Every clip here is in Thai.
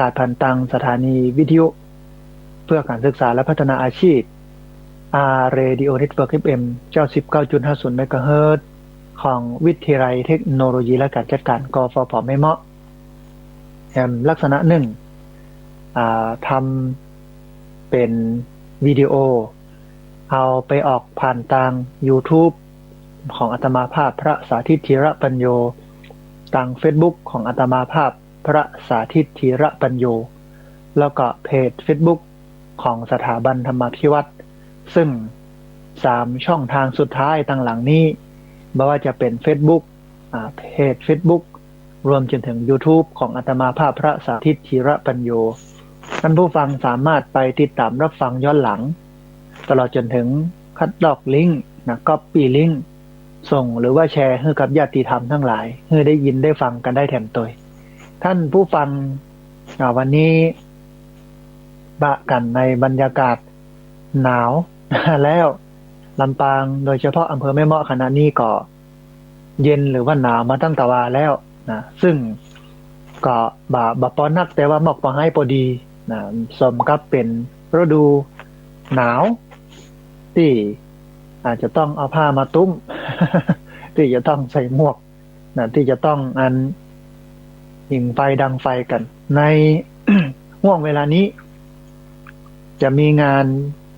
กาศผ่านทางสถานีวิทยุเพื่อการศึกษาและพัฒนาอาชีพ Radio Network FM 99.50 เมกะเฮิรตซ์ของวิทยาลัยเทคโนโลยีและการจัดการกฟผ.แม่เมาะแห่งลักษณะหนึ่งทำเป็นวิดีโอเอาไปออกผ่านทาง YouTube ของอาตมาภาพพระสาธิตธีระปัญโยทาง Facebook ของอาตมาภาพพระสาธิตธีระปัญโยแล้วก็เพจ Facebook ของสถาบันธรรมาภิวัตรซึ่ง3ช่องทางสุดท้ายต่างหลังนี้ไม่ว่าจะเป็น Facebook เพจ Facebook รวมจนถึง YouTube ของอาตมาภาพพระสาธิตธีระปัญโยท่านผู้ฟังสามารถไปติดตามรับฟังย้อนหลังตลอดจนถึงคัดลอกลิงก์ก๊อปปี้ลิงก์ส่งหรือว่าแชร์ให้กับญาติธรรมทั้งหลายให้ได้ยินได้ฟังกันได้แถมตัวท่านผู้ฟังวันนี้บะกันในบรรยากาศหนาว แล้วลำปางโดยเฉพาะอำเภอแม่เมาะขณะนี้ก็เย็นหรือว่าหนาวมาตั้งแต่วาแล้วนะซึ่งก็บะปอนักแต่ว่าหมอกปอให้พอดีนะสมกับเป็นฤดูหนาวที่อาจจะต้องเอาผ้ามาตุ้ม ที่จะต้องใส่หมวกนะที่จะต้องหิ่งไฟดังไฟกันใน ห่วงเวลานี้จะมีงาน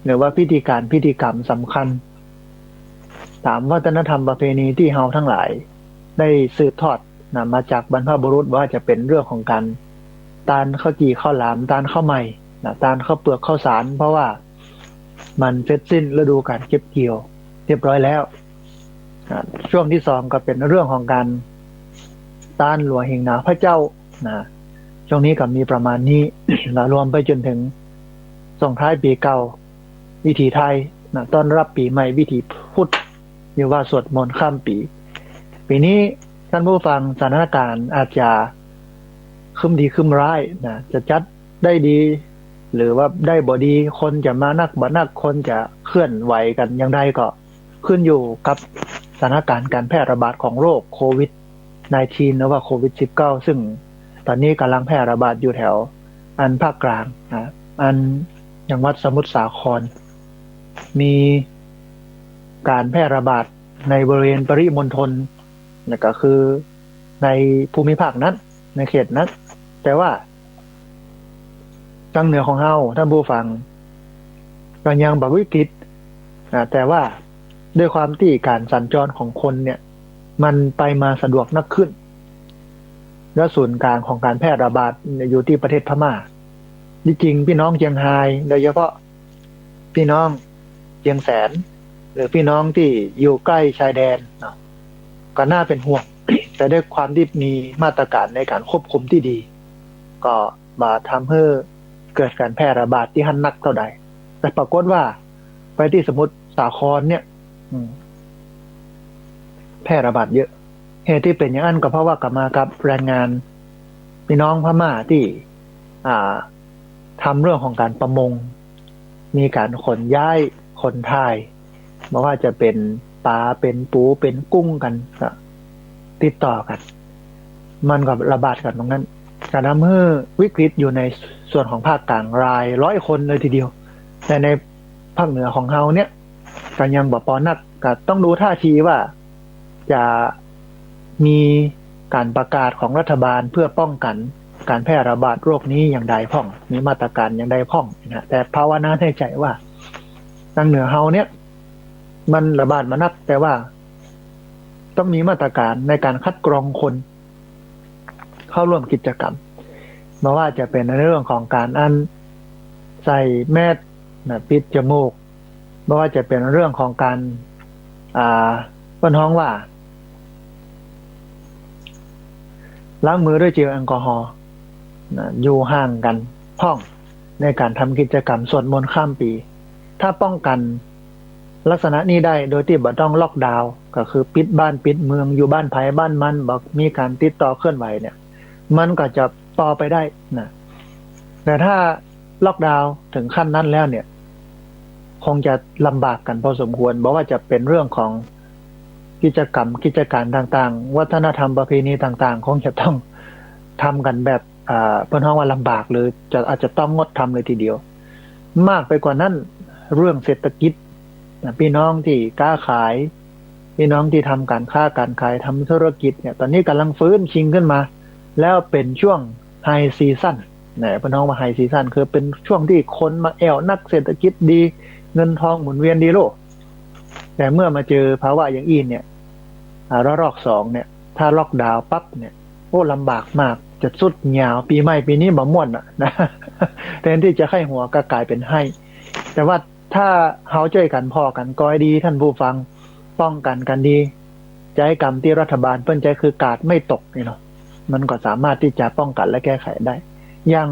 หรือว่าพิธีกรรมสำคัญตามวัฒนธรรมประเพณีที่เฮาทั้งหลายได้สืบทอดมาจากบรรพบุรุษว่าจะเป็นเรื่องของการตาลข้าวจี่ข้าวหลามตาลข้าวใหม่ตาลข้าวเปลือกข้าวสารเพราะว่ามันเสร็จสิ้นฤดูการเก็บเกี่ยวเรียบร้อยแล้วช่วงที่2ก็เป็นเรื่องของการต้านหลัวหิงหนาพระเจ้าช่วงนี้ก็มีประมาณนี้ แล้วรวมไปจนถึงส่งท้ายปีเก่าวิถีไทยต้อนรับปีใหม่วิถีพุทธเรียกว่าสวดมนต์ข้ามปีนี้ท่านผู้ฟังสถานการณ์อาจจะคึมดีคึมร้ายจะจัดได้ดีหรือว่าได้บ่ดีคนจะมานักบ่นักคนจะเคลื่อนไหวกันอย่างใดก็ขึ้นอยู่กับสถานการณ์การแพร่ระบาดของโรคโควิด-19 หรือว่าโควิด-19 ซึ่งตอนนี้กำลังแพร่ระบาดอยู่แถวภาคกลางจังหวัดสมุทรสาครมีการแพร่ระบาดในบริเวณปริมณฑลนั่นก็คือในภูมิภาคนั้นในเขตนั้นแต่ว่าทางเหนือของเฮาท่านผู้ฟังก็ยังบ่วิกฤตแต่ว่าด้วยความที่การสัญจรของคนเนี่ยมันไปมาสะดวกนักขึ้นและศูนย์กลางของการแพร่ระบาดอยู่ที่ประเทศพม่าจริงๆพี่น้องเชียงรายโดยเฉพาะพี่น้องเชียงแสนหรือพี่น้องที่อยู่ใกล้ชายแดนก็น่าเป็นห่วง แต่ด้วยความที่มีมาตรการในการควบคุมที่ดีก็มาทำให้เกิดการแพร่ระบาดที่หันนักเท่าใดแต่ปรากฏว่าไปที่สมุทรสาครเนี่ยแพร่ระบาดเยอะเหตุที่เป็นอย่างนั้นก็เพราะว่ากลับมากับแรงงานพี่น้องพม่าที่ทำเรื่องของการประมงมีการขนย้ายคนไทยไม่ว่าจะเป็นปลาเป็นปูเป็นกุ้งกันติดต่อกันมันก็ระบาดกันตรงนั้นการทำให้วิกฤตอยู่ในส่วนของภาคกลางราย100 คนเลยทีเดียวแต่ในภาคเหนือของเฮาเนี่ยก็ยังบ่ปอนักก็ต้องดูท่าทีว่าจะมีการประกาศของรัฐบาลเพื่อป้องกันการแพร่ระบาดโรคนี้อย่างใดพ้องมีมาตรการอย่างใดพ้องนะแต่ภาวนาในใจว่าทางเหนือเฮาเนี่ยมันระบาดมานักแต่ว่าต้องมีมาตรการในการคัดกรองคนเข้าร่วมกิจกรรมไม่ว่าจะเป็นในเรื่องของการใส่แมสปิดจมูกไม่ว่าจะเป็นเรื่องของการบนห้องว่าล้างมือด้วยเจลแอลกอฮอล์อยู่ห่างกันพ้องในการทำกิจกรรมสวดมนต์ข้ามปีถ้าป้องกันลักษณะนี้ได้โดยที่บ่ต้องล็อกดาวน์ก็คือปิดบ้านปิดเมืองอยู่บ้านไผบ้านมันบอกมีการติดต่อเคลื่อนไหวเนี่ยมันก็จะต่อไปได้นะแต่ถ้าล็อกดาวน์ถึงขั้นนั้นแล้วเนี่ยคงจะลำบากกันพอสมควรบอกว่าจะเป็นเรื่องของกิจการต่างๆวัฒนธรรมประเพณีต่างๆคงจะต้องทำกันแบบ เพิ่นฮ้องว่าลำบากหรืออาจจะต้องงดทำเลยทีเดียวมากไปกว่านั้นเรื่องเศรษฐกิจพี่น้องที่ค้าขายพี่น้องที่ทำการค้าการขายทำธุรกิจเนี่ยตอนนี้กำลังฟื้นชิงขึ้นมาแล้วเป็นช่วงไฮซีซั่นเนี่ยพี่น้องว่าไฮซีซั่นคือเป็นช่วงที่คนมาแอวนักเศรษฐกิจดีเงินทองหมุนเวียนดีโลกแต่เมื่อมาเจอภาวะอย่างอีนเนี่ยระลอกสองเนี่ยถ้าล็อกดาวน์ปั๊บเนี่ยโอ้ลำบากมากจะสุดเหงาปีใหม่ปีนี้บ่ม่วนนะแทนที่จะให้หัวก็กลายเป็นให้แต่ว่าถ้าเฮาช่วยกันพอกันก้อยดีท่านผู้ฟังป้องกันกันดีใจกรรมที่รัฐบาลเปิ้นใจคือกาดไม่ตกนี่เนาะมันก็สามารถที่จะป้องกันและแก้ไขได้อย่าง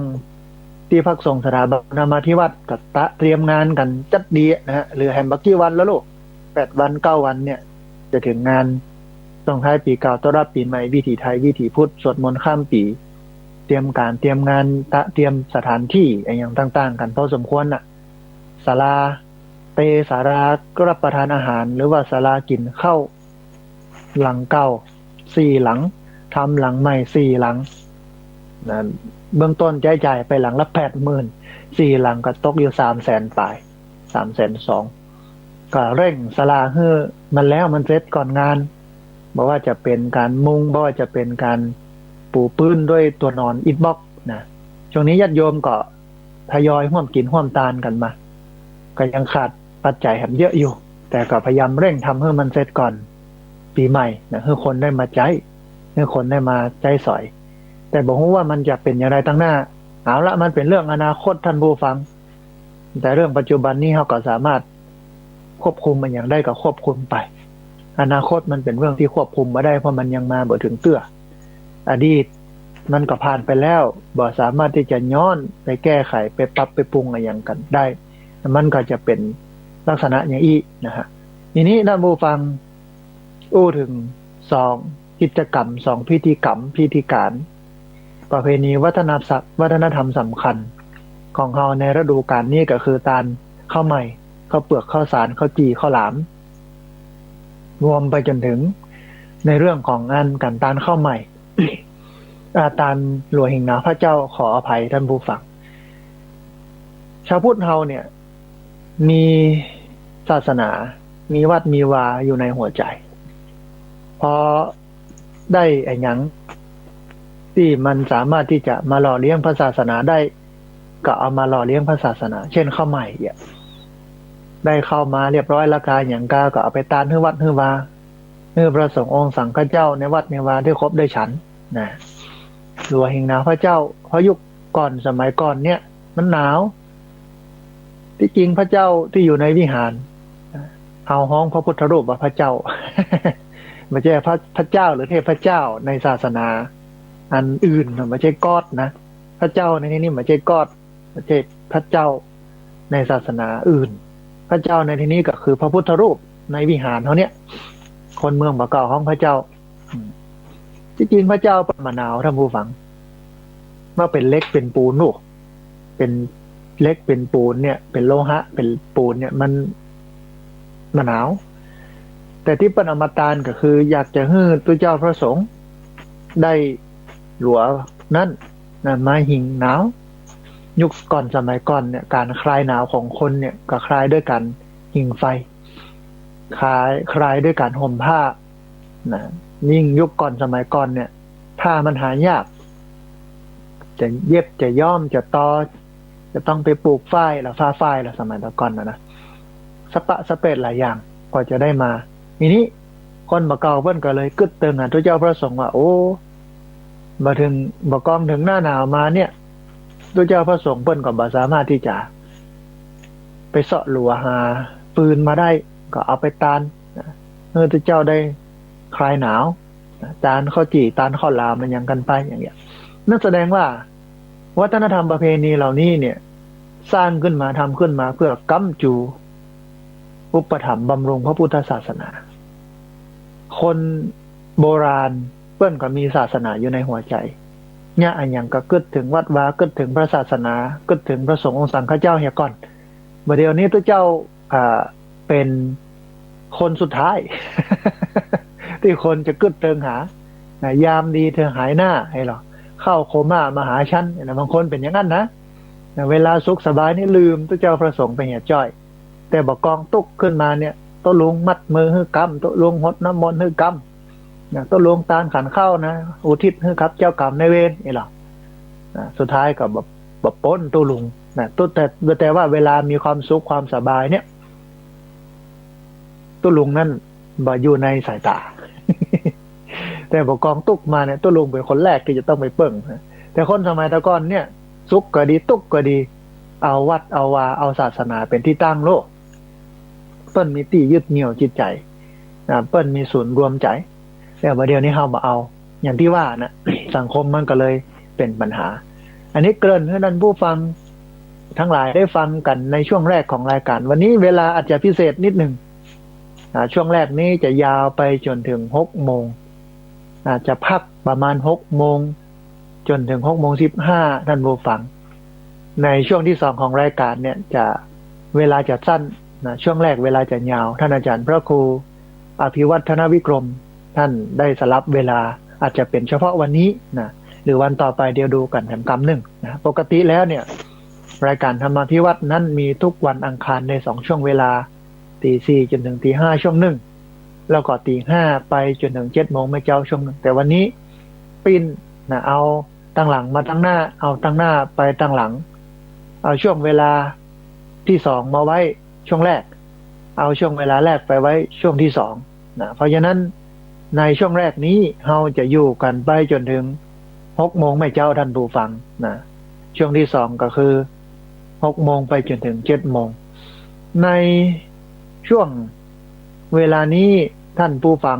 ที่พักส่งสถาบันนามาธิวัดกับเตรียมงานกันจัดดีนะฮะหรือแฮมบักกี้วันแล้วลูก8 วัน 9 วันเนี่ยจะถึงงานส่งท้ายปีเก่าต้อนรับปีใหม่วิถีไทยวิถีพุทธสวดมนต์ข้ามปีเตรียมการเตรียมงานเตรียมสถานที่อย่างต่างๆกันพอสมควรน่ะศาลาเปศาลาก็รับประทานอาหารหรือว่าศาลากินข้าวหลังเก่า4 หลังทำหลังใหม่4 หลังนะเบื้องต้นจ่ายไปหลังละ80,000 4 หลังก็ตกอยู่300,000 ปลาย320,000ก็เร่งศาลาให้มันแล้วมันเสร็จก่อนงานบอกว่าจะเป็นการมุงบอกว่าจะเป็นการปูพื้นด้วยตัวนอนอิฐบล็อกนะช่วงนี้ญาติโยมก็ทยอยร่วมกินร่วมทานกันมาก็ยังขาดปัจจัยแหมเยอะอยู่แต่ก็พยายามเร่งทำให้มันเสร็จก่อนปีใหม่นะให้คนได้มาใจให้คนได้มาใจสอยแต่บอกว่ามันจะเป็นอย่างไรตั้งหน้าเอาละมันเป็นเรื่องอนาคตท่านผู้ฟังแต่เรื่องปัจจุบันนี้เขาก็สามารถควบคุมมันอย่างได้ก็ควบคุมไปอนาคตมันเป็นเรื่องที่ควบคุมมาได้เพราะมันยังมาบ่ถึงเตื้ออดีตมันก็ผ่านไปแล้วบ่สามารถที่จะย้อนไปแก้ไขไปปรับไปปรุงอะไรอย่างกันได้มันก็จะเป็นลักษณะอย่างอี้นะฮะทีนี้ท่านผู้ฟังอู้ถึง2 กิจกรรม2 พิธีกรรมพิธีการประเพณีวัฒนธรรมสำคัญของเราในฤดูกาลนี้ก็คือการข้าวใหม่ข้าวเปลือกข้าวสารข้าวจี่ข้าวหลามรวมไปจนถึงในเรื่องของงานการตานข้าวใหม่ ตานหลวงหิงหนาพระเจ้าขออภัยท่านผู้ฟังชาวพุทธเราเนี่ยมีศาสนามีวัดมีวาอยู่ในหัวใจพอได้ไอ้หยังที่มันสามารถที่จะมาหล่อเลี้ยงพระศาสนาได้ก็เอามาหล่อเลี้ยงพระศาสนาเช่นข้าวใหม่เนี่ยได้เข้ามาเรียบร้อยแล้วกาอย่างกาก็เอาไปตานให้วัดให้วาให้พระสงฆ์องค์สังฆเจ้าในวัดในวาได้ครบได้ฉันนะหลวงหิงหนาพระเจ้าเพราะยุคก่อนสมัยก่อนเนี่ยมันหนาวที่จริงพระเจ้าที่อยู่ในวิหารเอาห้องพระพุทธรูปว่าพระเจ้า ไม่ใช่พระเจ้าหรือเทพเจ้าในศาสนาอันอื่นไม่ใช่กอดนะพระเจ้าในที่นี้ไม่ใช่กอดไม่ใช่พระเจ้าในศาสนาอื่นพระเจ้าในที่นี้ก็คือพระพุทธรูปในวิหารเขาเนี่ยคนเมืองบอกเก่าห้องพระเจ้าที่จริงพระเจ้าเป็นมะนาวท่านผู้ฟังเมื่อเป็นเล็กเป็นปูนลูกเป็นเล็กเป็นปูนเนี่ยเป็นโลหะเป็นปูนเนี่ยมันมะนาวแต่ที่เป็นอมตะก็คืออยากจะให้ตัวเจ้าพระสงฆ์ได้หลัวนั่นมาหิงหนาวยุคก่อนสมัยก่อนเนี่ยการคลายหนาวของคนเนี่ยก็คลายด้วยการหิงไฟคลายด้วยการห่มผ้านะยิ่งยุคก่อนสมัยก่อนเนี่ยผ้ามันหายากจะเย็บจะย้อมจะตอจะต้องไปปลูกฝ้ายแล้วฟ้าฝ้ายแล้วสมัยก่อนนะสเปดหลายอย่างกว่าจะได้มาทีนี้คนบ่เก่าเพิ่นก็เลยกึดเติงตัวเจ้าพระสงฆ์ว่าโอ้มาถึงบ่กองถึงหน้าหนาวมาเนี่ยตัวเจ้าพระสงฆ์เพิ่นก็บ่สามารถที่จะไปเสาะหลัวหาปืนมาได้ก็เอาไปตานตัวเจ้าได้คลายหนาวตานข้าวจี่ตานข้าวหลามมันยังกันไปอย่างเงี้ยนั่นแสดงว่าวัฒนธรรมประเพณีเหล่านี้เนี่ยสร้างขึ้นมาทำขึ้นมาเพื่อค้ำจูอุปถัมภ์บำรุงพระพุทธศาสนาคนโบราณเปิ้นก็มีศาสนาอยู่ในหัวใจเนี่ยอันอย่างก็กึดถึงวัดวากึดถึงพระศาสนากึดถึงพระสงฆ์องค์สังฆเจ้าเฮียก่อนเดี๋ยวนี้ตัวเจ้าเป็นคนสุดท้าย ที่คนจะกึดเติงหายามดีเธอหายหน้าให้หรอ เข้าโคม่ามหาชั้นนะบางคนเป็นอย่างนั้นนะเวลาสุขสบายนี่ลืมตัวเจ้าประสงค์ไปเหียจ้อยแต่บอกกองตุกขึ้นมาเนี่ยตัวลุงมัดมือให้กำตัวลุงหดน้ำมนต์ให้กำตัวลุงตาลขันเข้านะอุทิศให้ครับเจ้ากรรมนายเวรนี่หรอสุดท้ายก็แบบป้นตัวลุงนะแต่ว่าเวลามีความสุขความสบายเนี่ยตัวลุงนั่นบ่อยู่ในสายตา แต่บอกกองตุกมาเนี่ยตัวลุงเป็นคนแรกที่จะต้องไปเปิ่งแต่คนสมัยตะก่อนเนี่ยสุกก็ดีตุกก็ดีเอาวัดเอาวาเอาศาสนาเป็นที่ตั้งโลกเปิ้นมีที่ยึดเหนี่ยวจิตใจเปิ้นมีศูนย์รวมใจแต่ว่าเดี๋ยวนี้เฮาบ่เอาอย่างที่ว่านะ สังคมมันก็เลยเป็นปัญหาอันนี้เกริ่นให้ท่านผู้ฟังทั้งหลายได้ฟังกันในช่วงแรกของรายการวันนี้เวลาอาจจะพิเศษนิดหนึ่งช่วงแรกนี้จะยาวไปจนถึง6 โมงจะพักประมาณ6 โมงจนถึง6:15ท่านผู้ฟังในช่วงที่2ของรายการเนี่ยจะเวลาจะสั้นนะช่วงแรกเวลาจะยาวท่านอาจารย์พระครูอภิวัฒนวิกรมท่านได้สลับเวลาอาจจะเป็นเฉพาะวันนี้นะหรือวันต่อไปเดี๋ยวดูกันแถมกำหนึ่งนะปกติแล้วเนี่ยรายการธรรมาภิวัตน์นั้นมีทุกวันอังคารใน2ช่วงเวลา4:00จนถึง5:00ช่วงหนึ่งแล้วก็5:00ไปจนถึง7:00ไม่เจ้าช่วงหนึ่งแต่วันนี้ปิ้นนะเอาตั้งหลังมาตั้งหน้าเอาตั้งหน้าไปตั้งหลังเอาช่วงเวลาที่2มาไว้ช่วงแรกเอาช่วงเวลาแรกไปไว้ช่วงที่2นะเพราะฉะนั้นในช่วงแรกนี้เราจะอยู่กันไปจนถึง6:00ไม่เจ้าท่านผู้ฟังนะช่วงที่2ก็คือ6:00ไปจนถึง7:00ในช่วงเวลานี้ท่านผู้ฟัง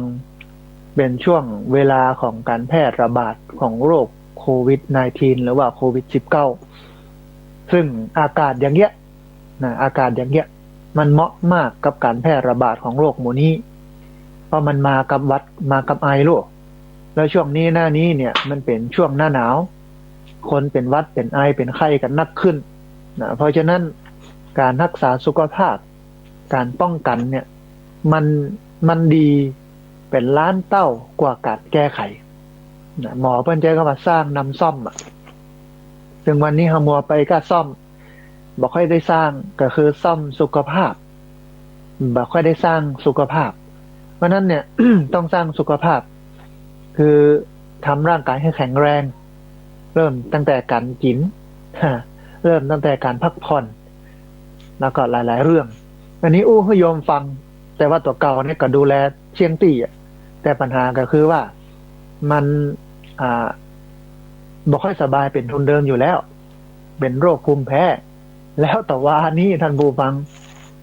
เป็นช่วงเวลาของการแพร่ระบาดของโรคโควิด -19 หรือว่าโควิด -19 ซึ่งอากาศอย่างเงี้ยนะอากาศอย่างเงี้ยมันเหมาะมากกับการแพร่ระบาดของโรคหมู่นี้เพราะมันมากับหวัดมากับไอโรคแล้วช่วงนี้หน้านี้เนี่ยมันเป็นช่วงหน้าหนาวคนเป็นหวัดเป็นไอเป็นไข้กันนักขึ้นนะเพราะฉะนั้นการรักษาสุขภาพการป้องกันเนี่ยมันดีเป็นล้านเต้ากว่าการแก้ไขนะหมอเพิ่นใจก็มาสร้างนำซ่อมซึ่งวันนี้เฮามัวไปก็ซ่อมบ่ค่อยได้สร้างก็คือซ่อมสุขภาพบ่ค่อยได้สร้างสุขภาพเพราะนั้นเนี่ย ต้องสร้างสุขภาพคือทำร่างกายให้แข็งแรงเริ่มตั้งแต่การกิน เริ่มตั้งแต่การพักผ่อนแล้วก็หลายๆเรื่องอันนี้อู้ให้โยมฟังแต่ว่าตัวเก่าเนี่ยก็ดูแลเชียงตี้แต่ปัญหาก็คือว่ามันบ่ค่อยสบายเป็นทุนเดิมอยู่แล้วเป็นโรคภูมิแพ้แล้วแต่ว่านี้ท่านผู้ฟัง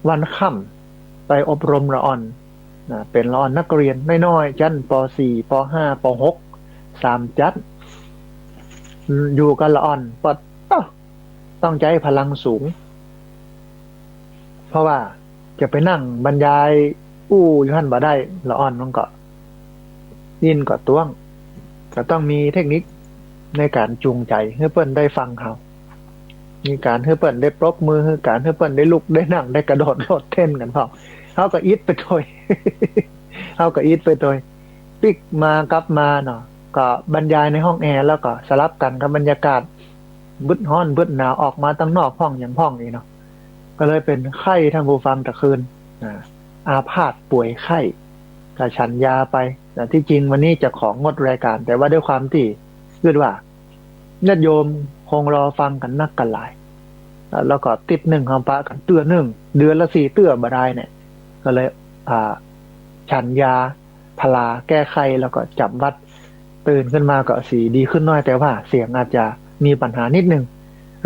วันค่ำไปอบรมละอ่อนเป็นละอ่อนนักเรียนน้อยๆชั้นป .4 ป .5 ป .6 3 ชั้นอยู่กันละอ่อนปดต้องใช้พลังสูงเพราะว่าจะไปนั่งบรรยายอยู่ท่านบ่ได้ละอ่อนมันก็ยินก็ต้วงก็ต้องมีเทคนิคในการจูงใจให้เปิ้นได้ฟังเขามีการให้เปิ้นได้ปรบมือให้การให้เปิ้นได้ลุกได้นั่งได้กระโดดโลดเต้นกันพอเขาก็อิดไปโดย เขาก็อิดไปโดยปิกมากลับมาเนาะก็บรรยายในห้องแอร์แล้วก็สลับกันกับบรรยากาศบึดฮ้อนบึดหนาวออกมาตั้งนอกห้องอย่างห้องนี้เนาะก็เลยเป็นไข้ท่านผู้ฟังตะคืนอาพาธป่วยไข้ก็ฉันยาไปแต่ที่จริงวันนี้จะของดรายการแต่ว่าด้วยความที่คิดว่าญาติโยมคงรอฟังกันนักกันหลายแล้วก็ติดหนึ่งคำปะกันเตือนหนึ่งเดือนละ4 เตือบได้เนี่ยก็เลยฉันยาพลาแก้ไขแล้วก็จับวัดตื่นขึ้นมาก็สีดีขึ้นน้อยแต่ว่าเสียงอาจจะมีปัญหานิดนึง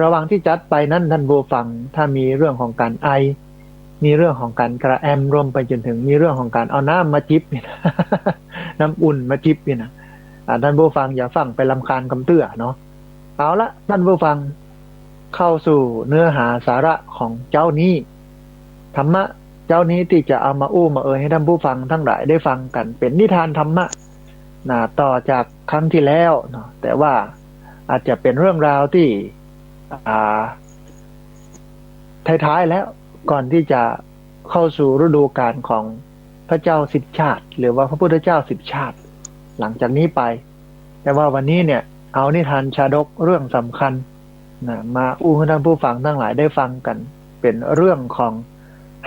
ระหว่างที่จัดไปนั้นท่านผู้ฟังถ้ามีเรื่องของการไอมีเรื่องของการกระแอมรวมไปจนถึงมีเรื่องของการเอาน้ำมาจิบเนี่ย น้ำอุ่นมาจิบเนี่ยนะท่านผู้ฟังอย่าฟังไปรำคาญคำเตือเนาะเอาละท่านผู้ฟังเข้าสู่เนื้อหาสาระของเจ้านี้ธรรมะเจ้านี้ที่จะเอามามาให้ท่านผู้ฟังทั้งหลายได้ฟังกันเป็นนิทานธรรมะต่อจากครั้งที่แล้วเนาะแต่ว่าอาจจะเป็นเรื่องราวที่ท้ายๆแล้วก่อนที่จะเข้าสู่ฤดูกาลของพระเจ้า10 ชาติหรือว่าพระพุทธเจ้า10 ชาติหลังจากนี้ไปแต่ว่าวันนี้เนี่ย เอานิทานชาดกเรื่องสำคัญนะมาอู้ให้ท่านผู้ฟังทั้งหลายได้ฟังกันเป็นเรื่องของ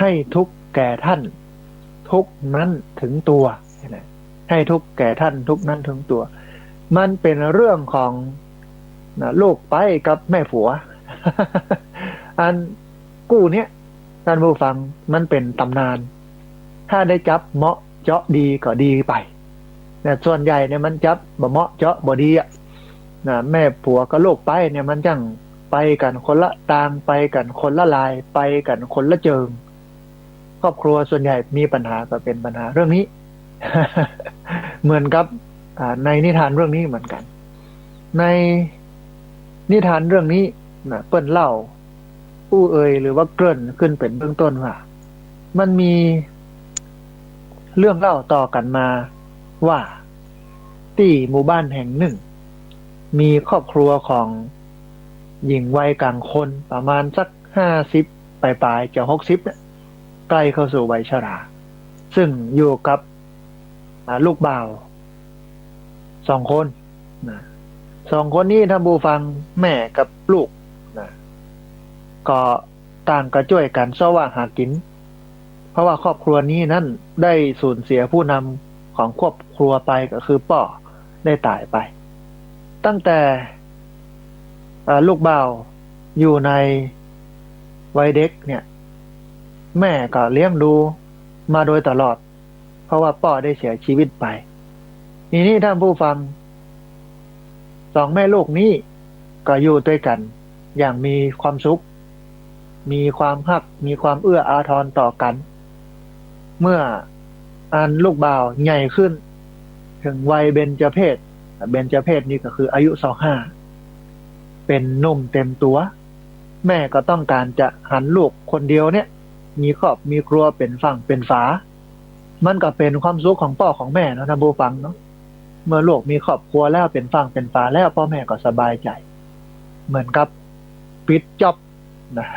ให้ทุกข์แก่ท่านทุกข์นั้นถึงตัวนะให้ทุกข์แก่ท่านทุกข์นั้นถึงตัวมันเป็นเรื่องของนะลูกไปกับแม่ผัว อันกู้เนี้ยท่านผู้ฟังมันเป็นตำนานถ้าได้จับเหมาะเจาะดีก็ดีไปแต่ส่วนใหญ่เนี่ยมันจับบ่เหมาะเจาะบ่ดีอ่ะนะแม่ผัวกับลูกไปเนี่ยมันจังไปกันคนละตางไปกันคนละลายไปกันคนละเจิงครอบครัวส่วนใหญ่มีปัญหาก็เป็นปัญหาเรื่องนี้ เหมือนกับในนิทานเรื่องนี้เหมือนกันในนิทานเรื่องนี้นะเปิ้นเล่าผู้เอ่ยหรือว่าเกริ่นขึ้นเป็นเบื้องต้นว่ามันมีเรื่องเล่าต่อกันมาว่าที่หมู่บ้านแห่งหนึ่งมีครอบครัวของหญิงวัยกลางคนประมาณสัก50ปลายๆจะ60เนี่ยใกล้เข้าสู่วัยชราซึ่งอยู่กับลูกบ่าว2 คนนะ2 คนนี้ท่านผู้ฟังแม่กับลูกนะก็ต่างกระช่วยกันแสวงหากินเพราะว่าครอบครัวนี้นั้นได้สูญเสียผู้นำของครอบครัวไปก็คือป่อได้ตายไปตั้งแต่ลูกบ่าวอยู่ในวัยเด็กเนี่ยแม่ก็เลี้ยงดูมาโดยตลอดเพราะว่าป่อได้เสียชีวิตไปทีนี้ท่านผู้ฟัง2 แม่ลูกนี้ก็อยู่ด้วยกันอย่างมีความสุขมีความฮักมีความเอื้ออาทรต่อกันเมื่ออันลูกบ่าวใหญ่ขึ้นถึงวัยเบญจเพสเบญจเพสนี่ก็คืออายุ25เป็นหนุ่มเต็มตัวแม่ก็ต้องการจะหันลูกคนเดียวเนี่ยมีครอบมีครัวเป็นฝั่งเป็นฝามันก็เป็นความสุขของพ่อของแม่นะท่านผู้ฟังเนาะเมื่อลูกมีครอบครัวแล้วเป็นฝั่งเป็นฝาแล้วพ่อแม่ก็สบายใจเหมือนกับปิดจ็อบนะ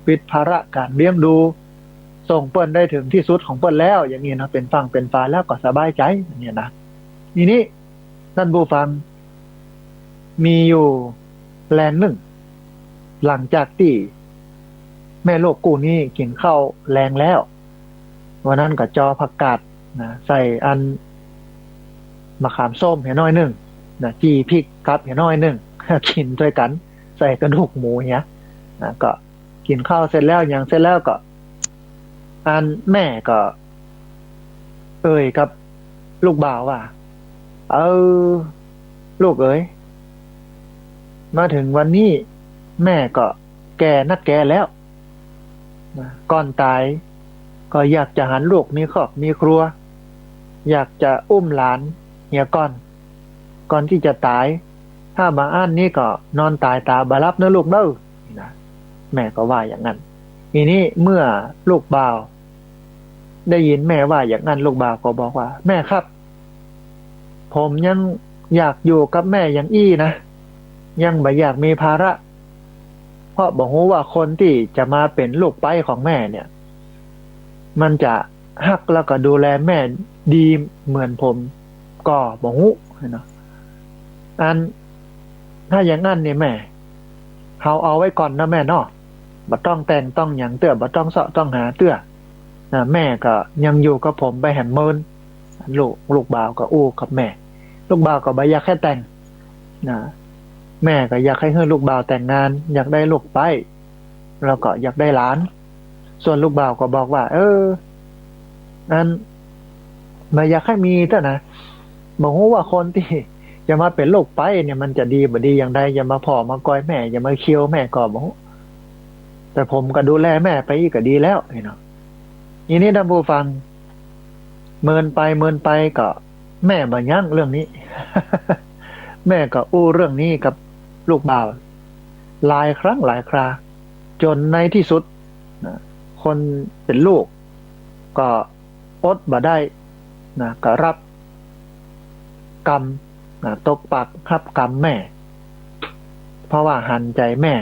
ปิดภาระการเลี้ยงดูส่งเปิ้นได้ถึงที่สุดของเปิ้นแล้วอย่างนี้นะเป็นฝั่งเป็นฝาแล้วก็สบายใจอย่างนี้นะทีนี้ท่านผู้ฟังมีอยู่แลนหนึ่งหลังจากที่แม่ลูกกู้นี้กินข้าวแรงแล้ววันนั้นก็จอผักกาดนะใส่อันมะขามส้มเห็นน้อยหนึ่งนะจีพริกครับเห็นน้อยหนึ่ง กินด้วยกันใส่กระดูกหมูเนี้ยนะก็กินข้าวเสร็จแล้วอย่างเสร็จแล้วก็อันแม่ก็เอ่ยกับลูกบ่าวว่าลูกเอ๋ยมาถึงวันนี้แม่ก็แก่นักแก่แล้วนะก่อนตายก็อยากจะหันลูกมีครอบมีครัวอยากจะอุ้มหลานเฮียก่อนที่จะตายถ้าบางอันนี้ก็นอนตายตาบารับนะลูกเด้อนะแม่ก็ว่าอย่างนั้นทีนี้เมื่อลูกบ่าวได้ยินแม่ว่าอย่างนั้นลูกบ่าวก็บอกว่าแม่ครับผมยังอยากอยู่กับแม่อย่างอี้นะยังไม่อยากมีภาระเพราะบอกว่าคนที่จะมาเป็นลูกไปของแม่เนี่ยมันจะฮักแล้วก็ดูแลแม่ดีเหมือนผมก็บอกเนาะอันถ้าอย่างนั้นเนี่ยแม่เอาไว้ก่อนนะแม่เนาะบ่ต้องแต่งต้องหยังเตื้อบ่ต้องเสาะต้องหาเตื้อนะแม่ก็ยังอยู่กับผมไปแหมเมินลูกบ่าวก็อู้กับแม่ลูกบ่าวก็บ่อยากให้แต่งนะแม่ก็อยากให้ลูกบ่าวแต่งงานอยากได้ลูกไปแล้วก็อยากได้หลานส่วนลูกบ่าวก็บอกว่าอันบ่อยากให้มีเท่านะบอกว่าคนที่จะมาเป็นลูกไปเนี่ยมันจะดีบ่ดีอย่างใดอย่ามาพ่อมากอยแม่อย่ามาเคี้ยวแม่ก็บอกแต่ผมก็ดูแลแม่ไปอีกก็ดีแล้วเนาะทีนี้ท่านผู้ฟังเมินไปก็แม่บ่ยั้งเรื่องนี้ แม่ก็อู้เรื่องนี้กับลูกบ่าวหลายครั้งหลายคราจนในที่สุดนะคนเป็นลูกก็อดบ่ได้นะก็รับกรรมนะตกปากรับกรรมแม่เพราะว่าหันใจแม่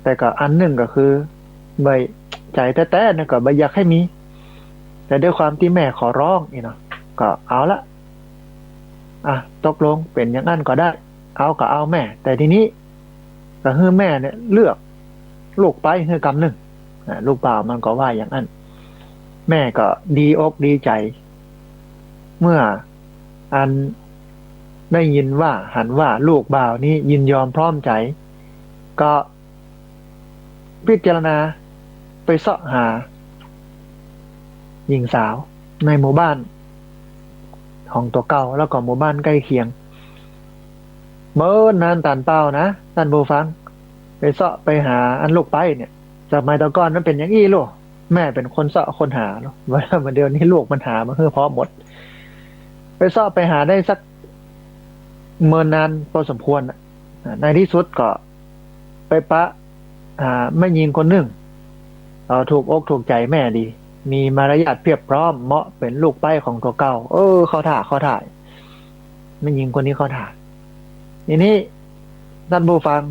แต่ก็อันหนึ่งก็คือใบใจแต้ๆนะก็บ่อยากให้มีแต่ด้วยความที่แม่ขอร้องนี่เนาะก็เอาละตกลงเป็นอย่างนั้นก็ได้ เอาก็เอาแม่แต่ทีนี้ก็คือแม่เนี่ยเลือกลูกไปคือกำหนึ่งลูกบ่าวมันก็ว่าอย่างนั้นแม่ก็ดีอกดีใจเมื่ออันได้ยินว่าหันว่าลูกบ่าวนี้ยินยอมพร้อมใจก็พิจารณาไปเสาะหาหญิงสาวในหมู่บ้านของตัวเก่าแล้วก็หมู่บ้านใกล้เคียงเบิ้นนานตานเป้านะท่านผู้ฟังไปเสาะไปหาอันลูกไปเนี่ยสมัยตะก่อนนั้นเป็นอย่างอี้ลูกแม่เป็นคนเสาะคนหาเนาะวันเดียวนี้ลูกมันหามาเพื่อพร้อมหมดไปเสาะไปหาได้สักเมินนานพอสมควรในที่สุดก็ไปปะไม่ยิงคนหนึ่งถูกอกถูกใจแม่ดีมีมารยาทเพียบพร้อมเหมาะเป็นลูกไปของตัวเก่าเขาถ่ายไม่ยิงคนนี้เขาถ่ายทีนี้ท่านผู้ฟัง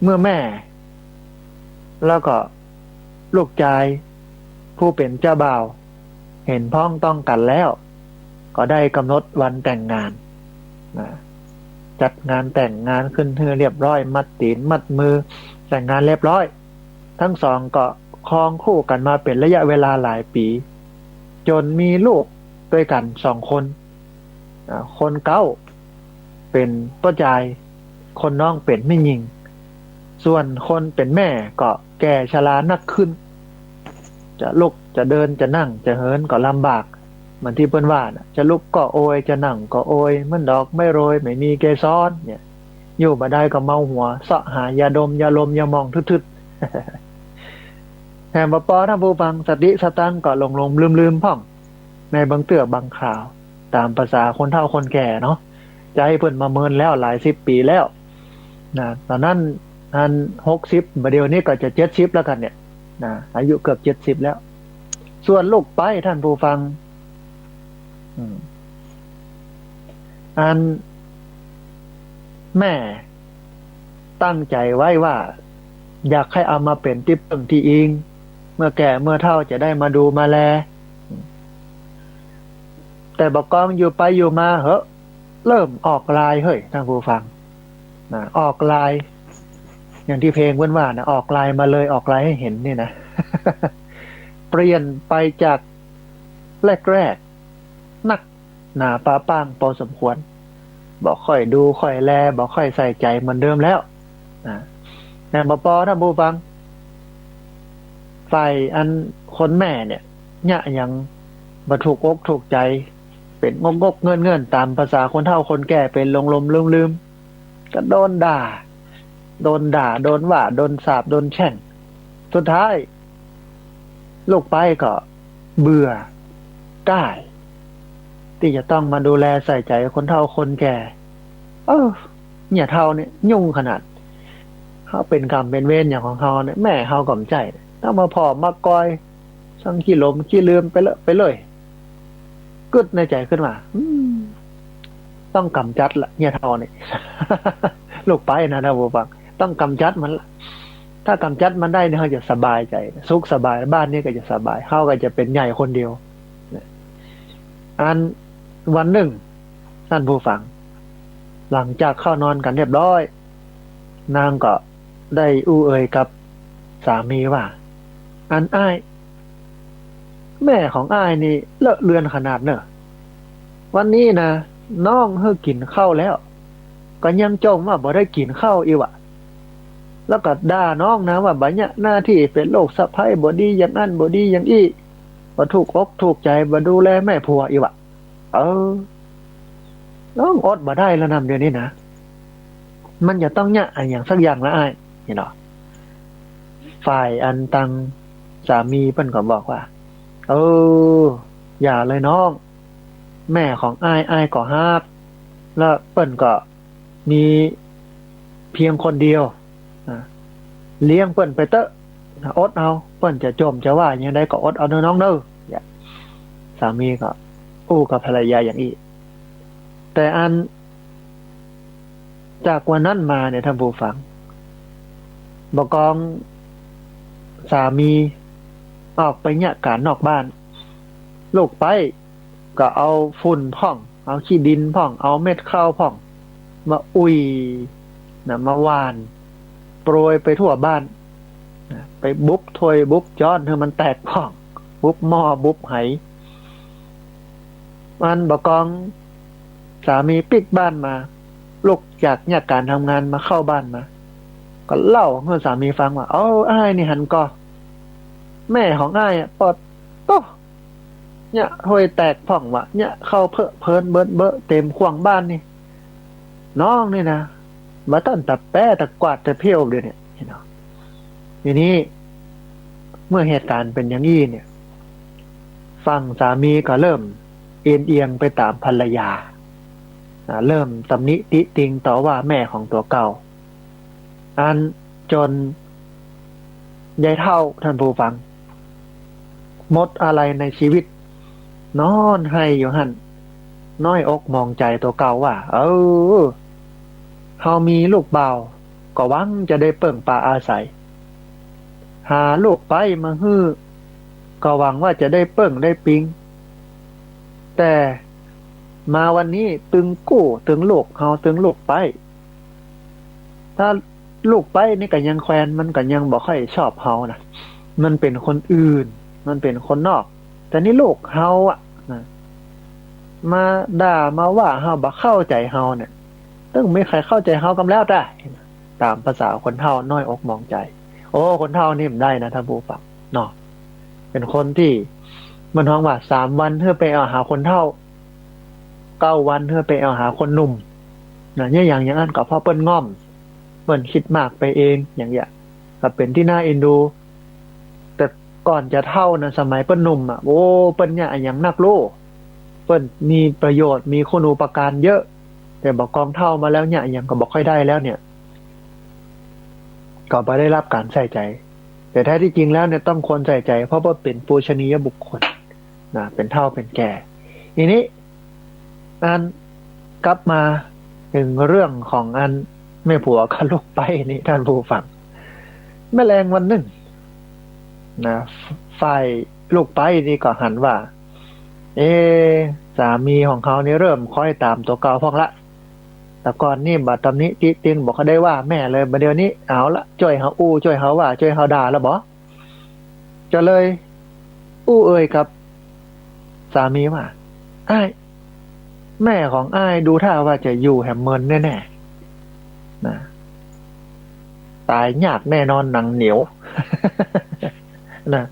เมื่อแม่ แล้วก็ลูกชายผู้เป็นเจ้าบ่าวเห็นพ้องต้องกันแล้ว ก็ได้กำหนดวันแต่งงานนะจัดงานแต่งงานขึ้นเรียบร้อยมัดตีนมัดมือแต่งงานเรียบร้อย ทั้งสองก็ครองคู่กันมาเป็นระยะเวลาหลายปี จนมีลูกด้วยกัน2 คนคนเก้าเป็นป้าจายคนน้องเป็นแม่หญิงส่วนคนเป็นแม่ก็แก่ชรานักขึ้นจะลุกจะเดินจะนั่งจะเหินก็ลำบากเหมือนที่เพิ่นว่านะจะลุกก็โอยจะนั่งก็โอยมันดอกไม่โรยไม่มีเกสรเนี่ยอยู่มาได้ก็เมาหัวเสาะหายาดมยาลมยามองทึดๆแถมปอท่านผู้ฟังสติสตังก็หลงลืมพ่องในบางเตือบางข่าวตามภาษาคนเฒ่าคนแก่เนาะจะให้เพิ่นมาเมินแล้วหลาย10 ปีแล้วนะตอนนั้นอัน60บัดเดี๋ยวนี้ก็จะ70แล้วกันเนี่ยนะอายุเกือบ70แล้วส่วนลูกไปท่านผู้ฟังอันแม่ตั้งใจไว้ว่าอยากให้เอามาเป็นที่พึ่งที่อิงเมื่อแก่เมื่อเฒ่าจะได้มาดูมาแลแต่บอกกองอยู่ไปอยู่มาเริ่มออกลายเฮ้ยท่านผู้ฟังนะออกลายอย่างที่เพลงว่านะออกลายมาเลยออกลายให้เห็นนี่นะ เปลี่ยนไปจากแรกนักหนาป้าป้างพอสมควรบอกค่อยดูค่อยแลบอกค่อยใส่ใจเหมือนเดิมแล้วแต่ปอท่านผู้ฟังฝ่ายอันคนแม่เนี่ยเนี่ยยังมาถูกอกถูกใจเป็นงกเงินตามภาษาคนเฒ่าคนแก่เป็นลมลืมก็โดนด่าโดนว่าโดนสาปโดนแช่งสุดท้ายลูกไปก็เบื่อก้ายที่จะต้องมาดูแลใส่ใจคนเฒ่าคนแก่เนี่ยเฒ่าเนี่ยยุ่งขนาดเขาเป็นกรรมเป็นเวรอย่างของเขาเนี่ยแม่เขาก่อมใจถ้ามาพอมากอยสังขี้ลมขี้ลืมไปเลยกึดในใจขึ้นมาต้องกำจัดละเนี่ยเฒ่าเนี่ย ลูกไปนะท่านผู้ฟังต้องกำจัดมันละถ้ากำจัดมันได้เนี่ยเขาจะสบายใจสุขสบายบ้านนี้ก็จะสบายเขาก็จะเป็นใหญ่คนเดียวอันวันหนึ่งท่านผู้ฟังหลังจากเข้านอนกันเรียบร้อยนางก็ได้อู้เอ่ยกับสามีว่าอันอ้ายแม่ของอ้ายนี่เลอะเลือนขนาดเนอะวันนี้นะน้องเฮากินข้าวแล้วก็ยังจมว่าบ่ได้กินข้าวอีวะแล้วก็ด่าน้องนะว่าบัดเนี้ยหน้าที่เป็นโรคสะใภ้บ่ดีอย่างนั้นบ่ดีอย่างอี้บ่ถูกอกถูกใจบ่ดูแลแม่ผัวอีวะน้องอดบ่ได้แล้วนำเดี๋ยวนี้นะมันจะต้องเนี่ยอย่างสักอย่างละอ้ายนี่เนาะฝ่ายอันตังสามีเพิ่นก็บอกว่าอย่าเลยน้องแม่ของอ้ายก็ฮาบแล้วเปิ้นก็มีเพียงคนเดียวเลี้ยงเปิ้นไปเตอะอดเอาเปิ้นจะจมจะว่าอย่างใดก็อดเอาเด้อน้องเด้อสามีก็อู้กับภรรยาอย่างนี้แต่อันจากวันนั้นมาเนี่ยท่านผู้ฟังบอกกองสามีออกไปเนี่ยการนอกบ้านลูกไปก็เอาฝุ่นพ่องเอาขี้ดินพ่องเอาเม็ดข้าวพ่อง มาอุ้ยนะมาหวานโปรยไปทั่วบ้านนะไปบุบถ้วยบุบจ้อนให้มันแตกพ่องบุบหม้อบุบไหมันบอกกองสามีปิกบ้านมาลูกจากเนี่ยการทำงานมาเข้าบ้านมาก็เล่าให้สามีฟังว่าอ้ายนี่หันก็แม่ของอ้ายปอดโตเนี่ยถ้วยแตกพ่องวะเนี่ยเข้าเพอเพลินเบิดเบอะเต็มขวางบ้านนี่น้องนี่นะมาตั้งแต่แป้แต่กวาดแต่เพี้ยวเดียวเนี่ยเห็นไหมทีนี้เมื่อเหตุการณ์เป็นอย่างนี้เนี่ยฝั่งสามีก็เริ่มเอียงเอียงไปตามภรรยาเริ่มตำหนิติติงต่อว่าแม่ของตัวเก่าอันจนยายเท่าท่านผู้ฟังหมดอะไรในชีวิตนอนให้อยู่หันน้อยอกมองใจตัวเก่าว่าเฮามีลูกเบาก็หวังจะได้เปิ่งปลาอาศัยหาลูกไปมาฮื้อก็หวังว่าจะได้เปิ่งได้ปิงแต่มาวันนี้ตึงกู้ตึงลูกเฮาตึงลูกไปถ้าลูกไปนี่ก็ยังแควนมันก็ยังบ่ค่อยชอบเฮานะมันเป็นคนอื่นมันเป็นคนนอกแต่นี่ลูกเฮาอ่ะนะมาด่ามาว่าเฮาบ่เข้าใจเฮาเนี่ยตึงไม่ใครเข้าใจเฮากันแล้วได้ตามภาษาคนเฒ่าน้อยอกมองใจโอ้คนเฒ่านี่มันได้นะท่านผู้ฟังเนาะเป็นคนที่มันท้องว่า3 วันเพื่อไปเอาหาคนเฒ่า9 วันเพื่อไปเอาหาคนหนุ่มนะเนี่ยอย่างนั้นก็เพราะเปิ้นง่อมเปิ้นคิดมากไปเองอย่างเงี้ยก็เป็นที่น่าเอ็นดูแต่ก่อนจะเฒ่านะสมัยเปิ้นหนุ่มอ่ะโอ้เปิ้นเนี่ยอย่างนักโลเปิ้นมีประโยชน์มีคุณูปการเยอะแต่บอกกองเฒ่ามาแล้วเนี่ยอย่างก็บอกค่อยได้แล้วเนี่ยก็ไม่ได้รับการใส่ใจแต่แท้ที่จริงแล้วเนี่ยต้องควรใส่ใจเพราะว่าเป็นปูชนียบุคคลนะเป็นเฒ่าเป็นแก่ทีนี้อันกลับมาถึงเรื่องของอันแม่ผัวกับลูกไปนี่ท่านผู้ฟังแมลงวันหนึ่งนะฝ่ายลูกไปนี่ก็หันว่าสามีของเขานี่เริ่มคอยตามตัวเก่าพ้องละแต่ก่อนนี่บัดตำนี้ติติงบอกเขาได้ว่าแม่เลยบัดเดี๋ยวนี้เอาละช่วยเขาช่วยเขาว่าช่วยเขาด่าแล้วบ่จะเลยเอ่ยกับสามีว่าอ้ายแม่ของอ้ายดูท่าว่าจะอยู่แหมเมินแน่ๆนะตายยากแน่นอนหนังเหนียว นะ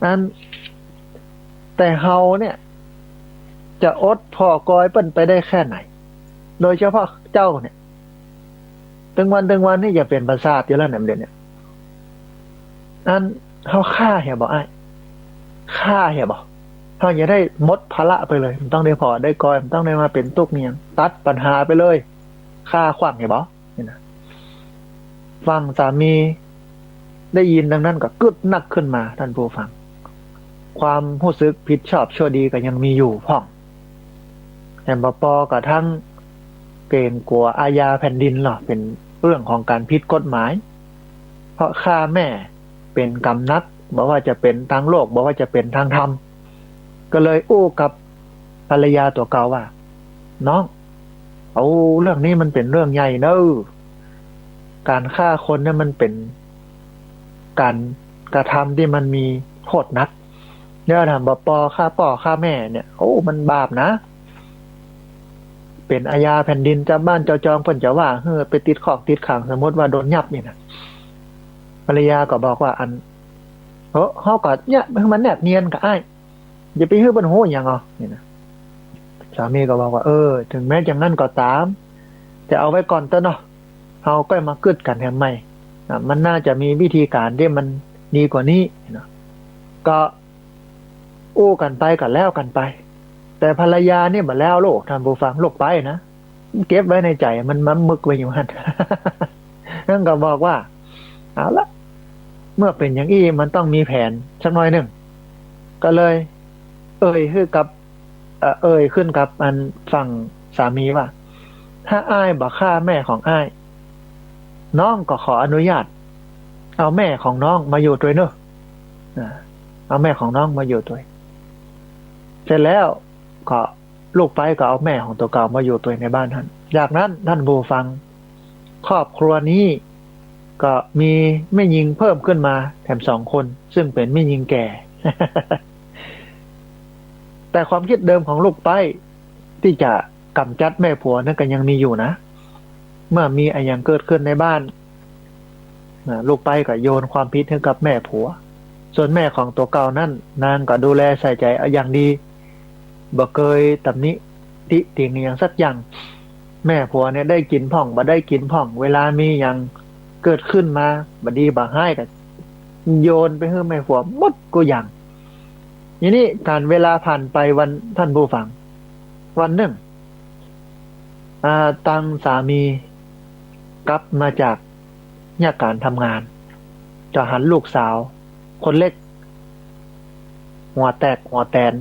นั้นแต่เฮาเนี่ยจะอดพอกอยเปิ้นไปได้แค่ไหนโดยเฉพาะเจ้าเนี่ยตึงวันนี่อย่าเป็นประสาทอยู่แล้วเนี่ยเดี๋ยวนี้อันเขาฆ่าเหี่ยบอกไอ้ฆ่าเหี่ยบอกเขาอย่าได้มดภาระไปเลยมันต้องได้พอได้กอยมันต้องได้มาเป็นตุกเนียงตัดปัญหาไปเลยฆ่าขว้างเหี่ยบอกนี่นะฟังสามีได้ยินดังนั้นก็กึดหนักขึ้นมาท่านผู้ฟังความรู้สึกผิดชอบชั่วดีก็ยังมีอยู่พ่องแอมปอกับทั้งเกณฑ์กลัวอาญาแผ่นดินหรอเป็นเรื่องของการผิดกฎหมายเพราะฆ่าแม่เป็นกรรมนักบอกว่าจะเป็นทางโลกบอกว่าจะเป็นทางธรรมก็เลยกับภรรยาตัวเก่าว่าน้องเรื่องนี้มันเป็นเรื่องใหญ่เนอะการฆ่าคนเนี่ยมันเป็นการกระทำที่มันมีโทษนักเนี่ยทำปอฆ่าพ่อฆ่าแม่เนี่ยมันบาปนะเป็นอาญาแผ่นดินเจ้าบ้านเจ้าจองเพิ่นจะว่าไปติดขอกติดขังสมมติว่าโดนยับนี่นะภรรยาก็บอกว่าเฮาก็เนี่ยมันแนบเนียนกับอ้ายอย่าไปฮื้อเพิ่นโหหยังอ่ะนี่นะสามีก็บอกว่าถึงแม้อย่างนั้นก็ตามแต่เอาไว้ก่อนเถอะเนาะเฮาก็มากึดกันแฮมใหม่มันน่าจะมีวิธีการที่มันดีกว่านี้เนาะก็กันไปกันแล้วกันไปแต่ภรรยาเนี่ยบ่แล้วโลกท่านผู้ฟังโลกไปนะเก็บไว้ในใจมันมึกไว้อยู่หั่น นั่นก็บอกว่าเอาละเมื่อเป็นอย่างนี้มันต้องมีแผนสักหน่อยหนึ่งก็เลยขึ้นกับอันฝั่งสามีว่าถ้าอ้ายบ่ฆ่าแม่ของอ้ายน้องก็ขออนุญาตเอาแม่ของน้องมาอยู่ด้วยเนอะเอาแม่ของน้องมาอยู่ด้วยเสร็จแล้วก็ลูกไปก็เอาแม่ของตัวเก่ามาอยู่ตัวในบ้านท่าน จากนั้นท่านผู้ฟังครอบครัวนี้ก็มีแม่หญิงเพิ่มขึ้นมาแถม2 คนซึ่งเป็นแม่หญิงแก่ แต่ความคิดเดิมของลูกไปที่จะกำจัดแม่ผัวนั่นก็ยังมีอยู่นะเมื่อมีอะไรอย่างเกิดขึ้นในบ้านลูกไปก็โยนความผิดให้กับแม่ผัวส่วนแม่ของตัวเก่านั่นนางก็ดูแลใส่ใจอย่างดีบ่เคยตำหนิติติงอย่างสักอย่างแม่ผัวเนี่ยได้กินพ่องบ่ได้กินพ่องเวลามีอย่างเกิดขึ้นมาบ่ดีบ่ให้ก็โยนไปให้แม่ผัวหมดกูอย่างทีนี้การเวลาผ่านไปวันท่านผู้ฟังวันหนึ่งตังสามีกลับมาจากเนี่ยการทำงานจะหันลูกสาวคนเล็กหัวแตกหัวแตน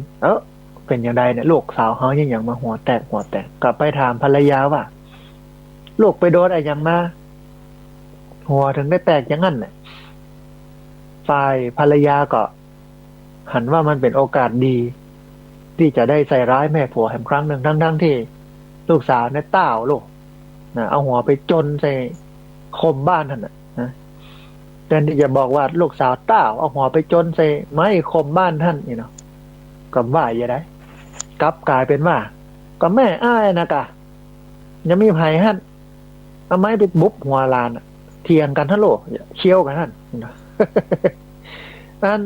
เป็นอย่างไรเนี่ยลูกสาวเขาอย่างมาหัวแตกหัวแตนกลับไปถามภรรยาว่าลูกไปโดนอะไรอย่างมาหัวถึงได้แตกอย่างนั้นเนี่ยฝ่ายภรรยาก็หันว่ามันเป็นโอกาสดีที่จะได้ใส่ร้ายแม่ผัวแห่งครั้งหนึ่งทั้งที่ลูกสาวเนี่ยต้าวลูกนะเอาหัวไปจนใส่คมบ้านท่านนะแทนที่จะบอกว่าลูกสาวต้าวเอาหัวไปจนใส่ไม้คมบ้านท่านนี่เนาะก็ว่าอย่างไรกลับกลายเป็นว่าก็แม่อ้ายนะกะยังมีภัยท่านเอาไม้ไปบุบหัวลานเทียงกันทั้งโลกเชี่ยวกันท่านนั้น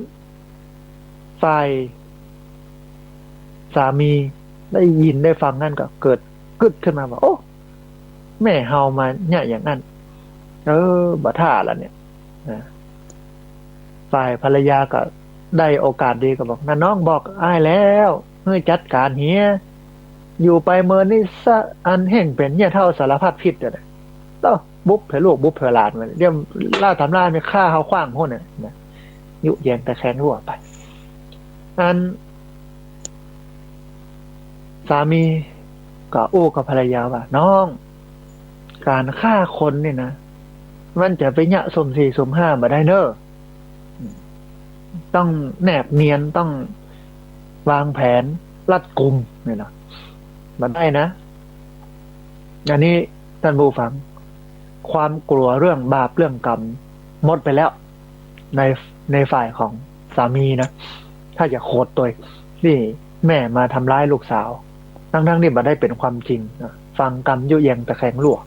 ฝ่ายสามีได้ยินได้ฟังนั่นก็เกิดกึดขึ้นมาว่าโอ้แม่เฮามาเนี่ยอย่างนั้นบ่ท่าละเนี่ยฝ่ายภรรยาก็ได้โอกาสดีก็บอกน้องบอกอ้ายแล้วเมื่อจัดการเฮียอยู่ไปเมื่อนี่ซะอันแห่งเป็นเนี่ยเท่าสารพัดพิษเลยต้องบุ๊บเผลลูกบุ๊บเผลหลานมันเดี๋ยวล่าทำล่าไม่ฆ่าเขาขว้างพวกเนี่ยนะยุแยงแต่แค้นรั่วไปอันสามีก็อู้กับภรรยาว่าน้องการฆ่าคนเนี่ยนะมันจะไปยะสมสี่สมห้ามาได้เนอะต้องแนบเนียนต้องวางแผนรัดกุมเนี่ยนะมันได้นะอันนี้ท่านผู้ฟังความกลัวเรื่องบาปเรื่องกรรมหมดไปแล้วในฝ่ายของสามีนะถ้าจะโคตรตัวนี่แม่มาทำร้ายลูกสาวทั้งนี่มาได้เป็นความจริงนะฟังกรรมยุแยงตะแคงลวก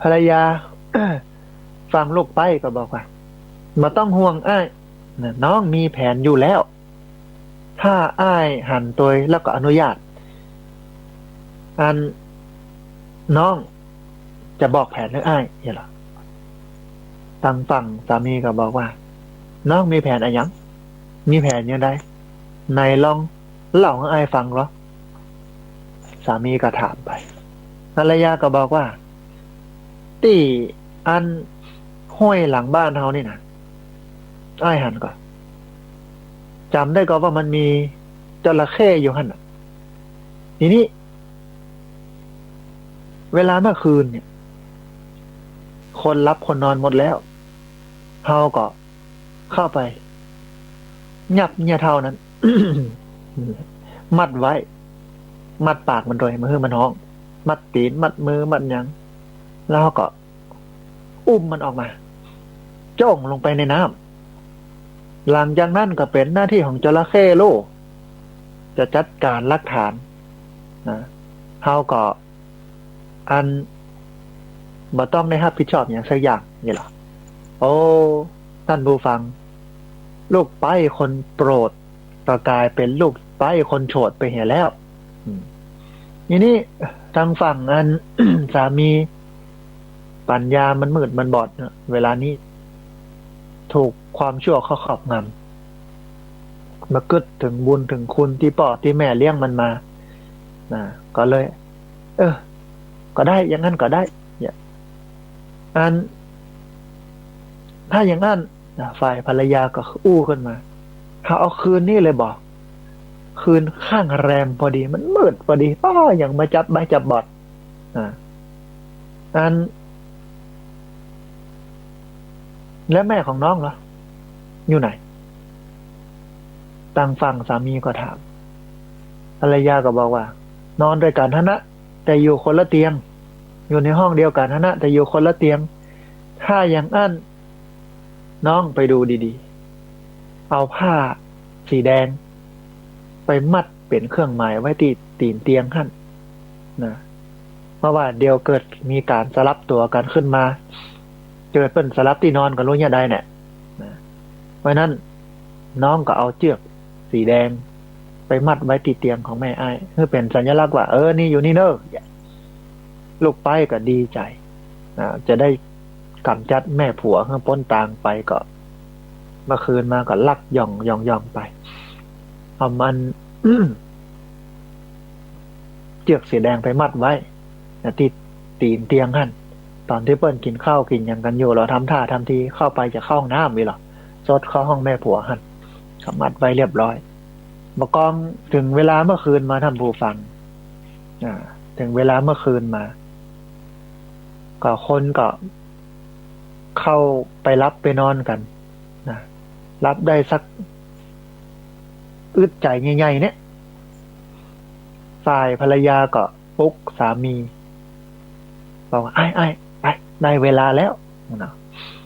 ภรรยา ฟังลูกไปก็บอกว่ามาต้องห่วงอ้ายน้องมีแผนอยู่แล้วถ้าอ้ายหันตัวแล้วก็อนุญาตอันน้องจะบอกแผนให้อ้ายเห็นหรอทางฝั่งสามีก็บอกว่าน้องมีแผนอะไรยังมีแผนยังไงไหนลองเล่าให้อ้ายฟังเหรอสามีก็ถามไปภรรยาก็บอกว่าที่อันห้วยหลังบ้านเฮานี่นะอ้ายหันก่อนจำได้ก็ว่ามันมีจระเข้อยู่หันทีนี้เวลาเมื่อคืนเนี่ยคนรับคนนอนหมดแล้วเฮาก็เข้าไปยับเนี่ยเท่านั้น มัดไว้มัดปากมันโดยมือมันห้องมัดตีนมัดมือมัดยังแล้วก็อุ้มมันออกมาจ้องลงไปในน้ำหลังจากนั้นก็เป็นหน้าที่ของจระเข้โลกจะจัดการหลักฐานนะเฮาก็อันบ่ต้องได้รับผิดชอบอย่างสักอย่างนี่หรอโอ้ท่านผู้ฟังลูกไปคนโปรดก็กลายเป็นลูกไปคนโฉดไปเหียแล้วนี่ทางฝั่งอัน สามีปัญญามันมืดมันบอดเวลานี้ถูกความชั่วเข้าครอบงำมากึดถึงบุญถึงคุณที่พ่อที่แม่เลี้ยงมันมาก็เลย ก็ได้อย่างนั้นก็ได้อันถ้าอย่างนั้นฝ่ายภรรยาก็อู้ขึ้นมาเอาคืนนี้เลยบอกคืนข้างแรมพอดีมันมืดพอดีป้าอย่างมาจับใบจับบอดอันแล้วแม่ของน้องเหรออยู่ไหนต่างฝั่งสามีก็ถามภรรยาก็บอกว่า นอนด้วยกันนะแต่อยู่คนละเตียง อยู่ในห้องเดียวกันนะแต่อยู่คนละเตียง ถ้าอย่างนั้นน้องไปดูดีๆเอาผ้าสีแดงไปมัดเป็นเครื่องหมายไว้ที่ตีนเตียงท่านนะเพราะว่าเดี๋ยวเกิดมีการสลับตัวกันขึ้นมาเกิดเป็นสลับที่นอนกันรู้ยังไงเนี่ยนะเพราะนั้นน้องก็เอาเชือกสีแดงไปมัดไว้ที่เตียงของแม่อ้ายเพื่อเป็นสัญลักษณ์ว่านี่อยู่นี่เนอะลูกไปก็ดีใจจะได้กำจัดแม่ผัวข้างพ้นต่างไปก็เมื่อคืนมาก็ลักย่องไปเอามัน เชือกสีแดงไปมัดไว้ติดตีนเตียงหั่นตอนที่เปิ้นกินข้าวกินอย่างกันอยู่เราทำท่าทำทีเข้าไปจะเข้าห้องน้ำวิหรอซดเข้าห้องแม่ผัวหั่นก็มัดไว้เรียบร้อยบกองถึงเวลาเมื่อคืนมาท่านผู้ฟังถึงเวลาเมื่อคืนมาก็คนก็เข้าไปรับไปนอนกันนะรับได้สักอึดใจใหญ่ๆเนี่ยฝ่ายภรรยาก็ปลุกสามีบอกว่าไอ้ไปได้เวลาแล้วนะ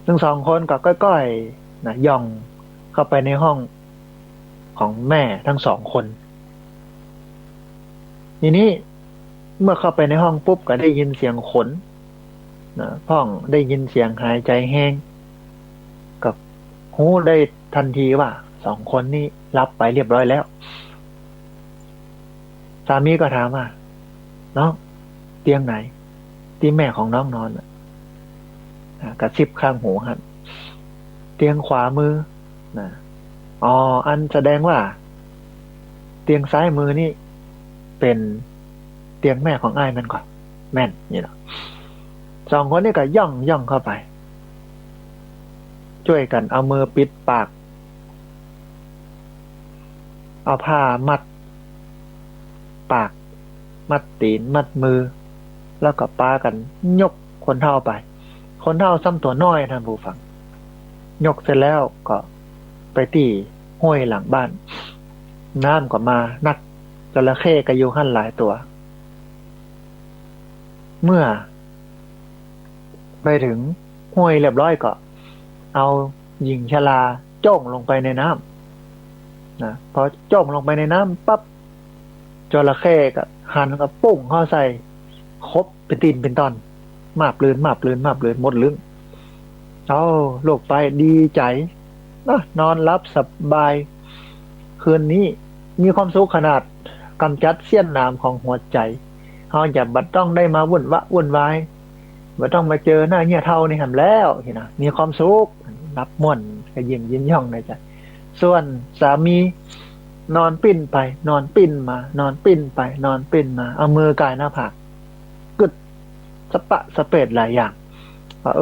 ทั้งสองคนก็ก้อยๆนะย่องเข้าไปในห้องของแม่ทั้งสองคนทีนี้เมื่อเข้าไปในห้องปุ๊บก็ได้ยินเสียงขนนะพ่องได้ยินเสียงหายใจแห้งกับหูได้ทันทีว่าสองคนนี้รับไปเรียบร้อยแล้วสามีก็ถามว่าน้องเตียงไหนที่แม่ของน้องนอนกระซิบข้างหูฮะเตียงขวามือนะอันแสดงว่าเตียงซ้ายมือนี่เป็นเตียงแม่ของอ้ายมันก่อนแม่นนี่เนาะสองคนนี้ก็ย่องเข้าไปช่วยกันเอามือปิดปากเอาผ้ามัดปากมัดตีนมัดมือแล้วก็ปากันยกคนเฒ่าไปคนเฒ่าซ้ำตัวน้อยท่านผู้ฟังยกเสร็จแล้วก็ไปตีห้วยหลังบ้านน้ำก็มานักจระเข้ก็อยู่หั่นหลายตัวเมื่อไปถึงห้วยเรียบร้อยก็เอาหญิงชราจ้องลงไปในน้ำนะพอจ้องลงไปในน้ำปั๊บจระเข้ก็หันก็ปุ้งเข้าใส่ครบเป็นตีนเป็นตอนมาบลื่นหมดลึงลูกไปดีใจนอนรับสบายคืนนี้มีความสุขขนาดกำจัดเสี้ยนน้ำของหัวใจเขาอย่าบัดต้องได้มาวุ่นวายบัดต้องมาเจอหน้าเหี้ยเท่านี่หันแล้วเห็นนะมีความสุขรับม่วนก็ยิ้มย่องในใจส่วนสามีนอนปิ้นไปนอนปิ้นมานอนปิ้นไปนอนปิ้นมาเอามือกายหน้าผากกึดสะปะสะเปดหลายอย่างว่า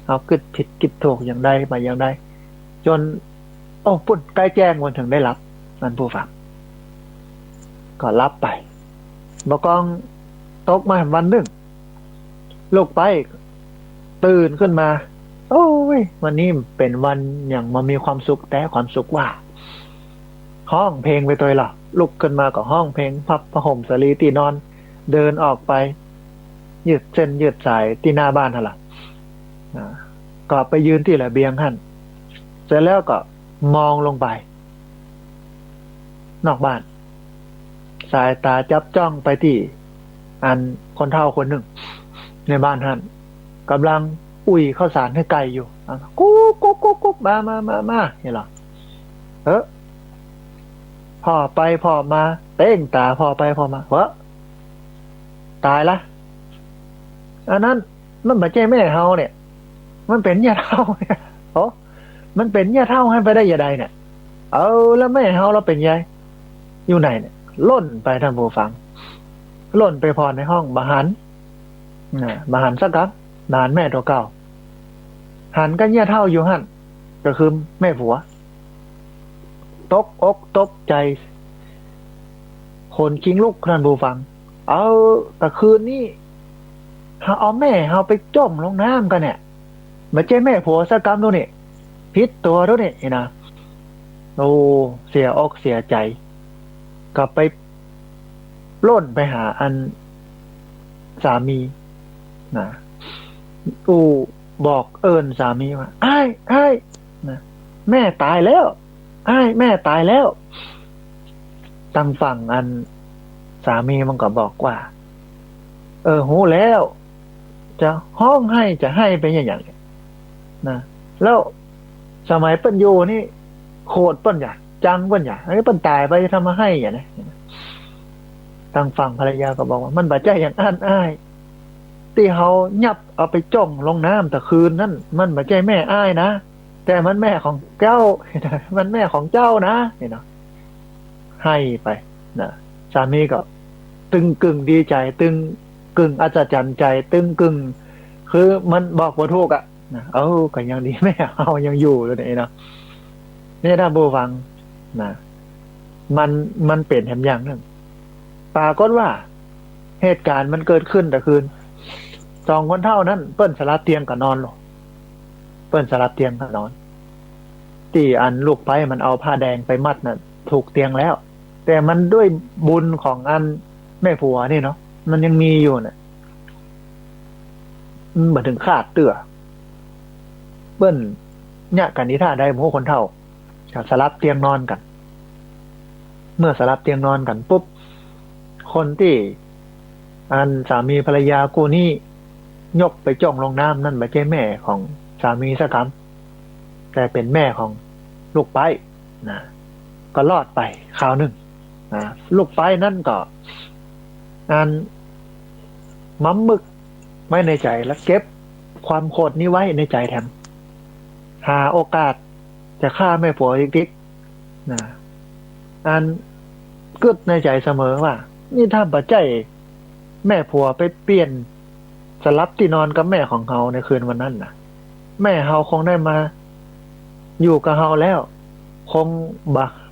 เอากึดผิดกิดถูกอย่างใดมาอย่างใดจนปุ่นใกล้แจ้งวันถึงได้รับนั่นผู้ฟังก็รับไปบกองตกมาวันหนึ่งลูกไปตื่นขึ้นมาวันนี้เป็นวันอย่างมามีความสุขแต่ความสุขว่าห้องเพลงไปตัวละลุกขึ้นมาก็ห้องเพลงพับผ้าห่มสลีตีนอนเดินออกไปยืดเส้นยืดสายที่หน้าบ้านหั่นล่ะก็ไปยืนที่ระเบียงหั่นเสร็จแล้วก็มองลงไปนอกบ้านสายตาจับจ้องไปที่อันคนเฒ่าคนหนึ่งในบ้านหั่นกำลังอุ่ยข้าวสารให้ไก่อยู่กุ๊กมาเห็นหรอพ่อไปพ่อมาเต้งตาพ่อไปพ่อมาตายละอันนั้นมันไม่ใช่แม่เฮาเนี่ยมันเป็นย่าเท่าเนี่ยมันเป็นย่าเท่าให้ไปได้ยังไงเนี่ยแล้วแม่เฮาเราเป็นยัยอยู่ไหนเนี่ยล่นไปท่านผู้ฟังล่นไปพอในห้องบาหันสักครับนานแม่ตัวเก่าหันกันย่าเท่าอยู่หันก็คือแม่ผัวตกอกตกใจคนคิงลูกท่านผู้ฟังแต่คืนนี้เอาแม่เอาไปจมลงน้ำกันเนี่ยมาเจ้แม่ผัวสักกรรมดูนี่พิษตัวดูนี่นะเสียอกเสียใจกลับไป โล่นไปหาอันสามีนะอูบอกเอิญสามีว่าอ้ายนะแม่ตายแล้วอ้ายแม่ตายแล้วตั้งฝั่งอันสามีมันก็บอกว่าหูแล้วจะห้องให้จะให้ไปอย่างนี้นะแล้วสมัยเปิ้นโยนี่โคตรเปิ้นอยากจังเปิ้นอยากไอ้เปิ้นตายไปทำมาให้อย่างนี้ทางฝั่งภรรยาก็บอกว่ามันบาดใจอย่างอ้ายที่เขายับเอาไปจ้องลงน้ำแต่คืนนั่นมันบาดใจแม่อ้ายนะแต่มันแม่ของเจ้ามันแม่ของเจ้านะเนาะให้ไปนะสามีก็ตึงกึ่งดีใจตึงกึ่งอัศจรรย์ใจตึงกึ่งคือมันบอกว่าถูกอะนะก็ยังดีแม่เอายังอยู่เลยเนาะนี่ถ้าบูฟังนะมันเปลี่ยนแถมอย่างนึงปรากฏว่าเหตุการณ์มันเกิดขึ้นแต่คืนสองคนเท่านั้นเปิ้นสลับเตียงกับนอนหรอเปิ้นสลับเตียงกับนอนที่อันลูกไปมันเอาผ้าแดงไปมัดน่ะถูกเตียงแล้วแต่มันด้วยบุญของอันแม่ผัวนี่เนาะมันยังมีอยู่น่ะมาถึงขาดเตื่อเปิ้นเนี่ยกันนิท่าได้หมู่คนเท่าสลับเตียงนอนกันเมื่อสลับเตียงนอนกันปุ๊บคนที่อันสามีภรรยากูนี่ยกไปจ้องลงน้ำนั่นไม่ใช่แม่ของสามีสักคำแต่เป็นแม่ของลูกไปนะก็รอดไปคราวหนึ่งนะลูกไปนั่นก็อันมัมมึกไว้ในใจแล้วเก็บความโกรธนี้ไว้ในใจแถมหาโอกาสจะฆ่าแม่ผัวอีกๆนะอันกึดในใจเสมอว่านี่ถ้าปัจจัยแม่ผัวไปเปลี่ยนสลับที่นอนกับแม่ของเขาในคืนวันนั้นนะแม่เขาคงได้มาอยู่กับเขาแล้วคง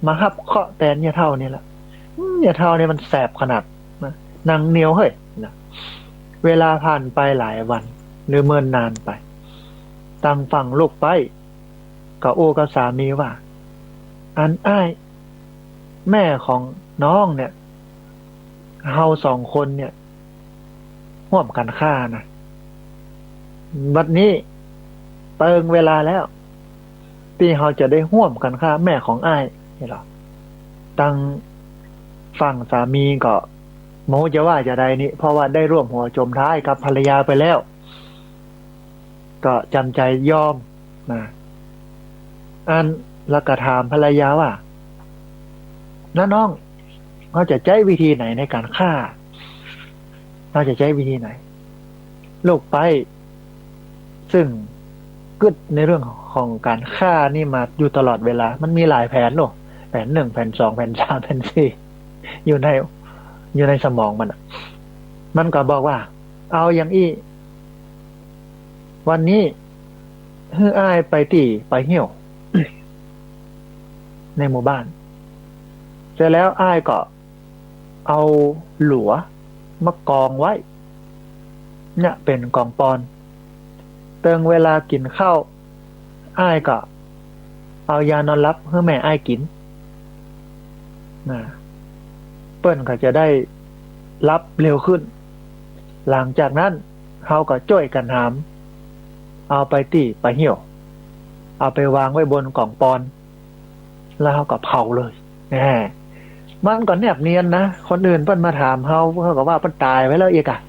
มาฮับเคาะแตนเนี่ยเท่านี่แหละเนี่ยเท่านี่มันแสบขนาดนะนางเหนียวเฮ้ยนะเวลาผ่านไปหลายวันหรือเมื่อนนานไปตั้งฝั่งลูกไปกับโอกับสามีว่าอันอ้ายแม่ของน้องเนี่ยเฮาสองคนเนี่ยร่วมกันฆ่านะวันนี้เติงเวลาแล้วที่เฮาจะได้ร่วมกันฆ่าแม่ของอ้ายนี่หรอตั้งฝั่งสามีก็โมจะว่าจะใดนี่เพราะว่าได้ร่วมหัวจมท้ายกับภรรยาไปแล้วก็จำใจยอมนะอันแล้วก็ถามภรรยาว่าน้องเขาจะใช้วิธีไหนในการฆ่าเราจะใช้วิธีไหนลูกไปซึ่งกึดในเรื่องของการฆ่านี่มาอยู่ตลอดเวลามันมีหลายแผนหรอแผน 1 แผน 2 แผน 3 แผน 4อยู่ในสมองมันก็บอกว่าเอาอย่างอี้วันนี้ฮืออ้ายไปเหี่ยว ในหมู่บ้านเสร็จแล้วอ้ายก็เอาหลัวมากองไว้เนี่ยเป็นกองปอนเติงเวลากินข้าวอ้ายก็เอายานอนหลับให้แม่อ้ายกินนะเปิ้นก็จะได้รับเร็วขึ้นหลังจากนั้นเขาก็จ้อยกันหามเอาไปไปเหี่ยวเอาไปวางไว้บนกล่องปอนแล้วเขาก็เผาเลยมันก็แนบเนียนนะคนอื่นเปิ้นมาถามเขาก็ว่าเปิ้นตายไว้แล้วอีกอะ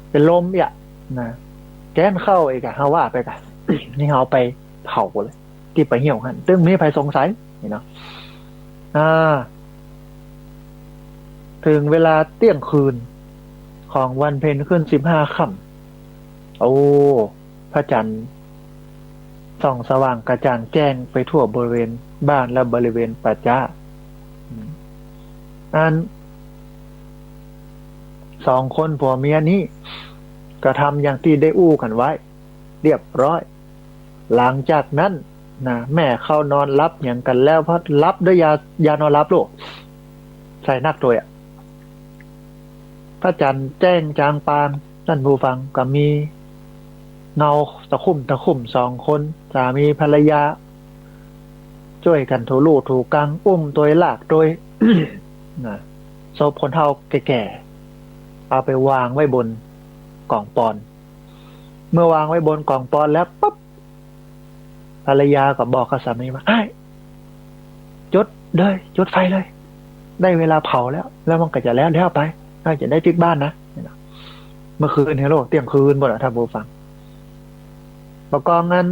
เป็นลมอ่ะนะแก้นเข้าอีกอะเขาว่าไปกัน นี่เขาไปเผาเลยที่ไปเหี่ยวกันซึ่งมีใครสงสัยเนาะถึงเวลาเที่ยงคืนของวันเพ็ญขึ้น15 ค่ำโอ้พระจันทร์ส่องสว่างกระจ่างแจ้งไปทั่วบริเวณบ้านและบริเวณป่าช้าอันสองคนผัวเมียนี้ก็ทำอย่างที่ได้อู้กันไว้เรียบร้อยหลังจากนั้นนะแม่เข้านอนรับอย่างกันแล้วเพราะรับด้วยยานอนรับลูกใส่นักตัวอ่ะพระจันทร์แจ้งจางปางท่านผู้ฟังก็มีเงาตะคุ่ม2 คนสามีภรรยาช่วยกันถูลูถูกังอุ้มตัวลากโดย นะศพคนเฒ่าแก่ เอาไปวางไว้บนกล่องปอนเมื่อวางไว้บนกล่องปอนแล้วปั๊บภรรยาก็บอกกับสามีว่าไอ้จุดเลยจุดไฟเลยได้เวลาเผาแล้วมันก็จะแล้วไปน่าจะได้พลิกบ้านนะเมื่อคืนเฮโร่เที่ยงคืนบ่ล่ะท่านผู้ฟังประกอบงั้น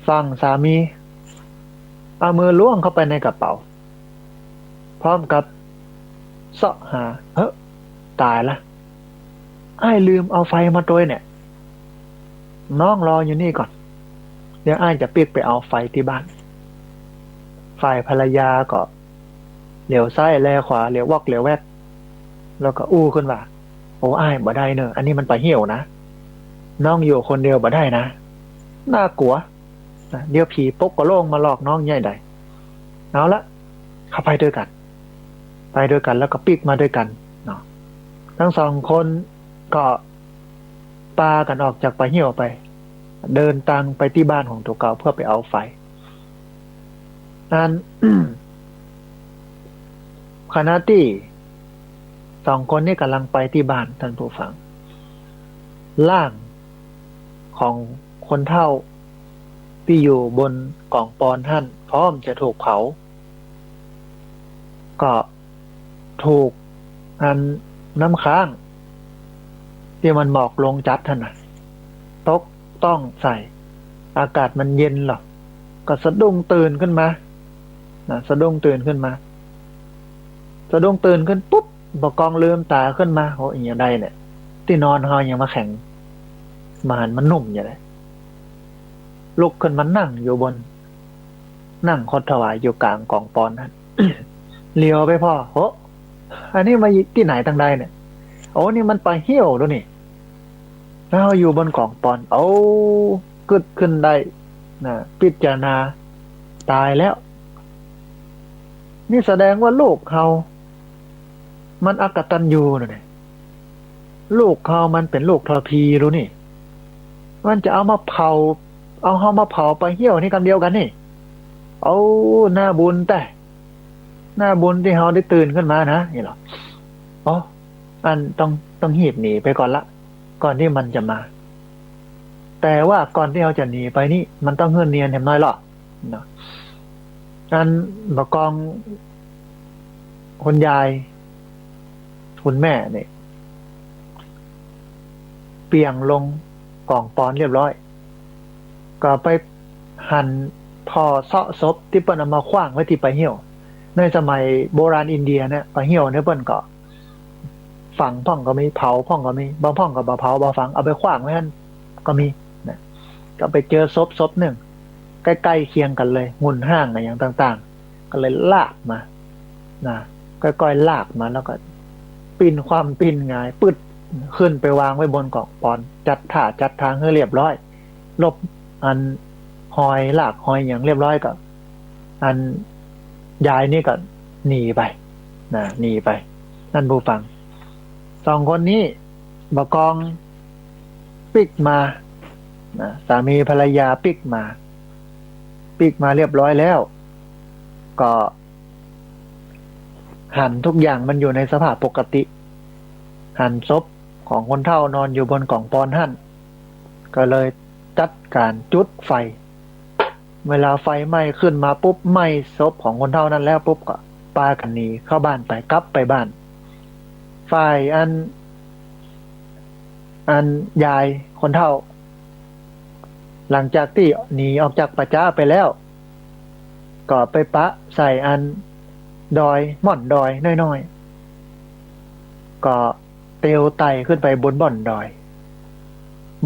ฟังสามีเอามือล้วงเข้าไปในกระเป๋าพร้อมกับเสาะหาตายละไอ้ลืมเอาไฟมาตัวเนี่ยน้องรออยู่นี่ก่อนเดี๋ยวไอ้จะปิกไปเอาไฟที่บ้านฝ่ายภรรยาก็เหลียวซ้ายแลขวาเหลียววอกเหลียวแวกแล้วก็อู้ขึ้นว่าโอ้ไอ้บ่ได้เนอะอันนี้มันไปเหี่ยวนะน้องอยู่คนเดียวบ่ได้นะน่ากลัวนะเดี๋ยวผีปกกระโลงมาหลอกน้องใหญ่ใดเอาละเข้าไปด้วยกันแล้วก็ปิกมาด้วยกันเนาะทั้งสองคนก็ปากันออกจากไปเหี่ยวไปเดินตังไปที่บ้านของตัวเก่าเพื่อไปเอาไฟนั้น ขณะที่สองคนนี้กำลังไปที่บ้านท่านผู้ฟังร่างของคนเฒ่าที่อยู่บนกล่องปอนท่านพร้อมจะถูกเผาก็ถูกอันน้ำค้างที่มันหมอกลงจัดท่านน่ะตกต้องใส่อากาศมันเย็นหรอกก็สะดุ้งตื่นขึ้นมาสะดุ้งตื่นขึ้นปุ๊บบกองลืมตาขึ้นมาโอ้ยอย่างใดเนี่ยที่นอนเฮายังมาแข็งมาหันมันนุ่มอย่างไรลุกขึ้นมานั่งอยู่บนนั่งคดถวายอยู่กลางกองปอนนั้น เลี้ยวไปพ่อโอ้อันนี้มาที่ไหนทางใดเนี่ยโอ้นี่มันไปเหี่ยวด้วยนี่แล้วอยู่บนกองปอนโอ้กึดขึ้นได้นะพิจารณาตายแล้วนี่แสดงว่าลูกเขามันอกตัญญูเนี่ยลูกเขามันเป็นลูกทรพีรู้นี่มันจะเอามาเผาไปเหี่ยวนี่กันเดียวกันนี่เอาหน้าบุญแต่หน้าบุญที่เขาได้ตื่นขึ้นมานะนี่หรออ๋ออันต้องหีบหนีไปก่อนละก่อนที่มันจะมาแต่ว่าก่อนที่เขาจะหนีไปนี่มันต้องเฮือนเนียนเห็นน้อยหรอเนาะอันบกองคุณยายคุณแม่เนี่ยเปียงลงกล่องปอนเรียบร้อยก็ไปหั่นพอเซาะซบที่เปิ้นเอามาขว้างไว้ที่ปลาเหี่ยวในสมัยโบราณอินเดียเนี่ยปลาเหี่ยวเนี่ยเปิ้นก็ฝังพ่องก็มีเผาพ่องก็มีบางพ่องก็บ่เผาบ่ฝังเอาไปขว้างไว้นั่นก็มีนะก็ไปเจอซบหนึ่งใกล้ๆเคียงกันเลยงุ่นห้างอะไรอย่างต่างๆก็เลยลากมานะก้อยๆลากมาแล้วก็ปิ้นหงายปึ๊ดขึ้นไปวางไว้บนกล่องปอนจัดท่าจัดทางให้เรียบร้อยลบอันหอยลากหอยอย่างเรียบร้อยก็อันยายนี่ก็หนีไปหนีไปนั่นผู้ฟังสองคนนี้บกองปิกมาสามีภรรยาปิกมาเรียบร้อยแล้วก็หั่นทุกอย่างมันอยู่ในสภาพปกติหั่นศพของคนเฒ่านอนอยู่บนกล่องปอนหั่นก็เลยจัดการจุดไฟเวลาไฟไหม้ขึ้นมาปุ๊บไหม้ศพของคนเฒ่านั้นแล้วปุ๊บก็ปากันหนีเข้าบ้านไปกลับไปบ้านฝ่ายอันยายคนเฒ่าหลังจากที่หนีออกจากป่าช้าไปแล้วก็ไปปะใส่อันดอยม่อนดอยน้อยๆก็เตียวไต่ขึ้นไปบนบ่อนดอย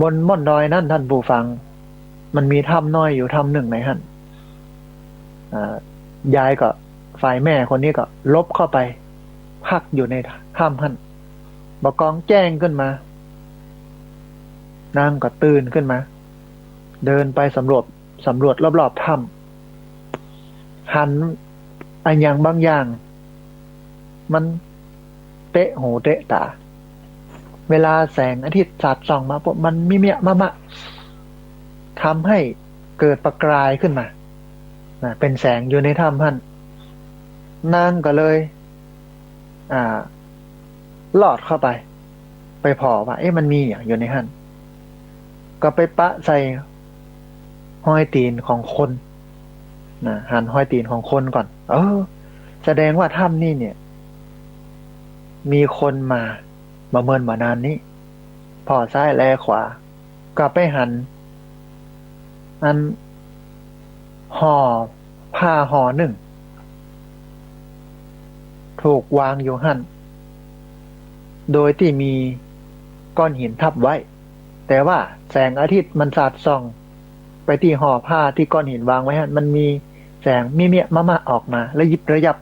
บนม่อนดอยนั่นท่านผู้ฟังมันมีถ้ำน้อยอยู่ถ้ำหนึ่งในหั่นยายก็ฝ่ายแม่คนนี้ก็ลบเข้าไปพักอยู่ในถ้ำหั่นบกองแจ้งขึ้นมานางก็ตื่นขึ้นมาเดินไปสำรวจรอบๆถ้ำหันอันอย่างบางอย่างมันเตะหูเตะตาเวลาแสงอาทิตย์สาดส่องมาปุ๊บมันมิเมียมะทำให้เกิดประกายขึ้นมาเป็นแสงอยู่ในถ้ำท่านนางก็เลย ลอดเข้าไปไปพอว่ามันมีอย่างอยู่ในหั่นก็ไปปะใส่ห้อยตีนของคนนะหั่นห้อยตีนของคนก่อนแสดงว่าถ้ำนี่เนี่ย มีคนมาเมินมานานนี้พอซ้ายแลขวาก็ไปหันอันห่อผ้าห่อหนึ่งถูกวางอยู่หั่นโดยที่มีก้อนหินทับไว้ แต่ว่าแสงอาทิตย์มันสาดส่องไปที่ห่อผ้าที่ก้อนหินวางไว้หั่นมันมีแสงมีเมียมาออกมาแล้วยิบระยับ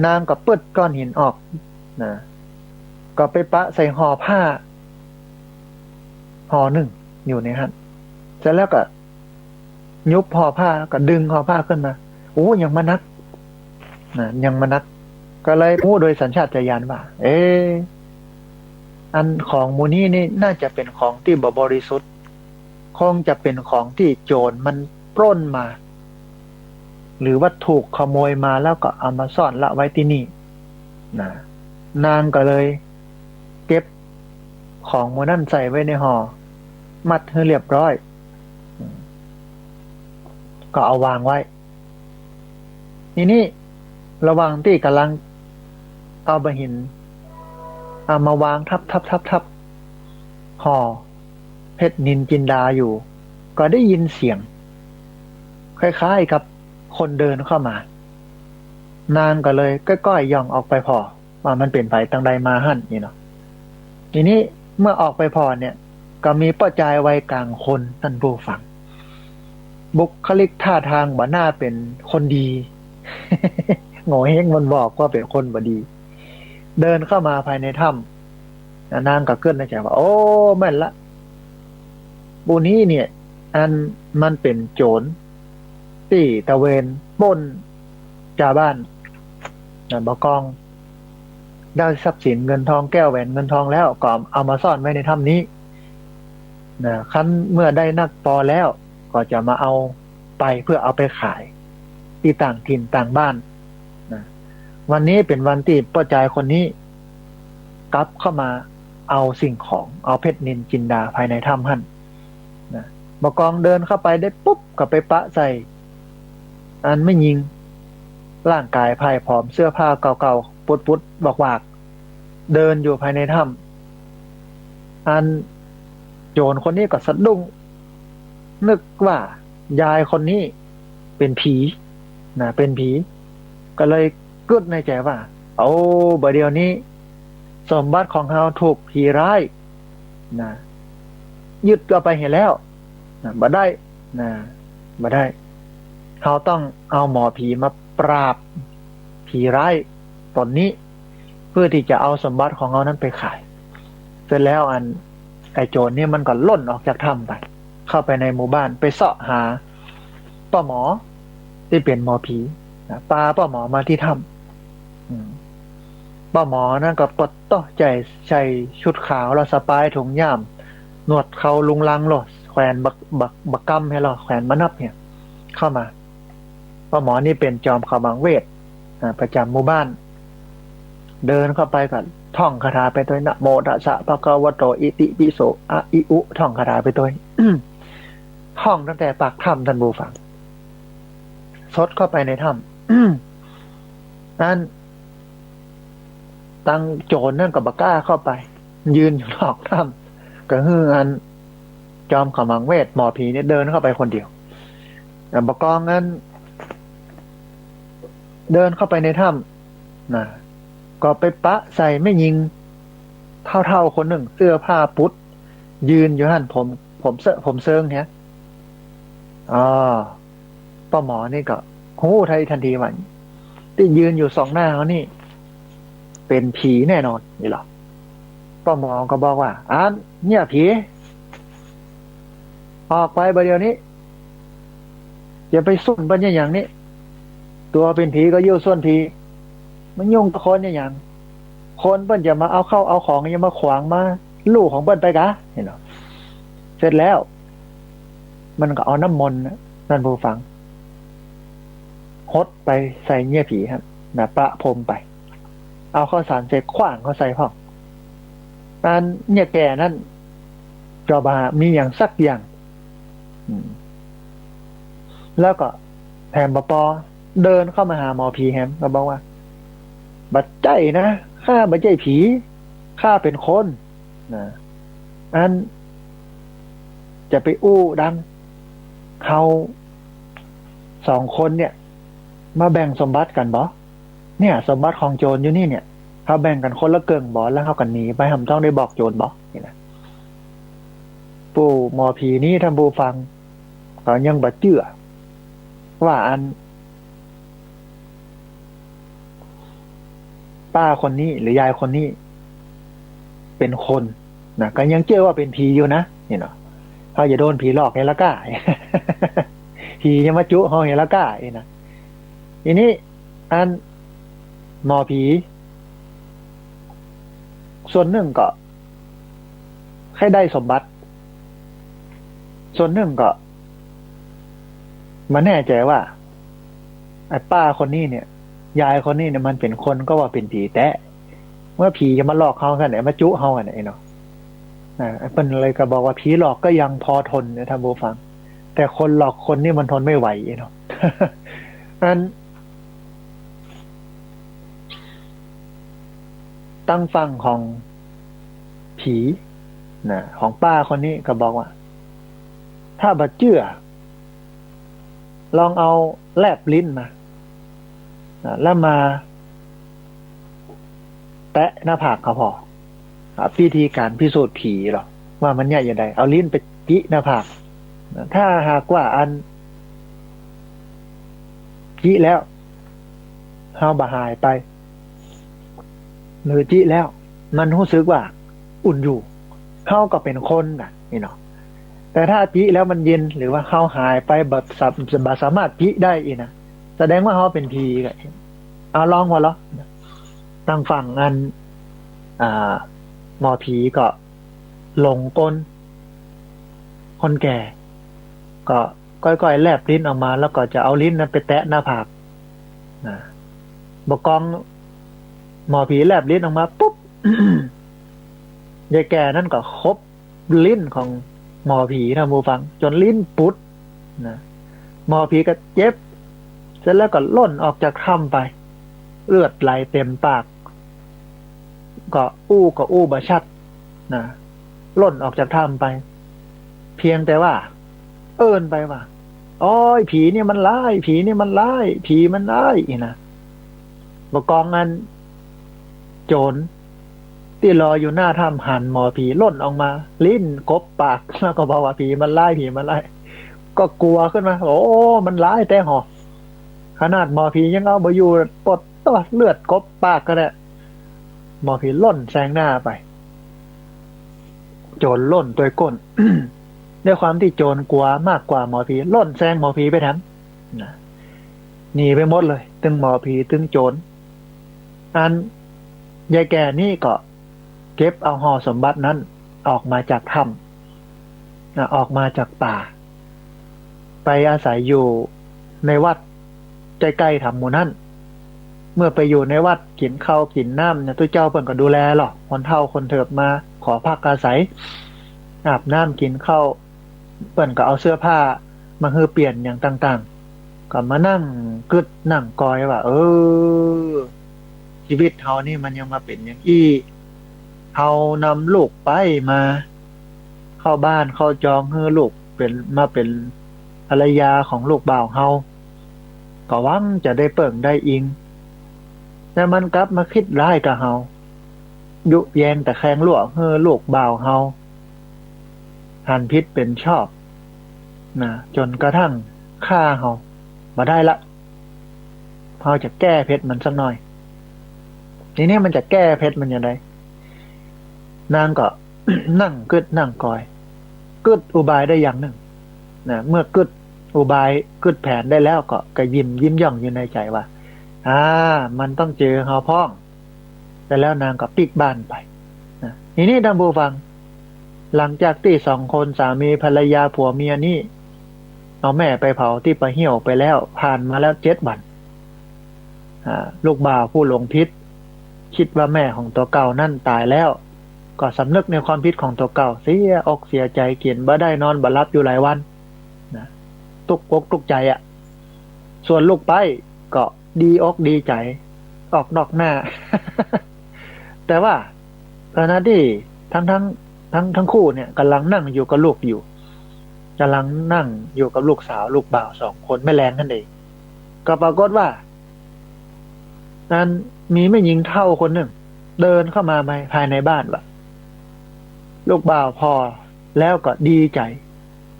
นางก็เปิดก้อนหินออกนะก็ไปปะใส่ห่อผ้าห่อหนึ่งอยู่ในหั่นเสร็จแล้วก็ยุบห่อผ้าก็ดึงห่อผ้าขึ้นมาโอ้ยังมานักยังมานักก็เลยพูดโดยสัญชาตญาณว่าอันของมูนี่นี่น่าจะเป็นของที่บริสุทธิ์คงจะเป็นของที่โจรมันปล้นมาหรือว่าถูกขโมยมาแล้วก็เอามาซ่อนละไว้ที่นี่นะนางก็เลยเก็บของมูนั่นใส่ไว้ในห่อมัดให้เรียบร้อยก็เอาวางไว้ทีนี้ระหว่างที่กำลังเอาบะหินเอามาวางทับห่อเพชรนินจินดาอยู่ก็ได้ยินเสียงคล้ายๆกับคนเดินเข้ามานางก็เลยก้อยๆย่องออกไปพอว่ามันเป็นไผตังใดมาหั่นนี่เนาะทีนี้เมื่อออกไปพอเนี่ยก็มีป้าจายวัยกลางคนท่านผู้ฟังบุคลิกท่าทางบ่น่าเป็นคนดี โง่เฮงมันบอกว่าเป็นคนบ่ดีเดินเข้ามาภายในถ้ำนางก็เกิดในใจว่าโอ้แม่นละบูนี้เนี่ยอันมันเป็นโจรที่ตะเวนปล้นชาวบ้านบ่กองได้ทรัพย์สินเงินทองแก้วแหวนเงินทองแล้วก็เอามาซ่อนไว้ในถ้ำนี้คันเมื่อได้นักปอแล้วก็จะมาเอาไปเพื่อเอาไปขายที่ต่างถิ่นต่างบ้านวันนี้เป็นวันที่ป้าจายคนนี้กลับเข้ามาเอาสิ่งของเอาเพชรนินจินดาภายในถ้ำหั่นบกองเดินเข้าไปได้ปุ๊บก็ไปปะใส่อันไม่ยิงร่างกายพ่ายผอมเสื้อผ้าเก่าๆปุดๆบอกวากเดินอยู่ภายในถ้ำอันโจรคนนี้ก็สะดุ้งนึกว่ายายคนนี้เป็นผีเป็นผีก็เลยกึดในใจว่าเดี๋ยวนี้สมบัติของเราถูกผีร้ายยึดเอาไปเห็นแล้วบ่ได้บ่ได้เราต้องเอาหมอผีมาปราบผีร้ายตนนี้เพื่อที่จะเอาสมบัติของเรานั้นไปขายเสร็จแล้วไอ้โจรเนี่ยมันก็ล่นออกจากถ้ำไปเข้าไปในหมู่บ้านไปเสาะหาป้าหมอที่เป็นหมอผีปาป้าหมอมาที่ถ้ำป้าหมอนั่นก็ปลดต่อใจใส่ชุดขาวแล้วสปายถุงย่ามหนวดเขาลุงลังหรอแขวนบักกำให้เราแขวนมะนับเนี่ยเข้ามาป้าหมอนี่เป็นจอมขมังเวทประจำหมู่บ้านเดินเข้าไปกันท่องคาถาไปตัวนะโมตัสสะภะคะวะโตอิติปิโสอะอิอุท่องคาถาไปตัว ท่องตั้งแต่ปากถ้ำท่านผู้ฟังซดเข้าไปในถ้ำนั่นตั้งโจรนั่นกับบักก้าเข้าไปยืนอยู่นอกถ้ำก็คือจอมขมังเวทหมอผีเนี่ยเดินเข้าไปคนเดียวบักกองนั้นเดินเข้าไปในถ้ำก็ไปปะใส่ไม่ยิงเท่าคนหนึ่งเสื้อผ้าปุดยืนอยู่หั่นผมเซิงฮะป้าหมอนี่ก็โอ้ไทยทันทีมันที่ยืนอยู่สองหน้าเขานี่เป็นผีแน่นอนนี่หรอป้าหมอก็บอกว่าเนี่ยผีออกไปเดี๋ยวนี้อย่าไปสุ่นปัญญาอย่างนี้ตัวเป็นผีก็ยุ่งส่วนผีมันยุ่งตะคนอย่างคนเปิ้นจะมาเอาเข้าเอาของยังมาขวางมาลูกของเปิ้นไปกะเห็นหรอเสร็จแล้วมันก็เอาน้ำมนต์นั่นผู้ฟังฮดไปใส่เงี้ยผีครับประพรมไป เอาข้าวสารใส่ขว้างเขาใส่พ่องการเนี่ยแก่นั่นจอบามีอย่างสักอย่างอืมแล้วก็แถมปอเดินเข้ามาหาหมอผีแฮมก็บอกว่าบัดใจนะข้าบัดใจผีข้าเป็นคนนะอันจะไปอู้ดังเขาสองคนเนี่ยมาแบ่งสมบัติกันบ่เนี่ยสมบัติของโจรอยู่นี่เนี่ยเขาแบ่งกันคนละเกิงบ่แล้วเขากันหนีไปทำต้องได้บอกโจรบ่นี่นะปู่หมอผีนี่ท่านผู้ฟังก็ยังบัดเชื่อว่าอันป้าคนนี้หรือยายคนนี้เป็นคนนะก็ยังเชื่อว่าเป็นผีอยู่นะนี่เนาะเขาอย่าโดนผีหลอกให้ละก้า ผีจะมาจุเขาให้ละก้าไอ้นะทีนี้อันหมอผีส่วนหนึ่งก็ให้ได้สมบัติส่วนหนึ่งก็มาแน่ใจว่าไอ้ป้าคนนี้เนี่ยยายคนนี้เนี่ยมันเป็นคนก็ว่าเป็นผีแต่เมื่อผีจะมาหลอกเขากันไหนมาจุเขากันไหนเนาะเป็นเลยก็บอกว่าผีหลอกก็ยังพอทนนะท่านผู้ฟังแต่คนหลอกคนนี่มันทนไม่ไหวเนาะ นั้นตั้งฟังของผีนะของป้าคนนี้ก็บอกว่าถ้าบัดเจื้อลองเอาแลบลิ้นมาแล้วมาแตะหน้าผากเขาพอพิธีการพิสูจน์ผีหรอว่ามันเนี่ยอย่างไรเอาลิ้นไปจิหน้าผากถ้าหากว่าอันจิแล้วเฮาบาหายไปหรือจิแล้วมันรู้สึกว่าอุ่นอยู่เฮาก็เป็นคนนะนี่เนาะแต่ถ้าจิแล้วมันเย็นหรือว่าเฮาหายไปแบบสามารถจิได้อีนะแสดงว่าเฮาเป็นผีก็เอาลองพอแล้วตั้งฝั่งอันหมอผีก็หลงกลคนแก่ก็ก้อยๆแลบลิ้นออกมาแล้วก็จะเอาลิ้นนั้นไปแตะหน้าผากนะบกองหมอผีแลบลิ้นออกมาปุ๊บ ยายแก่นั่นก็คบลิ้นของหมอผีนะมูฟังจนลิ้นปุดนะหมอผีก็เจ็บเสร็จแล้วก็ล่นออกจากถ้ำไปเลือดไหลเต็มปากก็อู้บะชัดนะล่นออกจากถ้ำไปเพียงแต่ว่าเอิ้นไปว่าอ้อยผีนี่มันร้ายผีนี่มันร้ายผีมันร้ายอีนะบกองนั้นโจรที่รออยู่หน้าถ้ำหันหมอผีล่นออกมาลิ้นกบปากแล้วก็บอกว่าผีมันร้ายผีมันร้ายก็กลัวขึ้นมาโอ้มันร้ายแต่หอขนาดหมอผียังเอาบ่อยู่ปลดตัวเลือดกบปากก็ได้หมอผีล่นแซงหน้าไปโจรล่นตัวก้น ด้วยความที่โจรกลัวมากกว่าหมอผีล่นแซงหมอผีไปทั้งหนีไปหมดเลยตึงหมอผีตึงโจรอันยายแก่นี่ก็เก็บเอาห่อสมบัตินั้นออกมาจากถ้ำออกมาจากป่าไปอาศัยอยู่ในวัดใกล้ๆถ้ำหมู่นั้นเมื่อไปอยู่ในวัดกินข้าวกินน้ำเนี่ยตัวเจ้าเพิ่นก็ดูแลหรอกคนเฒ่าคนเถิบมาขอพักอาศัยอาบน้ำกินข้าวเปิ้นก็เอาเสื้อผ้ามาให้เปลี่ยนอย่างต่างๆก็มานั่งกึดนั่งกอยว่าชีวิตเฮานี่มันยังมาเป็นอย่างอี้เฮานำลูกไปมาเข้าบ้านเข้าจองให้ลูกเป็นมาเป็นภรรยาของลูกบ่าวเฮาก็หวังจะได้เปิ่งได้อิงแต่มันกลับมาคิดร้ายกับเฮายุแยงแต่แข้งลวกให้ลูกบ่าวเฮาหันพิษเป็นชอบนะจนกระทั่งฆ่าเฮามาได้ละเฮาจะแก้เพชรมันสักหน่อยทีนี้มันจะแก้เพชรมันอย่างไรนางก็ นั่งกึดนั่งกอยกึดอุบายได้อย่างหนึ่งนะเมื่อกึดอุบายกึดแผนได้แล้วก็ยิ้มย่องอยู่ในใจว่ามันต้องเจอเฮาพ้องแต่แล้วนางก็ปิกบ้านไปนะทีนี้ท่านผู้ฟังหลังจากที่สองคนสามีภรรยาผัวเมียนี่เอาแม่ไปเผาที่ปะเหี่ยวไปแล้วผ่านมาแล้ว7 วันลูกบ่าวผู้หลงพิษ คิดว่าแม่ของตัวเก่านั่นตายแล้วก็สำนึกในความผิดของตัวเก่าเสียอกเสียใจกินบ่ได้นอนบ่หลับอยู่หลายวันนะตุกอกตุกใจอ่ะส่วนลูกไปก็ดีอกดีใจออกนอกหน้า แต่ว่าขณะที่ทั้งคู่เนี่ยกำลังนั่งอยู่กับลูกอยู่กำลังนั่งอยู่กับลูกสาวลูกบ่าว2 คนแม่แรงกันเองก็ปรากฏว่านั้นมีแม่หญิงเฒ่าคนหนึ่งเดินเข้ามาภายในบ้านว่ะลูกบ่าวพอแล้วก็ดีใจ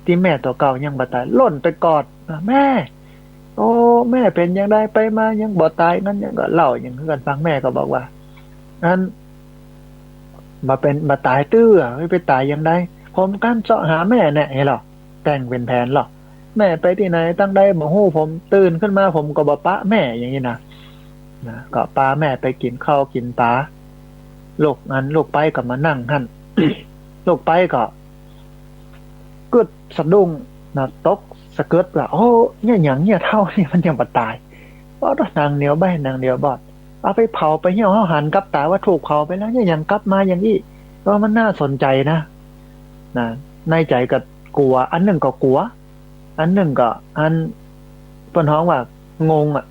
ที่แม่ตัวเก่ายังบ่ตายล่นไปกอดแม่โอ้แม่เป็นยังไงไปมายังบ่ตายงั้นยังก็เล่าอย่างกันฟังแม่ก็บอกว่านั้นมาตายตื้อไม่ไปตายยังไงผมการเสาะหาแม่เนี่ยเหรอแต่งเป็นแผนหรอแม่ไปที่ไหนตั้งได้บ่ฮู้ผมตื่นขึ้นมาผมก็บ่ปะแม่อย่างนี้นะก็ปาแม่ไปกินข้าวกินปลาลูกงั้นลูกไปก็มานั่งหั่น ลูกไปก็กึดสะดุ้งนะตกสะเกิดว่าโอ้เนี่ยหยังเนี่ยเท่านี่มันยังบ่ตายเพราะนางเหนียวใบนางเหนียวบอดเอาไปเผาไปเหี่ยวเฮาหันกลับตาว่าถูกเผาไปแล้วเนี่ยยังกลับมาอย่างนี้ก็มันน่าสนใจนะในใจก็กลัวอันหนึ่งก็กลัวอันหนึ่งก็อันเพิ่นฮ้องว่างงอ่ะ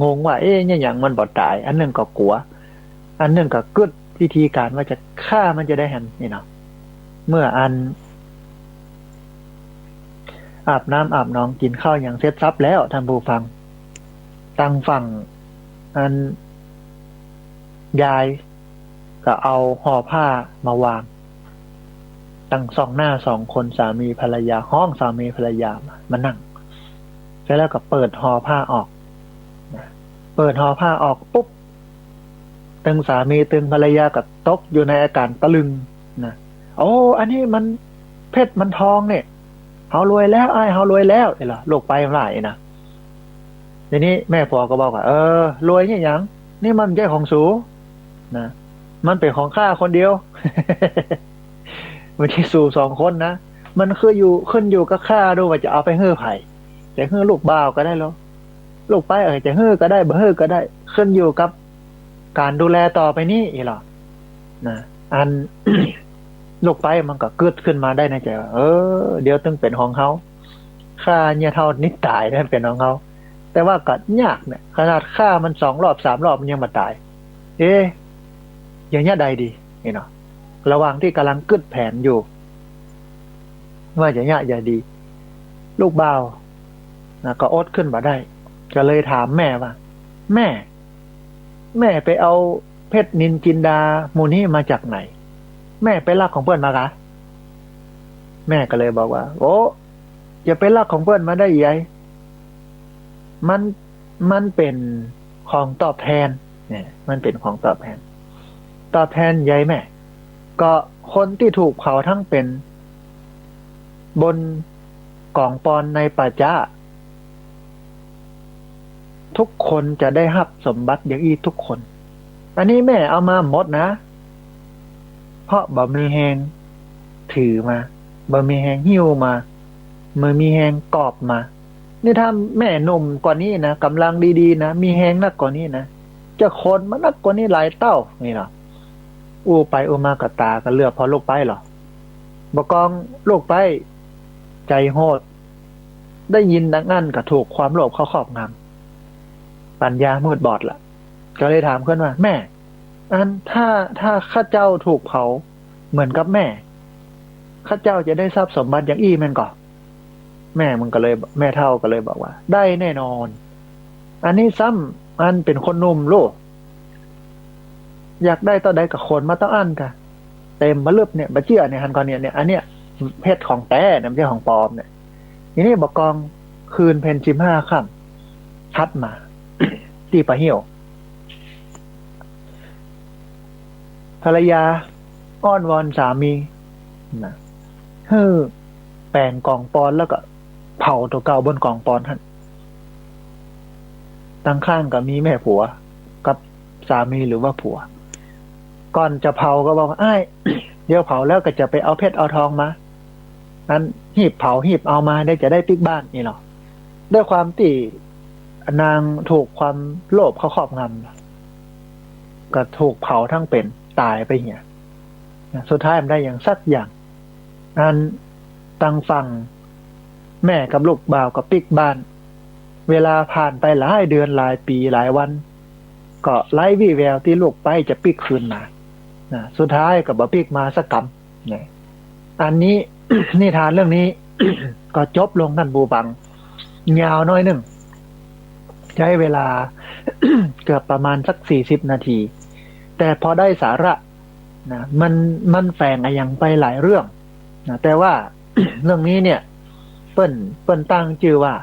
งงว่าเนี่ยหยังมันบ่ตายอันหนึ่งก็กลัวอันหนึ่งก็กึดวิธีการว่าจะฆ่ามันจะได้หันนี่เนาะเมื่ออันอาบน้ำอาบนองกินข้าวอย่างเสร็จสับแล้วท่านผู้ฟังตั้งฝั่งอันยายก็เอาห่อผ้ามาวางตั้ง2 หน้า2 คนสามีภรรยาห้องสามีภรรยามานั่งเสร็จแล้วก็เปิดห่อผ้าออกเปิดห่อผ้าออกปุ๊บตึงสามีตึงภรรยาก็ตกอยู่ในอาการตะลึงนะโอ้อันนี้มันเพชรมันทองเนี่ยเฮารวยแล้วอ้ายเฮารวยแล้วนี่ล่ะลูกไปหลายนะทีนี้แม่ผัวก็บอกว่ารวยเนี่ยหยังนี่มันไม่ใช่ของสูนะมันเป็นของข้าคนเดียว ไม่ใช่สู่2 คนนะมันคือขึ้นอยู่กับข้าด้วยว่าจะเอาไปเฮือไผ่จะเฮือลูกบ่าวก็ได้แล้วลูกไปจะเฮือก็ได้บ่เฮือก็ได้ขึ้นอยู่กับการดูแลต่อไปนี้อีหรอนะอัน ลูกไปมันก็เกิดขึ้นมาได้ในใจว่าเดี๋ยวต้องเป็นของเขาค่าเนี่ยเท่านิดตายนั่นเป็นของเขาแต่ว่าก็ยากเนี่ยขนาดค่ามัน2 รอบ3 รอบมันยังมาตายอย่างเงี้ยใดดีนี่เนาะระหว่างที่กำลังกึดแผนอยู่ว่าอย่างเงี้ยอย่าดี ลูกบ่าวนะก็อดขึ้นมาได้ก็เลยถามแม่ว่าแม่ไปเอาเพชรนินจินดาหมู่นี้มาจากไหนแม่ไปลักของเพื่อนมากะแม่ก็เลยบอกว่าโอ้จะไปลักของเพื่อนมาได้ยัยมันเป็นของตอบแทนเนี่ยมันเป็นของตอบแทนยัยแม่ก็คนที่ถูกเผาทั้งเป็นบนกองปอนในป่าจ้าทุกคนจะได้รับสมบัติอย่างอีทุกคนอันนี้แม่เอามาหมดนะเพราะบ่มีแหงถือมาบ่มีแหงหิ้วมามือมีแหงกอบมานี่ถ้าแม่นมกว่านี้นะกำลังดีๆนะมีแหงนักกว่านี้นะจะคนมันนักกว่านี้หลายเต้านี่เนาะอู้ไปอู้มากระตาก็เลือกพอลูกไปหรอบ่กองลูกไปใจโหดได้ยินดังนั้นก็ถูกความโลภเข้าครอบงำปัญญามืดบอดละก็เลยถามเพื่อนว่าแม่อันถ้าข้าเจ้าถูกเผาเหมือนกับแม่ข้าเจ้าจะได้ทรัพย์สมบัติอย่างอี้แม่นก่อแม่เฒ่าก็เลยบอกว่าได้แน่นอนอันนี้ซ้ำอันเป็นคนหนุ่มลูกอยากได้ต่อใดกับคนมาต้องอันกะเต็มมาเลือบเนี่ยบะเจื้อเนี่ยฮันกอนเนี่ยอันเนี้ยเพชรของแต้เนี่ยไม่ใช่ของปลอมเนี่ยทีนี้บอกกองคืนเพน15 ค่ำทัดมา ที่ปะเหี่ยวภรรยาอ้อนวอนสามีนะแปลงกองปอนแล้วก็เผาตัวเก่าบนกองปอนท่านตั้งข้างกับมีแม่ผัวกับสามีหรือว่าผัวก่อนจะเผาก็บอกว่าอ้าย เดี๋ยวเผาแล้วก็จะไปเอาเพชรเอาทองมานั้นหีบเผาหีบเอามาได้จะได้ปิ๊กบ้านนี่หรอด้วยความที่นางถูกความโลภเขาครอบงำ ก็ถูกเผาทั้งเป็นตายไปเหี่ยสุดท้ายมันได้อย่างสักอย่างอันตังฝั่งแม่กับลูกบ่าวกับปิกบ้าน เวลาผ่านไปหลายเดือนหลายปีหลายวันก็ไร้วี่แววที่ลูกไปจะปิกคืนมาสุดท้ายกับบ่ปิกมาสักกำเนี่ยอันนี้ นิทานเรื่องนี้ ก็จบลงท่านบูบังยาวน้อยหนึ่งใช้เวลา เกือบประมาณสัก40 นาที แต่พอได้สาระนะมันแฝงอย่างไปหลายเรื่องนะแต่ว่า เรื่องนี้เนี่ยเปิ้นตั้งชื่อว่า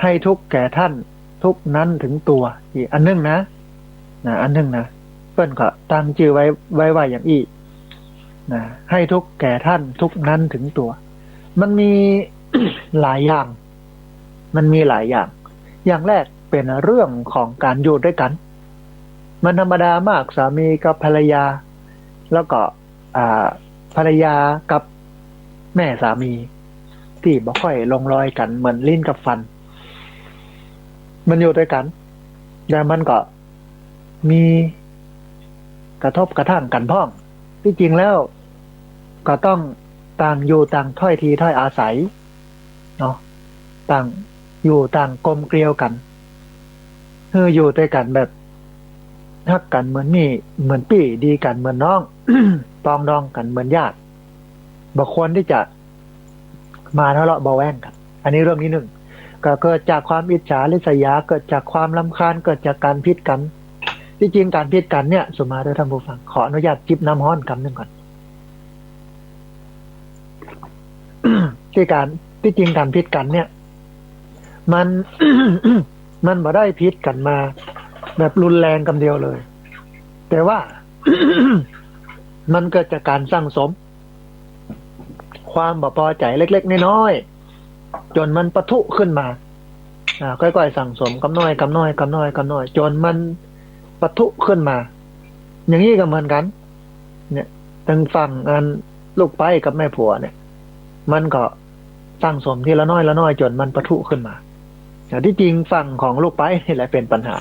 ให้ทุกแก่ท่านทุกนั้นถึงตัวอีกอันนึงนะอันนึงนะเปิ้นก็ตั้งชื่อไว้ว่าอย่างอีนะให้ทุกแก่ท่านทุกนั้นถึงตัว มันมี หลายอย่างมันมีหลายอย่างอย่างแรกเป็นเรื่องของการอยู่ด้วยกันมันธรรมดามากสามีกับภรรยาแล้วก็ภรรยากับแม่สามีที่บ่ค่อยลงรอยกันเหมือนลิ้นกับฟันมันอยู่ด้วยกันแต่มันก็มีกระทบกระทั่งกันพ้องที่จริงแล้วก็ต้องต่างอยู่ต่างถ้อยทีถ้อยอาศัยเนาะต่างอยู่ต่างกลมเกลียวกันอยู่ด้วยกันแบบฮักกันเหมือนนี่เหมือนพี่ดีกันเหมือนน้อง ปองดองกันเหมือนญาติบ่ควรที่จะมาทะเลาะเบาแว้งกันอันนี้เรื่องที่หนึ่งก็เกิดจากความอิจฉาริษยาเกิดจากความรำคาญเกิดจากการพิษกันที่จริงการพิษกันเนี่ยสมมาด้วยท่านผู้ฟังขออนุญาตจิบน้ำร้อนคำหนึ่งก่อน ที่จริงการพิษกันเนี่ยมัน มันบ่ได้พิษกันมาแบบรุนแรงกันเดียวเลยแต่ว่า มันเกิดจากการสั่งสมความบ่พอใจเล็กๆน้อยๆจนมันปะทุขึ้นมาค่อยๆสั่งสมกำน้อยจนมันปะทุขึ้นมาอย่างนี้ก็เหมือนกันเนี่ยทั้งฝั่งอันลูกไปกับแม่ผัวเนี่ยมันก็สั่งสมทีละน้อยจนมันปะทุขึ้นมาแต่ที่จริงฝั่งของลูกไปนี่แหละเป็นปัญหา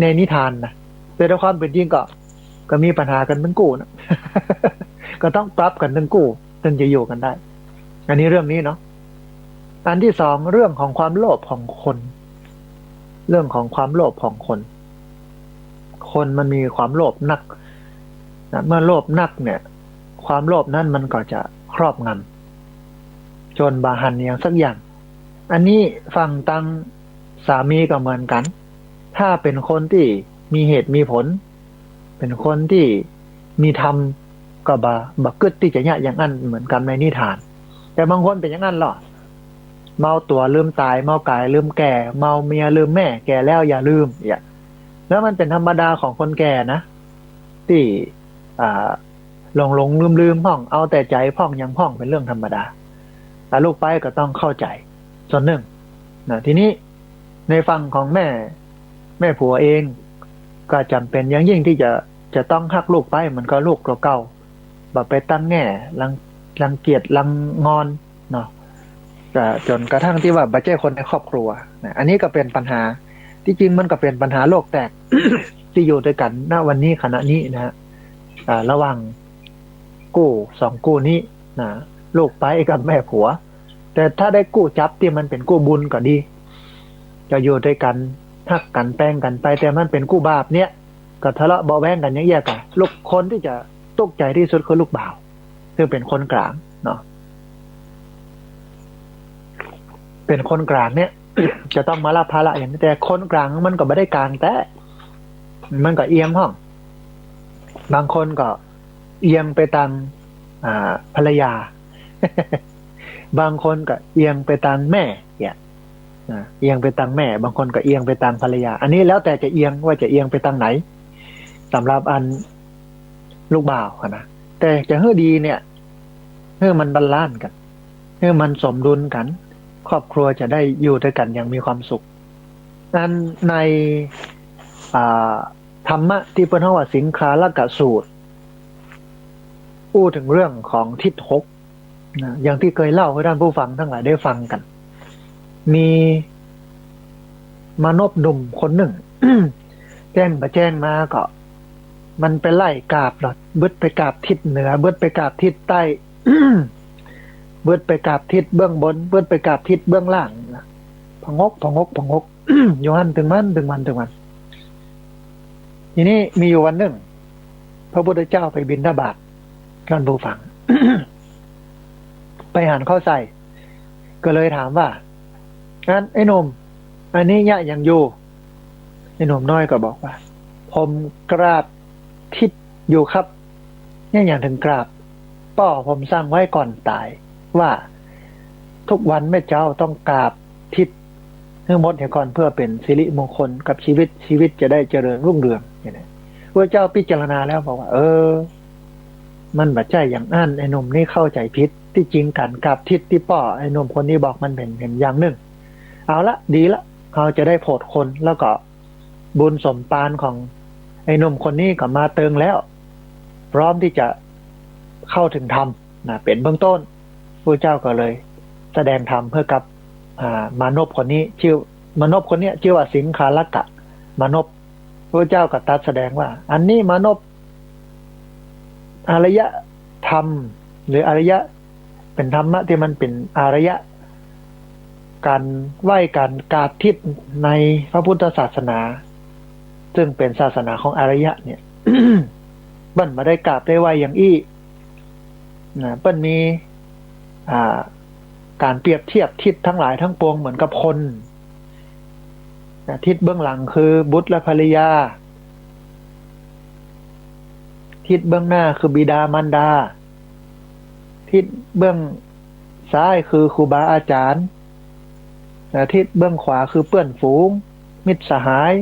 ในนิทานนะแต่ด้วยความเป็นจริงก็มีปัญหากันทั้งคู่นะ ก็ต้องปรับกันทั้งคู่ถึงจะอยู่กันได้อันนี้เรื่องนี้เนาะอันที่สองเรื่องของความโลภของคนเรื่องของความโลภของคนมันมีความโลภนักนะเมื่อโลภนักเนี่ยความโลภนั้นมันก็จะครอบงำจนบาหันอย่างสักอย่างอันนี้ฝั่งตังสามีก็เหมือนกันถ้าเป็นคนที่มีเหตุมีผลเป็นคนที่มีธรรมก็บกึดที่จะเนี่ยอย่างนั้นเหมือนกันในนิทานแต่บางคนเป็นอย่างนั้นหรอเมาตัวลืมตายเมากายลืมแก่เมาเมียลืมแม่แก่แล้วอย่าลืมอย่างแล้วมันเป็นธรรมดาของคนแก่นะที่หลงลืมพ่องเอาแต่ใจพ่องยังพ่องเป็นเรื่องธรรมดาแต่ลูกไปก็ต้องเข้าใจส่วนหนึ่งนะทีนี้ในฝั่งของแม่ผัวเองก็จำเป็นอย่างยิ่งที่จะต้องหักลูกไปมันก็ลูกเก่าแบบไปตั้งแง่รังเกียจรังงอนเนาะแต่จนกระทั่งที่ว่าบัจเจ้คนในครอบครัวนะอันนี้ก็เป็นปัญหาที่จริงมันก็เป็นปัญหาโลกแตก ที่อยู่ด้วยกันณวันนี้ขณะนี้นะฮะระหว่างกู้สองกู้นี้นะลูกไปกับแม่ผัวแต่ถ้าได้กู้จับที่มันเป็นกู้บุญก็ดีจะอยู่ด้วยกันหักกันแป้งกันไปแต่มันเป็นกู้บาปเนี้ยก็ทะเลาะเบาแวงกันอย่างเงี้ยกันลูกคนที่จะตกใจที่สุดคือลูกบ่าวซึ่งเป็นคนกลางเนาะเป็นคนกลางเนี่ย จะต้องมารับภาระอย่างนี้แต่คนกลางมันก็ไม่ได้กลางแต่มันก็เอียงห้องบางคนก็เอียงไปทางภรรยา บางคนก็เอียงไปทางแม่เนี่ยเอียงไปทางแม่บางคนก็เอียงไปทางภรรยาอันนี้แล้วแต่จะเอียงว่าจะเอียงไปทางไหนสำหรับอันลูกบ่าวนะแต่จะให้ดีเนี่ยให้มันบาลานซ์กันให้มันสมดุลกันครอบครัวจะได้อยู่ด้วยกันอย่างมีความสุขนั้นในธรรมะที่เป็นว่าสิงคาลกสูตรพูดถึงเรื่องของทิศหกนะอย่างที่เคยเล่าให้ท่านผู้ฟังทั้งหลายได้ฟังกันมีมนุษย์หนุ่มคนหนึ่ง แจ้งมาแจ้งมาก็มันไปไล่กราบหรอเบิดไปกราบทิศเหนือเบิดไปกราบทิศใต้ เบิดไปกราบทิศเบื้องบนเบิดไปกราบทิศเบื้องล่างนะพะงกพะงกพะงก อยู่หันถึงมันถึงวันถึงวันทีนี้มีอยู่วันหนึ่งพระพุทธเจ้าไปบิณฑบาตท่านผู้ฟัง ไปหันเข้าใส่ก็เลยถามว่างั้นไอ้หนุ่มอันนี้ยะยังอยู่ไอ้หนุ่มน้อยก็บอกว่าผมกราบทิศอยู่ครับเนี่ยอย่างถึงกราบป่อผมสร้างไว้ก่อนตายว่าทุกวันแม่เจ้าต้องกราบทิศให้หมดเนี่ยก่อนเพื่อเป็นสิริมงคลกับชีวิตจะได้เจริญรุ่งเรืองอย่างนี้พระเจ้าพิจารณาแล้วบอกว่ามันบัดใจอย่างอั้นไอ้หนุ่มนี่เข้าใจผิดที่จริงการกราบทิศที่ป่อไอ้หนุ่มคนนี้บอกมันเป็นอย่างหนึ่งเอาละดีละเขาจะได้โปรดคนแล้วก็บุญสมปานของไอ้หนุ่มคนนี้ก็มาเติงแล้วพร้อมที่จะเข้าถึงธรรมนะเป็นเบื้องต้นพระเจ้าก็เลยแสดงธรรมเพื่อกับมานพคนนี้ชื่อมานพคนนี้ชื่อว่าสิงคาลกะมานพพระเจ้าก็ตรัสแสดงว่าอันนี้มานพอารยธรรมหรืออารยะเป็นธรรมะที่มันเป็นอารยะการไหว้การกราบทิศในพระพุทธศาสนาซึ่งเป็นศาสนาของอารยะเนี่ย เปิ้นมาได้กราบได้ไหว้อย่างอี้นะเปิ้นมีการเปรียบเทียบทิศทั้งหลายทั้งปวงเหมือนกับคนนะทิศเบื้องหลังคือบุตรและภรรยาทิศเบื้องหน้าคือบิดามารดาทิศเบื้องซ้ายคือครูบาอาจารย์ทิศเบื้องขวาคือเพื่อนฝูงมิตรสหาย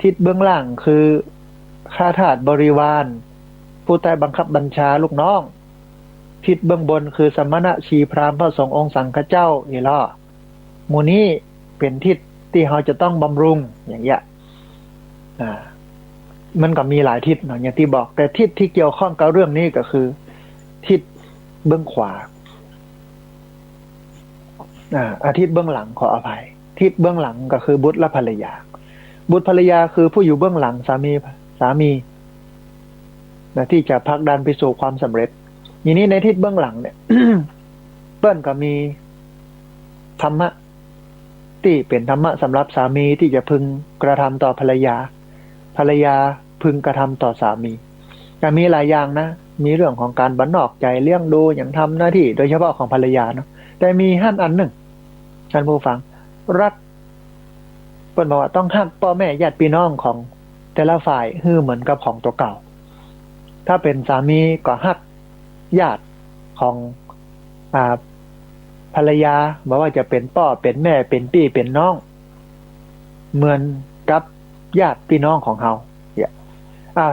ทิศเบื้องล่างคือข้าทาสบริวารผู้ใต้บังคับบัญชาลูกน้องทิศเบื้องบนคือสมณะชีพราหมณ์พระสงฆ์องค์สังฆเจ้านี่ล่ะหมู่นี้เป็นทิศที่เราจะต้องบำรุงอย่างเงี้ยมันก็มีหลายทิศเนาะอย่างที่บอกแต่ทิศที่เกี่ยวข้องกับเรื่องนี้ก็คือทิศเบื้องขวาทิศเบื้องหลังขออภัยทิศเบื้องหลังก็คือบุตรและภรรยาบุตรภรรยาคือผู้อยู่เบื้องหลังสามีนะที่จะผลักดันไปสู่ความสำเร็จอย่างนี้ในทิศเบื้องหลังเนี่ย เปิ้นก็มีธรรมะที่เป็นธรรมะสำหรับสามีที่จะพึงกระทำต่อภรรยาพึงกระทำต่อสามีแต่มีหลายอย่างนะมีเรื่องของการบันนอกใจเลี้ยงดูอย่างทำหน้าที่โดยเฉพาะของภรรยาเนาะแต่มีอันหนึ่งท่านผู้ฟังรักเปิ้นบอกว่าต้องฮักพ่อแม่ญาติพี่น้องของแต่ละฝ่ายคือเหมือนกับของตัวเก่าถ้าเป็นสามีก็ฮักญาติของภรรยาบอกว่าจะเป็นพ่อเป็นแม่เป็นพี่เป็นน้องเหมือนกับญาติพี่น้องของเฮา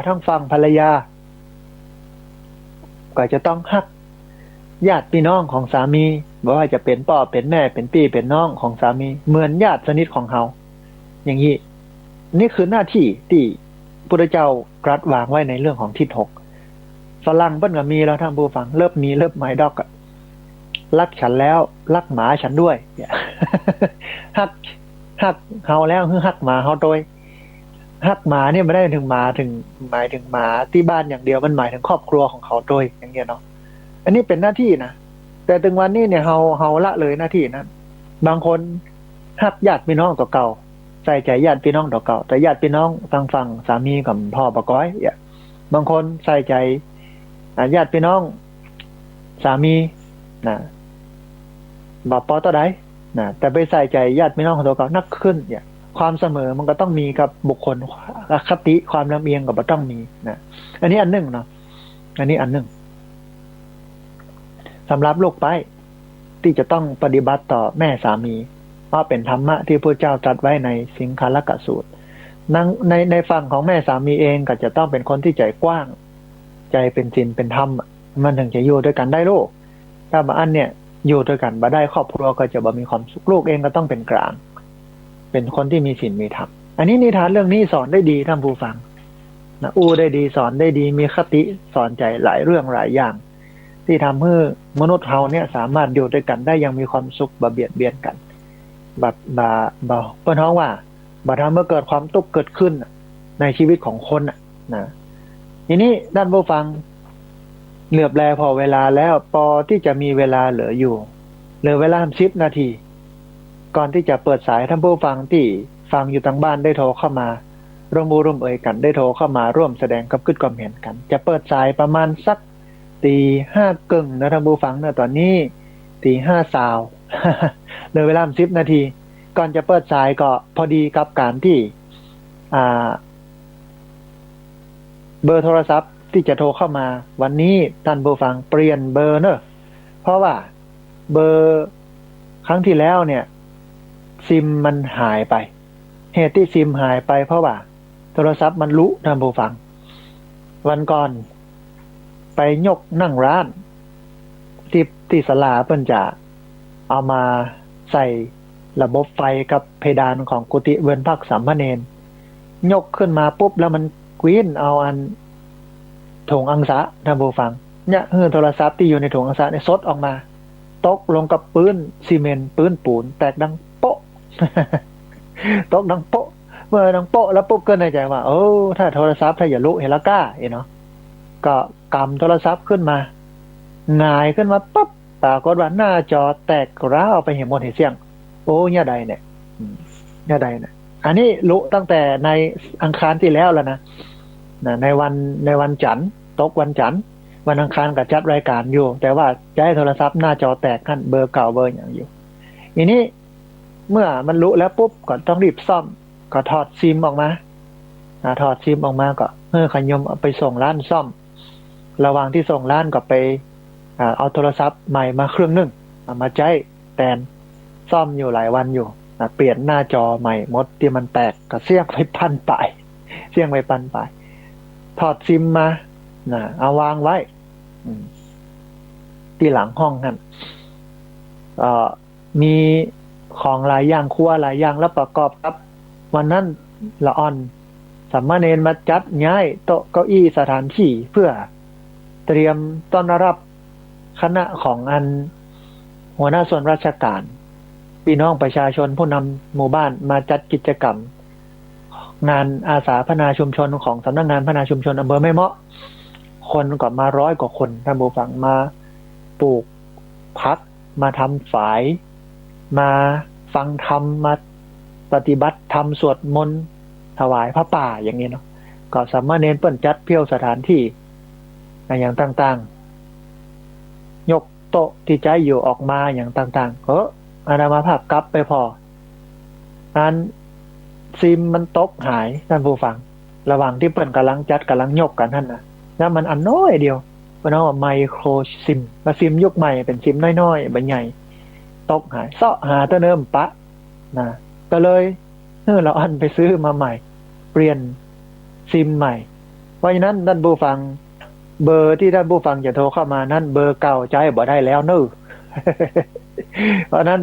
ทั้งฝั่งภรรยาก็จะต้องฮักญาติพี่น้องของสามีบอกว่าจะเป็นพ่อเป็นแม่เป็นพี่เป็นน้องของสามีเหมือนญาติสนิทของเฮาอย่างนี้นี่คือหน้าที่ที่พุทธเจ้าตรัสวางไว้ในเรื่องของทิศหกฝรั่งเปิ้นก็มีแล้วท่านผู้ฟังเริ่มมีเริ่มไมดอกรักฉันแล้วรักหมาฉันด้วย ฮักเฮาแล้วคือฮักหมาเฮาโดยฮักหมาเนี่ยไม่ได้ถึงหมาถึงหมายถึงหมาที่บ้านอย่างเดียวมันหมายถึงครอบครัวของเขาโดยอย่างเงี้ยเนาะอันนี้เป็นหน้าที่นะแต่ถึงวันนี้เนี่ยเฮาละเลยหน้าที่นั้นบางคนฮักญาติพี่น้องต่อเก่าใส่ใจญาติพี่น้องต่อเก่าแต่ญาติพี่น้องทางฝั่งสามีกับพ่อปะก้อยบางคนใส่ใจญาติพี่น้องสามีนะบ่ปอต่อใดนะแต่ไปใส่ใจญาติพี่น้องของตัวเก่านักขึ้นเนี่ยความเสมอมันก็ต้องมีกับบุคคลอคติความลำเอียงก็บ่ต้องมีนะอันนี้อันหนึ่งเนาะอันนี้อันหนึ่งสำหรับลูกไปที่จะต้องปฏิบัติต่อแม่สามีเพราะเป็นธรรมะที่พระเจ้าตรัสไว้ในสิงคาลกสูตรในฝั่งของแม่สามีเองก็จะต้องเป็นคนที่ใจกว้างใจเป็นศีลเป็นธรรมมันถึงจะอยู่ด้วยกันได้ลูกถ้าบางอันเนี่ยอยู่ด้วยกันบ่ได้ครอบครัวก็จะบ่มีความสุขลูกเองก็ต้องเป็นกลางเป็นคนที่มีศีลมีธรรมอันนี้นิทานเรื่องนี้สอนได้ดีท่านผู้ฟังนะได้ดีสอนได้ดีมีคติสอนใจหลายเรื่องหลายอย่างที่ทำให้มนุษย์เราเนี่ยสามารถอยู่ด้วยกันได้ยังมีความสุขบ่เบียดเบียนกันเปิ้นฮ้องว่าบ่ทำเมื่อเกิดความทุกข์เกิดขึ้น ในชีวิตของคนนะทีนี้ด้านผู้ฟังเหลือบแลพอเวลาแล้วพอที่จะมีเวลาเหลืออยู่เหลือเวลา10 นาทีก่อนที่จะเปิดสายท่านผู้ฟังที่ฟังอยู่ทางบ้านได้โทรเข้ามาร่วมมือร่วมเอ่ยกันได้โทรเข้ามาร่วมแสดงความคิดความเห็นกันจะเปิดสายประมาณสักตี 5 ครึ่งนะท่านผู้ฟังนะตอนนี้ตี 5 สาว เหลือเวลา10 นาทีก่อนจะเปิดสายก็พอดีกับการที่อ่าเบอร์โทรศัพท์ที่จะโทรเข้ามาวันนี้ท่านผู้ฟังเปลี่ยนเบอร์เนอะเพราะว่าเบอร์ครั้งที่แล้วเนี่ยซิมมันหายไปเหตุที่ซิมหายไปเพราะว่าโทรศัพท์มันรู้ท่านผู้ฟังวันก่อนไปยกนั่งร้านที่ศาลาเพิ่นจะเอามาใส่ระบบไฟกับเพดานของกุฏิเวินพักสามเณรยกขึ้นมาปุ๊บแล้วมันกวี้นเอาอันถุงอังสะท่านผู้ฟังเนี่ยโทรศัพท์ที่อยู่ในถุงอังสะเนี่ยซดออกมาตกลงกับปืนซีเมนต์ปืนปูนแตกดังโป๊ะ ตกดังโป๊ะเมื่อดังโป๊ะแล้วปุ๊บก็ในใจว่าถ้าโทรศัพท์ถ้าอย่าลุเฮลัก้าเนาะก็กำโทรศัพท์ขึ้นมาหงายขึ้นมาปั๊บปรากฏว่าหน้าจอแตกร้าวไปเห็นหมดเห็นเสียงโอ้เนี่ยใดเนี่ยเนี่ยใดเนี่ยอันนี้รู้ตั้งแต่ในอังคารที่แล้วแล้วนะในวันจันทร์ตกวันจันทร์วันอังคารก็จัดรายการอยู่แต่ว่าใช้โทรศัพท์หน้าจอแตกขั้นเบอร์เก่าเบอร์อย่างอยู่ทีนี้เมื่อมันรู้แล้วปุ๊บก็ต้องรีบซ่อมก็ถอดซิมออกมาถอดซิมออกมาก็ขยมเอาไปส่งร้านซ่อมระหว่างที่ส่งร้านก็ไปเอาโทรศัพท์ใหม่มาเครื่องนึงมาใช้แทนซ่อมอยู่หลายวันอยู่เปลี่ยนหน้าจอใหม่หมดที่มันแตกก็เสี่ยงไปพันปลายเสี่ยงไปพันปลายถอดซิมมาเอาวางไว้ที่หลังห้องนั่นมีของหลายอย่างครัวหลายอย่างแล้วประกอบกับวันนั้นละอ่อนสามเณรมาจัดย้ายโต๊ะเก้าอี้สถานที่เพื่อเตรียมต้อนรับคณะของหัวหน้าส่วนราชการพี่น้องประชาชนผู้นำหมู่บ้านมาจัดกิจกรรมงานอาสาพัฒนาชุมชนของสำนักงานพัฒนาชุมชนอำเภอแม่เมาะคนก็มา100 กว่าคนท่านผู้ฟังมาปลูกพักมาทำฝายมาฟังธรรมมาปฏิบัติธรรมสวดมนต์ถวายพระป่าอย่างนี้เนาะก็สามเณรเปิ้นจัดเพี้ยวสถานที่อย่างต่างๆยกโต๊ะที่ใจอยู่ออกมาอย่างต่างๆอาณามาภาพกลับไปพอนั้นซิมมันตกหายท่านผู้ฟังระหว่างที่เปิ้นกำลังจัดกำลังยกกันท่านนะแล้วมันอันน้อยเดียวเปิ้นเอาไมโครซิมมาซิมยุคใหม่เป็นซิมน้อยๆใบใหญ่ตกหายเสาะหาตัวเดิมปะนะก็เลยเราอันไปซื้อมาใหม่เปลี่ยนซิมใหม่เพราะฉะนั้นท่านผู้ฟังเบอร์ที่ท่านผู้ฟังจะโทรเข้ามานั่นเบอร์เก่าใช้บ่ได้แล้วเนอะ เพราะนั้น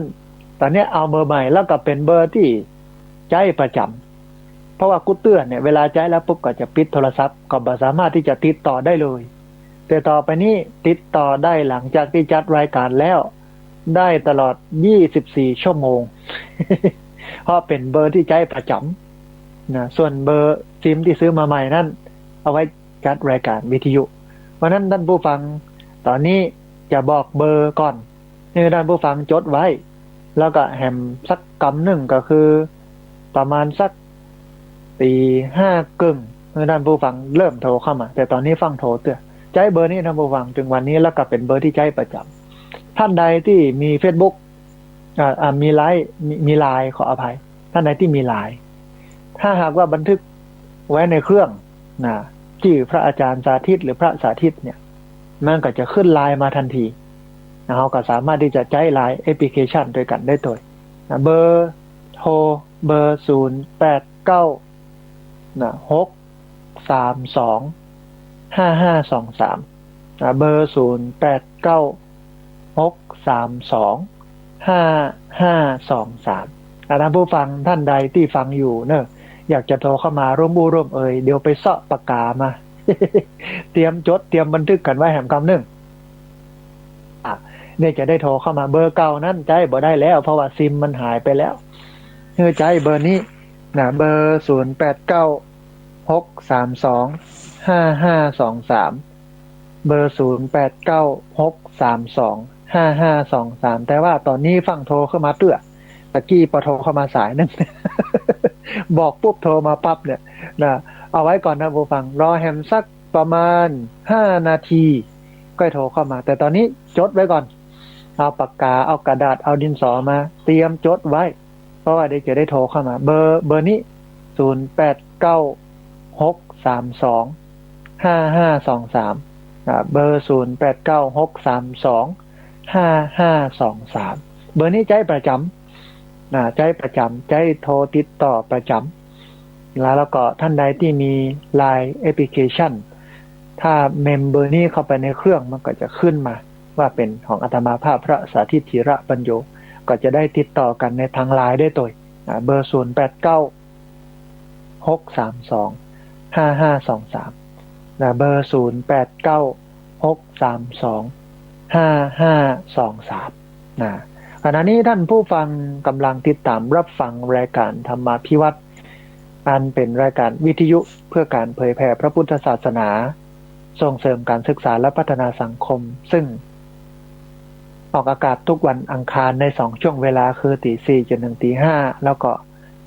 ตอนนี้เอาเบอร์ใหม่แล้วก็เป็นเบอร์ที่ใช้ประจำเพราะว่ากูเตือนเนี่ยเวลาใช้แล้วปุ๊บก็จะปิดโทรศัพท์ก็บ่สามารถที่จะติดต่อได้เลยแต่ต่อไปนี้ติดต่อได้หลังจากที่จัดรายการแล้วได้ตลอด24 ชั่วโมง เพราะเป็นเบอร์ที่ใช้ประจำนะส่วนเบอร์ซิมที่ซื้อมาใหม่นั่นเอาไว้จัดรายการวิทยุเพราะนั้นท่านผู้ฟังตอนนี้จะบอกเบอร์ก่อนให้ท่านผู้ฟังจดไว้แล้วก็แหมสักกำหนึ่งก็คือประมาณสักตี 5 ครึ่งให้ท่านผู้ฟังเริ่มโทรเข้ามาแต่ตอนนี้ฟังโทรเตือนใช้เบอร์นี้ท่านผู้ฟังถึงวันนี้แล้วก็เป็นเบอร์ที่ใช้ประจำท่านใดที่มี Facebook มีไลน์ขออภัยท่านใดที่มีไลน์ถ้าหากว่าบันทึกไว้ในเครื่องชื่อพระอาจารย์สาธิตหรือพระสาธิตเนี่ยมันก็จะขึ้นไลน์มาทันทีเราก็สามารถที่จะใช้ไลน์แอปพลิเคชันด้วยกันได้โดยเบอร์โทรเบอร์089 632 5523เบอร์089 632 5523ท่านผู้ฟังท่านใดที่ฟังอยู่เนอะอยากจะโทรเข้ามาร่วมบูร่วมเอ่ยเดี๋ยวไปเสาะปากกามา เตรียมจดเตรียมบันทึกกันไว้แหมคำหนึ่งเนี่ยจะได้โทรเข้ามาเบอร์เก่านั้นใจบ่ได้แล้วเพราะว่าซิมมันหายไปแล้วใจเบอร์นี้เบอร์ 0896325523เบอร์0896325523แต่ว่าตอนนี้ฟังโทรเข้ามาเตื้อตะกี้พอโทรเข้ามาสายนึง บอกปุ๊บโทรมาปั๊บเนี่ยนะเอาไว้ก่อนนะผู้ฟังรอแฮมสักประมาณ5 นาทีก็โทรเข้ามาแต่ตอนนี้จดไว้ก่อนเอาปากกาเอากระดาษเอาดินสอมาเตรียมจดไว้เพราะว่าเดี๋ยวจะได้โทรเข้ามาเบอร์นี้0896325523เบอร์0896325523เบอร์นี้ใจประจำใจประจำใจโทรติดต่อประจำแล้วก็ท่านใดที่มี LINE แอปพลิเคชันถ้าเมมเบอร์นี้เข้าไปในเครื่องมันก็จะขึ้นมาว่าเป็นของอาตมาภาพพระสาธิตธีระปัญโยก็จะได้ติดต่อกันในทาง LINE ได้ตัวเบอร์0896325523เบอร์0896325523ขณะนี้ท่านผู้ฟังกำลังติดตามรับฟังรายการธรรมาภิวัตรอันเป็นรายการวิทยุเพื่อการเผยแผ่พระพุทธศาสนาส่งเสริมการศึกษาและพัฒนาสังคมซึ่งออกอากาศทุกวันอังคารใน2ช่วงเวลาคือตี 4 จนถึงตี 5แล้วก็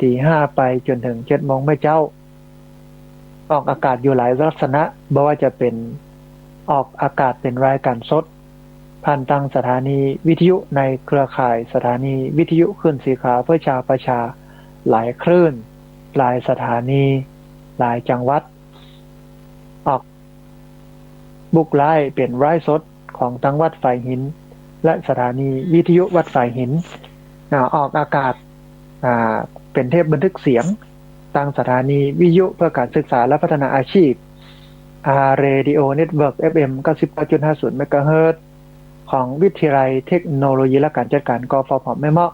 ตี 5ไปจนถึง 7 โมงไม่เจ้าออกอากาศอยู่หลายลักษณะบ่ว่าจะเป็นออกอากาศเป็นรายการสดผ่านทางสถานีวิทยุในเครือข่ายสถานีวิทยุคลื่นสีขาวเพื่อชาวประชาหลายคลื่นหลายสถานีหลายจังหวัดออกบุกไล่เป็นไร้สดของทั้งวัดฝ่ายหินและสถานีวิทยุวัดฝ่ายหินออกอากาศเป็นเทปบันทึกเสียงทางสถานีวิทยุเพื่อการศึกษาและพัฒนาอาชีพRadio Network FM 99.50 เมกะเฮิรตซ์ของวิทยาลัยเทคโนโลยีและการจัดการกฟผ.แม่เมาะ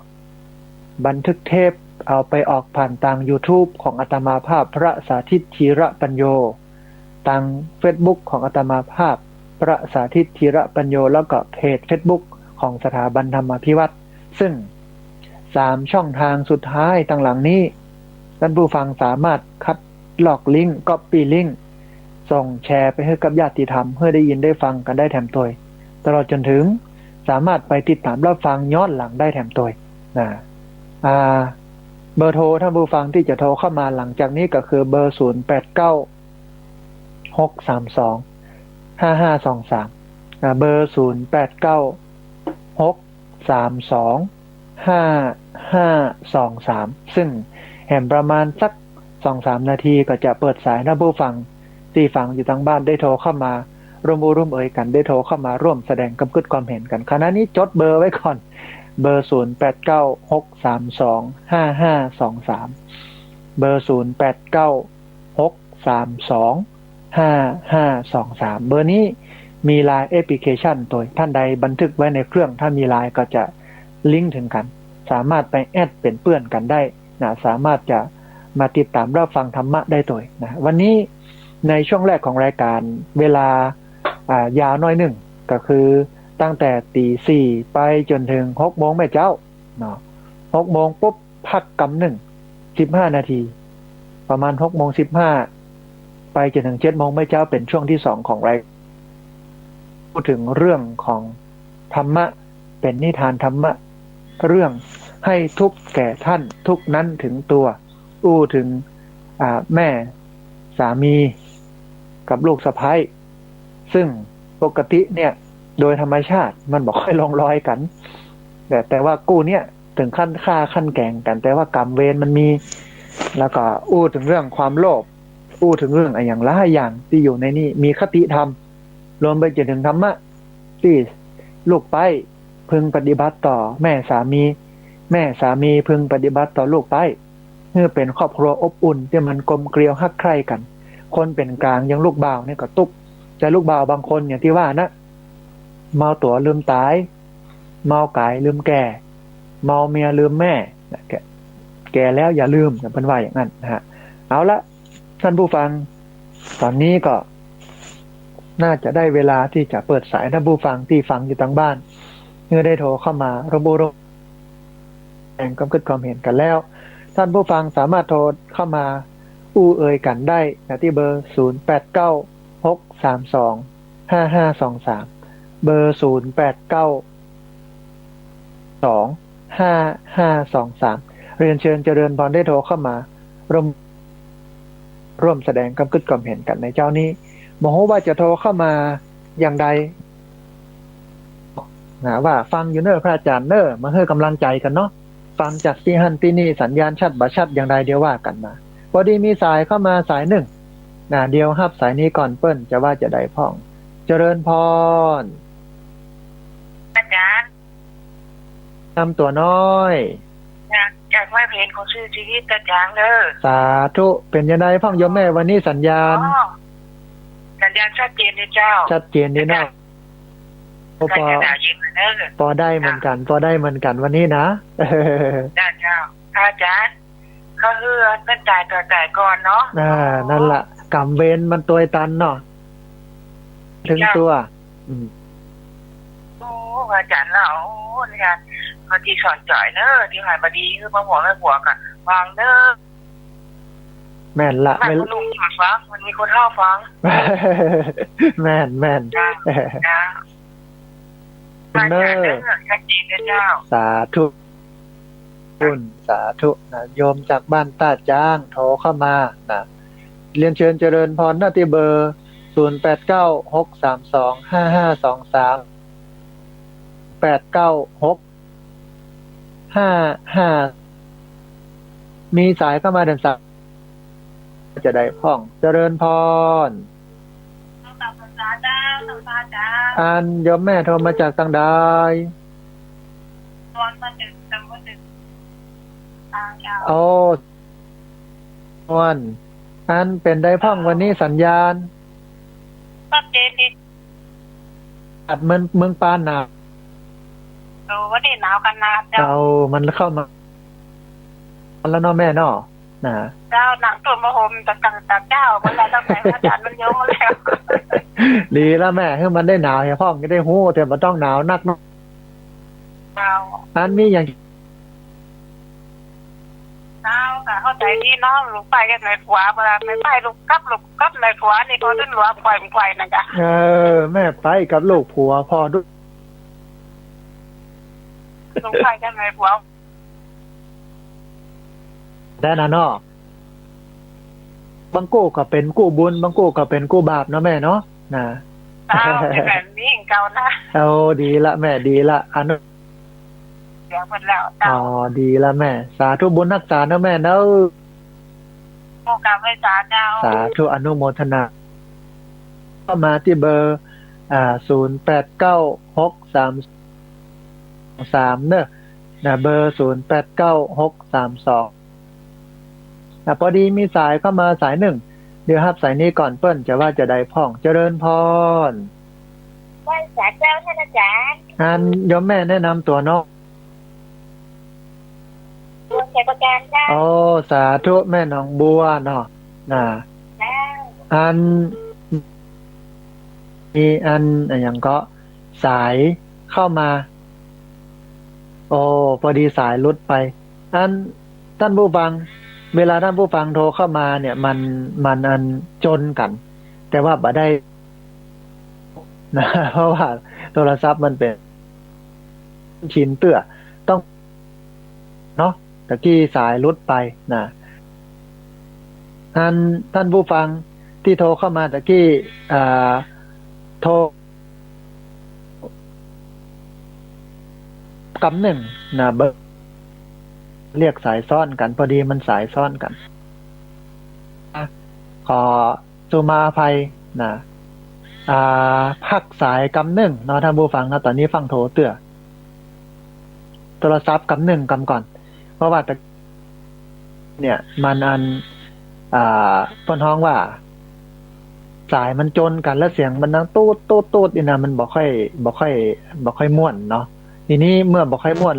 บันทึกเทปเอาไปออกผ่านทาง YouTube ของอาตมาภาพพระสาธิตธีระปัญโยทาง Facebook ของอาตมาภาพพระสาธิตธีระปัญโยแล้วก็เพจ Facebook ของสถาบันธรรมาภิวัตรซึ่ง3ช่องทางสุดท้ายตั้งหลังนี้ท่านผู้ฟังสามารถคัดลอกลิงก์ก๊อปปี้ลิงก์ส่งแชร์ไปให้กับญาติธรรมเพื่อได้ยินได้ฟังกันได้แถมตัวตลอดจนถึงสามารถไปติดตามรับฟังย้อนหลังได้แถมตัวเบอร์โทรท่านผู้ฟังที่จะโทรเข้ามาหลังจากนี้ก็คือเบอร์0896325523เบอร์0896325523ซึ่งแห่งประมาณสัก 2-3 นาทีก็จะเปิดสายท่านผู้ฟังที่ฟังอยู่ทางบ้านได้โทรเข้ามาร่วมเอ่ยกันได้โทรเข้ามาร่วมแสดงความเห็นกันขณะนี้จดเบอร์ไว้ก่อนเบอร์0896325523เบอร์0896325523เบอร์นี้มี LINE แอปพลิเคชันตัวท่านใดบันทึกไว้ในเครื่องถ้ามี LINE ก็จะลิงก์ถึงกันสามารถไปแอดเป็นเพื่อนกันได้นะสามารถจะมาติดตามรับฟังธรรมะได้ตัวนะวันนี้ในช่วงแรกของรายการเวลายาวน้อยหนึ่งก็คือตั้งแต่ตี 4ไปจนถึง 6 โมงแม่เจ้าเนาะ6 โมงปุ๊บพักกำหนึ่ง15 นาทีประมาณ 6 โมง 15ไปจนถึง 7 โมงแม่เจ้าเป็นช่วงที่2ของรายพูดถึงเรื่องของธรรมะเป็นนิทานธรรมะเรื่องให้ทุกแก่ท่านทุกนั้นถึงตัวอู้ถึงแม่สามีกับลูกสะใภ้ซึ่งปกติเนี่ยโดยธรรมชาติมันบอกให้ลงรอยกันแต่ว่ากู้เนี่ยถึงขั้นฆ่าขั้นแกงกันแต่ว่ากรรมเวรมันมีแล้วก็อู้ถึงเรื่องความโลภอู้ถึงเรื่องอะไรอย่างหลายอย่างที่อยู่ในนี้มีคติธรรมรวมไปจนถึงธรรมะที่ลูกไปพึงปฏิบัติต่อแม่สามีพึงปฏิบัติต่อลูกไปเพื่อเป็นครอบครัวอบอุ่นที่มันกลมเกลียวฮักใคร่กันคนเป็นกลางยังลูกบ่าวเนี่ยก็ตุกแต่ลูกบ่าวบางคนอย่างที่ว่านะเมาตั๋วลืมตายเมากายลืมแก่เมาเมียลืมแม่แก่แล้วอย่าลืมเป็นว่าอย่างนั้นนะฮะเอาละท่านผู้ฟังตอนนี้ก็น่าจะได้เวลาที่จะเปิดสายท่านผู้ฟังที่ฟังอยู่ทางบ้านเมื่อได้โทรเข้ามาระบุแสดงความคิดความเห็นกันแล้วท่านผู้ฟังสามารถโทรเข้ามา อู้เอ่ยกันได้นะที่เบอร์0896325523เบอร์08925523เรียนเชิญเจริญพรได้โทรเข้ามาร่วมร่วมแสดงความคิดความเห็นกันในเจ้านี้โมโหว่าจะโทรเข้ามาอย่างใดนะว่าฟังอยู่เนอพระอาจารย์เนอมาให้กำลังใจกันเนาะฟังจากที่หันที่นี่สัญญาณชัดบ่ชัดอย่างใดเดียวว่ากันมาพอดีมีสายเข้ามาสายหนึ่งนะเดียวฮับสายนี้ก่อนเปิ้นจะว่าจะได้พ่องเจริญพรอาจารย์นำตัวน้อยอยากว่าเพลงของชื่อชีวิตอาจารย์เด้อสาธุเป็นยังไงพ่องโยมแม่วันนี้สัญญาณสัญญาณชัดเจนเลยเจ้าชัดเจนดีเนาะพอได้เหมือนกันพอได้เหมือนกันวันนี้นะเจ้าอาจารย์เขาเฮือเป็นจ่ายต่อจ่ายก่อนเนาะนั่นแหละกำเวรมันตัวตันเนาะถึงตัวโอ้อาจารย์เราโอ้อาจารย์เขาที่สอนจ่อยเนอะที่หายบดีคือมาหัวไม่หัวกันวางเนอะแม่นละไม่ลุงฟังมันมีคนเข้าฟังแม่นเนอชัดเจนเจ้าสาธุคุณสาธุนะโยมจากบ้านตาจ้างโทรเข้ามานะเรียนเชิญเจริญพรหน้าที่เบอร์0896325523 มีสายเข้ามาเดินสายจะได้พ่องเจริญพรอันโยมแม่โทรมาจากทางใดโอ้วันอันเป็นได้พ่องวันนี้สัญญาณชัดเจนดีอัดเมืองปานหนาววันนี้หนาวกันนะเจ้ามันเข้ามาแล้วเนาะแม่เนาะนะเจ้าหนังตัวมโหมจากเจ้าเวลาตั้งแต่อาจารย์มันยงแล้วดีแล้วแม่ให้มันได้หนาวอย่าพ่องก็ได้หู้แต่มันต้องหนาวนักเนาะอันนี้อย่างเข้าใจที่น้องลูกไปกันในขวาเวลาไม่ไปลูกกับในขวานี่เขาต้นหัวปล่อยนะจ๊ะแม่ไปกับลูกผัวพ่อด้วยลูกไปกันในผัวได้นะเนาะบางกู้ก็เป็นกู้บุญบางกู้ก็เป็นกู้บาปเนาะแม่เนาะนะแบบนี้เก่านะเอาดีละแม่ดีละอนุเดี๋ยวหมดแล้วดีละแม่สาธุบุญรักษาเนาะแม่เนาะโอกาสไว้สาเจ้าสาธุอนุโมทนาเข้ามาที่เบอร์089633เนอะนะเบอร์089632พอดีมีสายเข้ามาสายหนึ่งเดี๋ยวรับสายนี้ก่อนเปิ้นจะว่าจะได้พ่องเจริญพรว่าสาเจ้าท่านอาจารย์อันโยมแม่แนะนำตัวน้องบัวเจ้าประการเจ้าโอ้สาธุแม่น้องบัวเนาะอันมีอันอย่างก็สายเข้ามาโอ้พอดีสายลุดไปอันท่านผู้ฟังเวลาท่านผู้ฟังโทรเข้ามาเนี่ยมันอันจนกันแต่ว่าบ่ได้นะเพราะว่าโทรศัพท์มันเป็นชินเตื้อต้องเนาะตะกี้สายลุดไปนะอันท่านผู้ฟังที่โทรเข้ามาตะกี้โทรกำหนึ่งนะเบอร์เรียกสายซ่อนกันพอดีมันสายซ่อนกันขอสุมาภัยนะพักสายกำหนึ่งเนาะท่านผู้ฟังนะตอนนี้ฟังโทรเตื้อโทรศัพท์กำหนึ่งกำก่อนเพราะว่าเนี่ยมันอันพ้นห้องว่าสายมันจนกันแล้วเสียงมันดังตูดนี่นะมันบ่ค่อยม่วนเนาะทีนี้เมื่อบ่ค่อยม่วน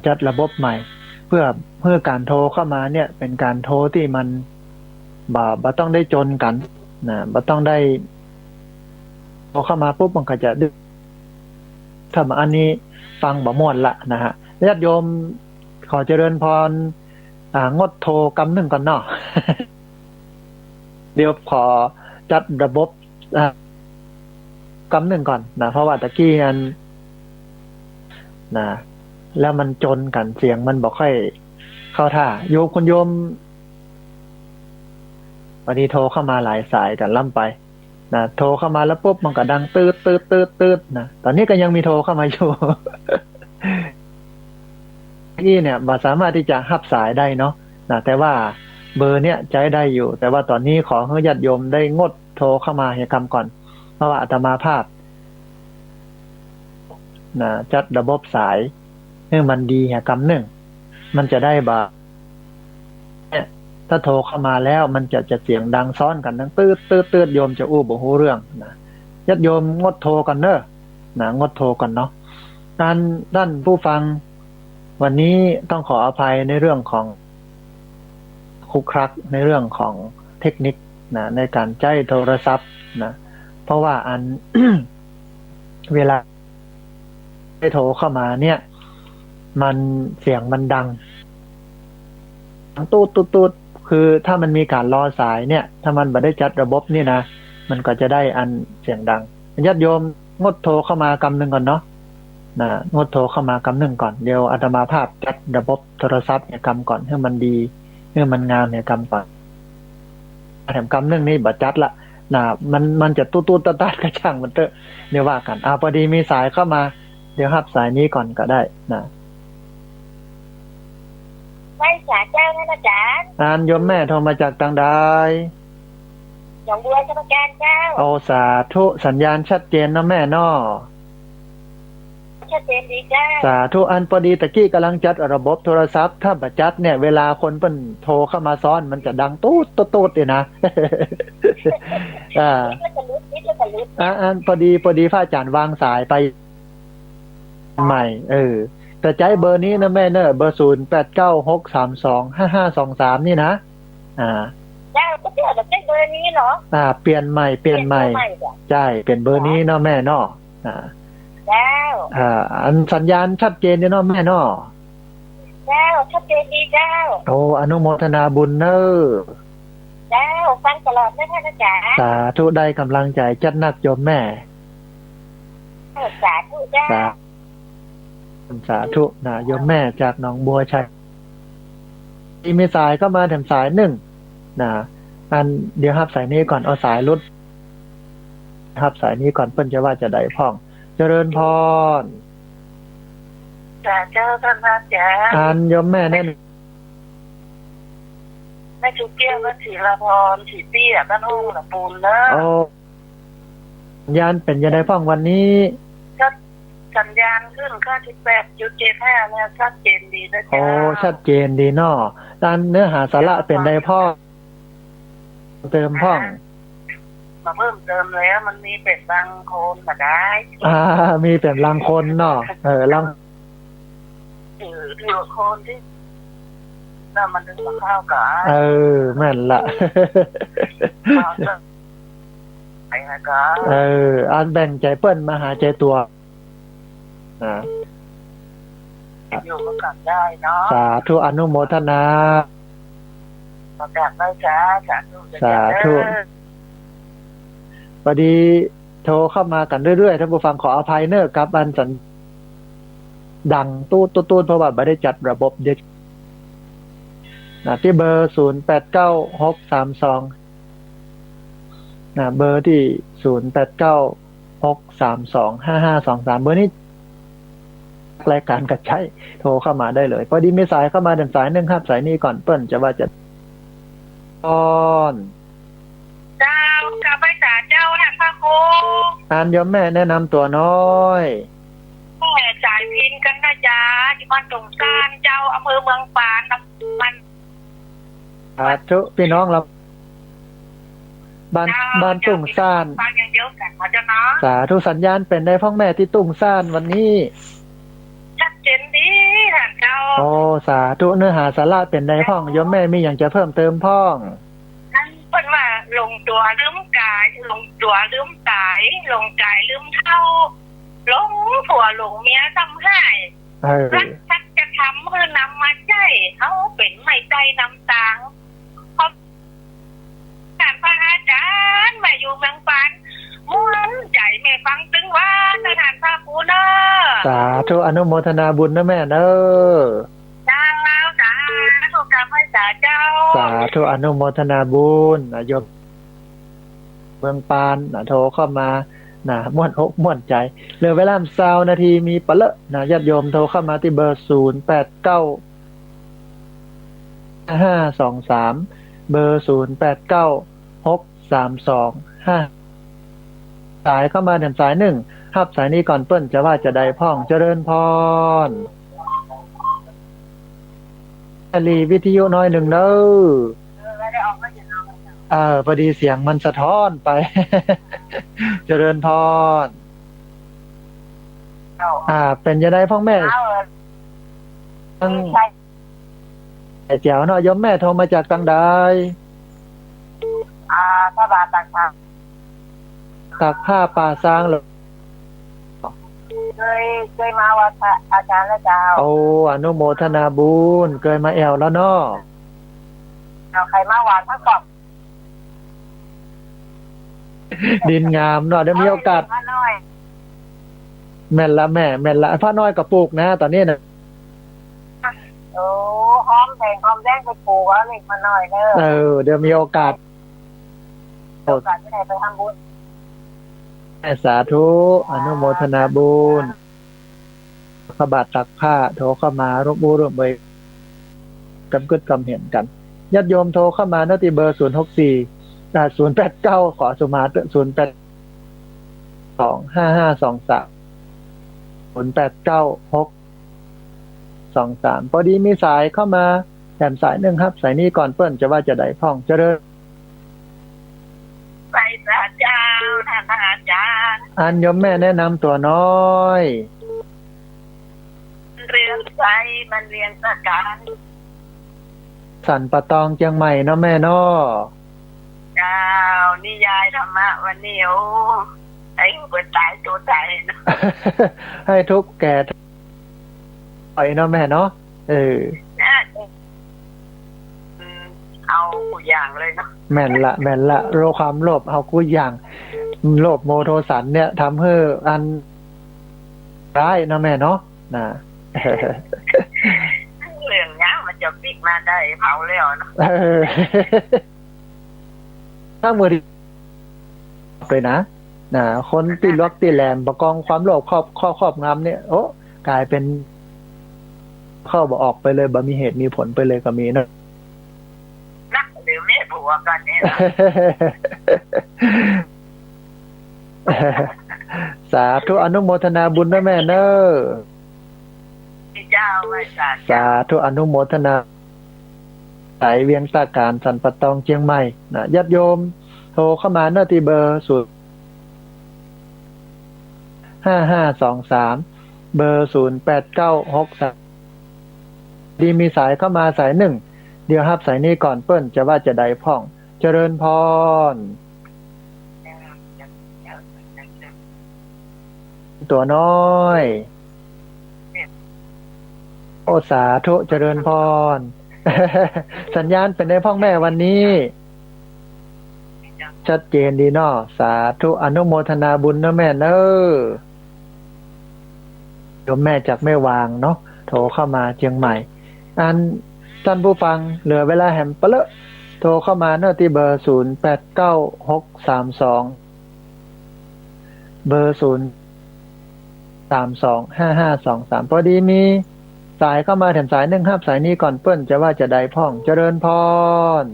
จัดระบบใหม่เพื่อการโทรเข้ามาเนี่ยเป็นการโทรที่มันบ่ต้องได้จนกันบ่ต้องได้โทรเข้ามาปุ๊บมันก็จะถ้ามาอันนี้ฟังบ่ม่วนละนะฮะญาติโยม ขอเจริญพรงดโทรกำหนึ่งก่อนเนาะ เดี๋ยวขอจัดระบบกำหนึ่งก่อนนะเพราะว่าตะกี้นั้นนะแล้วมันจนกันเสียงมันบอกค่อยเข้าท่าโยมคุณโยมวันนี้โทรเข้ามาหลายสายกันล่ำไปนะโทรเข้ามาแล้วปุ๊บมันก็ดังตืดนะตอนนี้ก็ยังมีโทรเข้ามาอยู่ ที่เนี่ยบ่สามารถที่จะรับสายได้เนาะนะแต่ว่าเบอร์เนี่ยใช้ได้อยู่แต่ว่าตอนนี้ขอให้ญาติโยมได้งดโทรเข้ามาให้กรรมก่อนเพราะว่าอาตมาภาพนะจัดระบบสายให้มันดีให้กรรมหนึ่งมันจะได้บ่เนี่ยถ้าโทรเข้ามาแล้วมันจะเสียงดังซ้อนกันทั้งตืดโยมจะอู้บ่ฮู้เรื่องนะญาติโยมงดโทรกันเนอะนะงดโทรกันเนาะด้านผู้ฟังวันนี้ต้องขออภัยในเรื่องของคุกครักในเรื่องของเทคนิคนะในการใช้โทรศัพท์นะเพราะว่า เวลาได้โทรเข้ามาเนี่ยมันเสียงมันดังตูดคือถ้ามันมีการรอสายเนี่ยถ้ามันไม่ได้จัดระบบนี่นะมันก็จะได้เสียงดังญาติโยมงดโทรเข้ามากำหนึ่งก่อนเนาะนะงดโทรเข้ามากำหนึ่งก่อนเดี๋ยวอาตมาภาพจัดระบบโทรศัพท์เนี่ยกำก่อนให้มันดีให้มันงามเนี่ยกำก่อนแถมกำหนึ่งนี่บัดจัดละนะมันจะตูดตาดกระช่างมันเตอะเดี๋ยวว่ากันพอดีมีสายเข้ามาเดี๋ยวรับสายนี้ก่อนก็ได้นะไม่สาเจ้าท่านอาจารย์โยมแม่โทรมาจากต่างใดหนองบัวสมุทรปราการเจ้าโอสาธุสัญญาณชัดเจนนะแม่นอชัดเจนดีเจ้าสาธุพอดีตะกี้กำลังจัดระบบโทรศัพท์ถ้าบัดจัดเนี่ยเวลาคนเพิ่นโทรเข้ามาซ้อนมันจะดังตูดเลยนะ พอดีพระอาจารย์วางสายไปใหม่แต่ใจเบอร์นี้นะแม่เนอะเบอร์ 0896325523 นี่นะเจ้าก็เดี๋ยวจะใช้เบอร์นี้เหรอเปลี่ยนใหม่ใช่เปลี่ยนเบอร์นี้เนาะแม่เนาะเจ้าสัญญาณชัดเจนเนาะแม่เนาะเจ้าชัดเจนดีเจ้าโอ้อนุโมทนาบุญเนอะเจ้าฟังตลอดนะท่านอาจารย์สาธุได้กำลังใจจัดนักโยมแม่สาธุเจ้าสาธุนะโยมแม่จากหนองบัวชัยมีสายก็มาถึงสายหนึ่งนะเดี๋ยวรับสายนี้ก่อนเอาสายรุดรับสายนี้ก่อนเพิ่นจะว่าจะได้พ่องเจริญพรเจ้าท่านอาจารย์โยมแม่แน่นแม่ชุกเกี้ยวก็ฉีลาพรฉีเตี้ยบ้านห้องหลังปูนเนอะยานเป็นยังไงพ่องวันนี้สัญญาณขึ้น98.75เนี่ยชัดเจนดีนะจ๊ะชัดเจนดีเนาะเนื้อหาสาระเป็นได้พ่อเติมพ่องมาเพิ่มเติมแล้วมันมีเป็ดบางคนมาได้มีเป็ดบางคนเนาะลังถือคนที่น่ามันถึงมาเข้ากันแม่นละไปนะจ๊ะแบ่งใจเปิ้นมาหาใจตัวอยู่ก็กลับได้เนาะสาธุอนุโมทนาประกาศได้จ้าสาธุพอดีโทรเข้ามากันเรื่อยๆท่านผู้ฟังขออภัยเนอะครับสัญดังตูดเพราะว่าไม่ได้จัดระบบเด็กที่เบอร์089632เบอร์ที่0896325523เบอร์นี้รายการกระใช้โทรเข้ามาได้เลยพอดีมีสายเข้ามาสายนึงครับสายนี้ก่อนเปิ้นจะว่าจะเจ้ากับไปสาเจ้านะค่ะครูโยมแม่แนะนำตัวน้อยแม่จ่ายพินกันนะจ๊ะที่บ้านตรงซานเจ้าอำเภอเมืองปานมันสาธุพี่น้องเราบ้านตุ่งซ่านฟังอย่างเดียวกันเขาจะเนาะสาธุสัญญาณเป็นได้พ่อแม่ที่ตุ่งซ่านวันนี้ชัดเจนดีค่ะเจ้าสาธุเนื้อหาสาระเป็นได้พ่องโยมแม่มีอย่างจะเพิ่มเติมพ่องนั่นเป็นว่าลงตัวลืมกายลงตัวลืมกายลงกายลืมเท่าลงผัวลงเมียทำให้รักชัดจะ ทำเพื่อนำมาใจเขาเป็นไม่ใจนำต่างเขาการพระอาจารย์มาอยู่เมืองปานม้วนใจแม่ฟังถึงว่าสถานพระภูเนอ สาธุอนุโมทนาบุญนะแม่เนอะ จ้าแล้วจ้าถูกการให้สาเจ้า สาธุอนุโมทนาบุญนะโยมเมืองปานนะโทรเข้ามานะม่วนอกม่วนใจเหลือเวลา20 นาทีมีปะเลอะนะญาติโยมโทรเข้ามาที่เบอร์089523เบอร์089632 สายเข้ามาสาย1รับสายนี้ก่อนเปิ้นจะว่าจะได้พ่องเจริญพรลีวิทยุน้อยหนึ่งเด้อ ไม่ได้ออกมาอยู่นอก พอดีเสียงมันสะท้อนไป เจริญพรเป็นยังไงพ่อแม่ตั้งแจ๋วเนาะยมแม่โทรมาจากตังใด พระบาทต่าง ตักผ้าป่าซางเหรอ ๆเคยมาว่าอาจารย์และเจ้า โอ้อนุโมทนาบุญเกิดมาแอวแล้วเนาะ เอาใครมาหวานทั้งกล่อง ดินงามเนาะเดี๋ยวมีโอกาส มาหน่อย แม่นละพ่อน้อยกับปลูกนะตอนนี้นะ โอ้หอมแดงไปปลูกแล้วนี่มาหน่อยเด้อ เดี๋ยวมีโอกาส โอกาสที่ไหนไปทำบุญ สาธุอนุโมทนาบุญพระบาทตักผ้าโทรเข้ามารบร่วมไปกำกึดกำเห็นกันญาติโยมโทรเข้ามาเนาะที่เบอร์089ขอสุมาตร08225523 พอดีมีสายเข้ามาแถมสายหนึ่งครับสายนี้ก่อนเปิ้นจะว่าจะได้พ่องเจริญ ไปสาเจ้าท่านอาจารย์ อันยมแม่แนะนำตัวน้อย เรียนใจมันเรียนสักการ สันปะตองเจียงใหม่เนาะแม่เนาะ เจ้านิยายธรรมะวันนี้โอ้ไอ้คนตายตัวตายเนาะ ให้ทุกข์แก่ปล่อยเนาะแม่เนาะเอาอย่างเลยเนาะ แม่นละโรคความโลภเอากูอย่างโลภโมโทสันเนี่ยทำให้อันร้ายเนาะแม่เนาะนะ เรื่องนี้มันจะพลิกมาได้เผาแล้วเนาะ ถ้ามือดีเลยนะคนตีล็อกตีแหลมประกองความโลภครอบงำเนี่ยโอ้กลายเป็นเข้าบ่ออกไปเลยบ่มีเหตุมีผลไปเลยก็มีเนาะ นักหรือไม่ผัวกันเนี่ย สาธุอนุโมทนาบุญนะแม่เนอะ เจ้าไว้สาธุอนุโมทนาสายเวียงตาการสันปะตองเชียงใหม่นะญาติโยมโทรเข้ามาเนอะที่เบอร์5523เบอร์0896ดีมีสายเข้ามาสาย1เดี๋ยวรับสายนี้ก่อนเปิ้นจะว่าจะได้พ่องเจริญพรตัวน้อยโอสาธุเจริญพร สัญญาณเป็นได้พ่อแม่วันนี้ ชัดเจนดีเนาะสาธุอนุโมทนาบุญนะแม่เนอะโยมแม่จากแม่วางเนาะโทรเข้ามาเชียงใหม่อันท่านผู้ฟังเหลือเวลาแหมปะเลอะโทรเข้ามาเนอะที่เบอร์089632เบอร์0325523พอดีมีสายเข้ามาแถมสาย1ครับสายนี้ก่อนเปิ้นจะว่าจะได้พ่องเจริญพร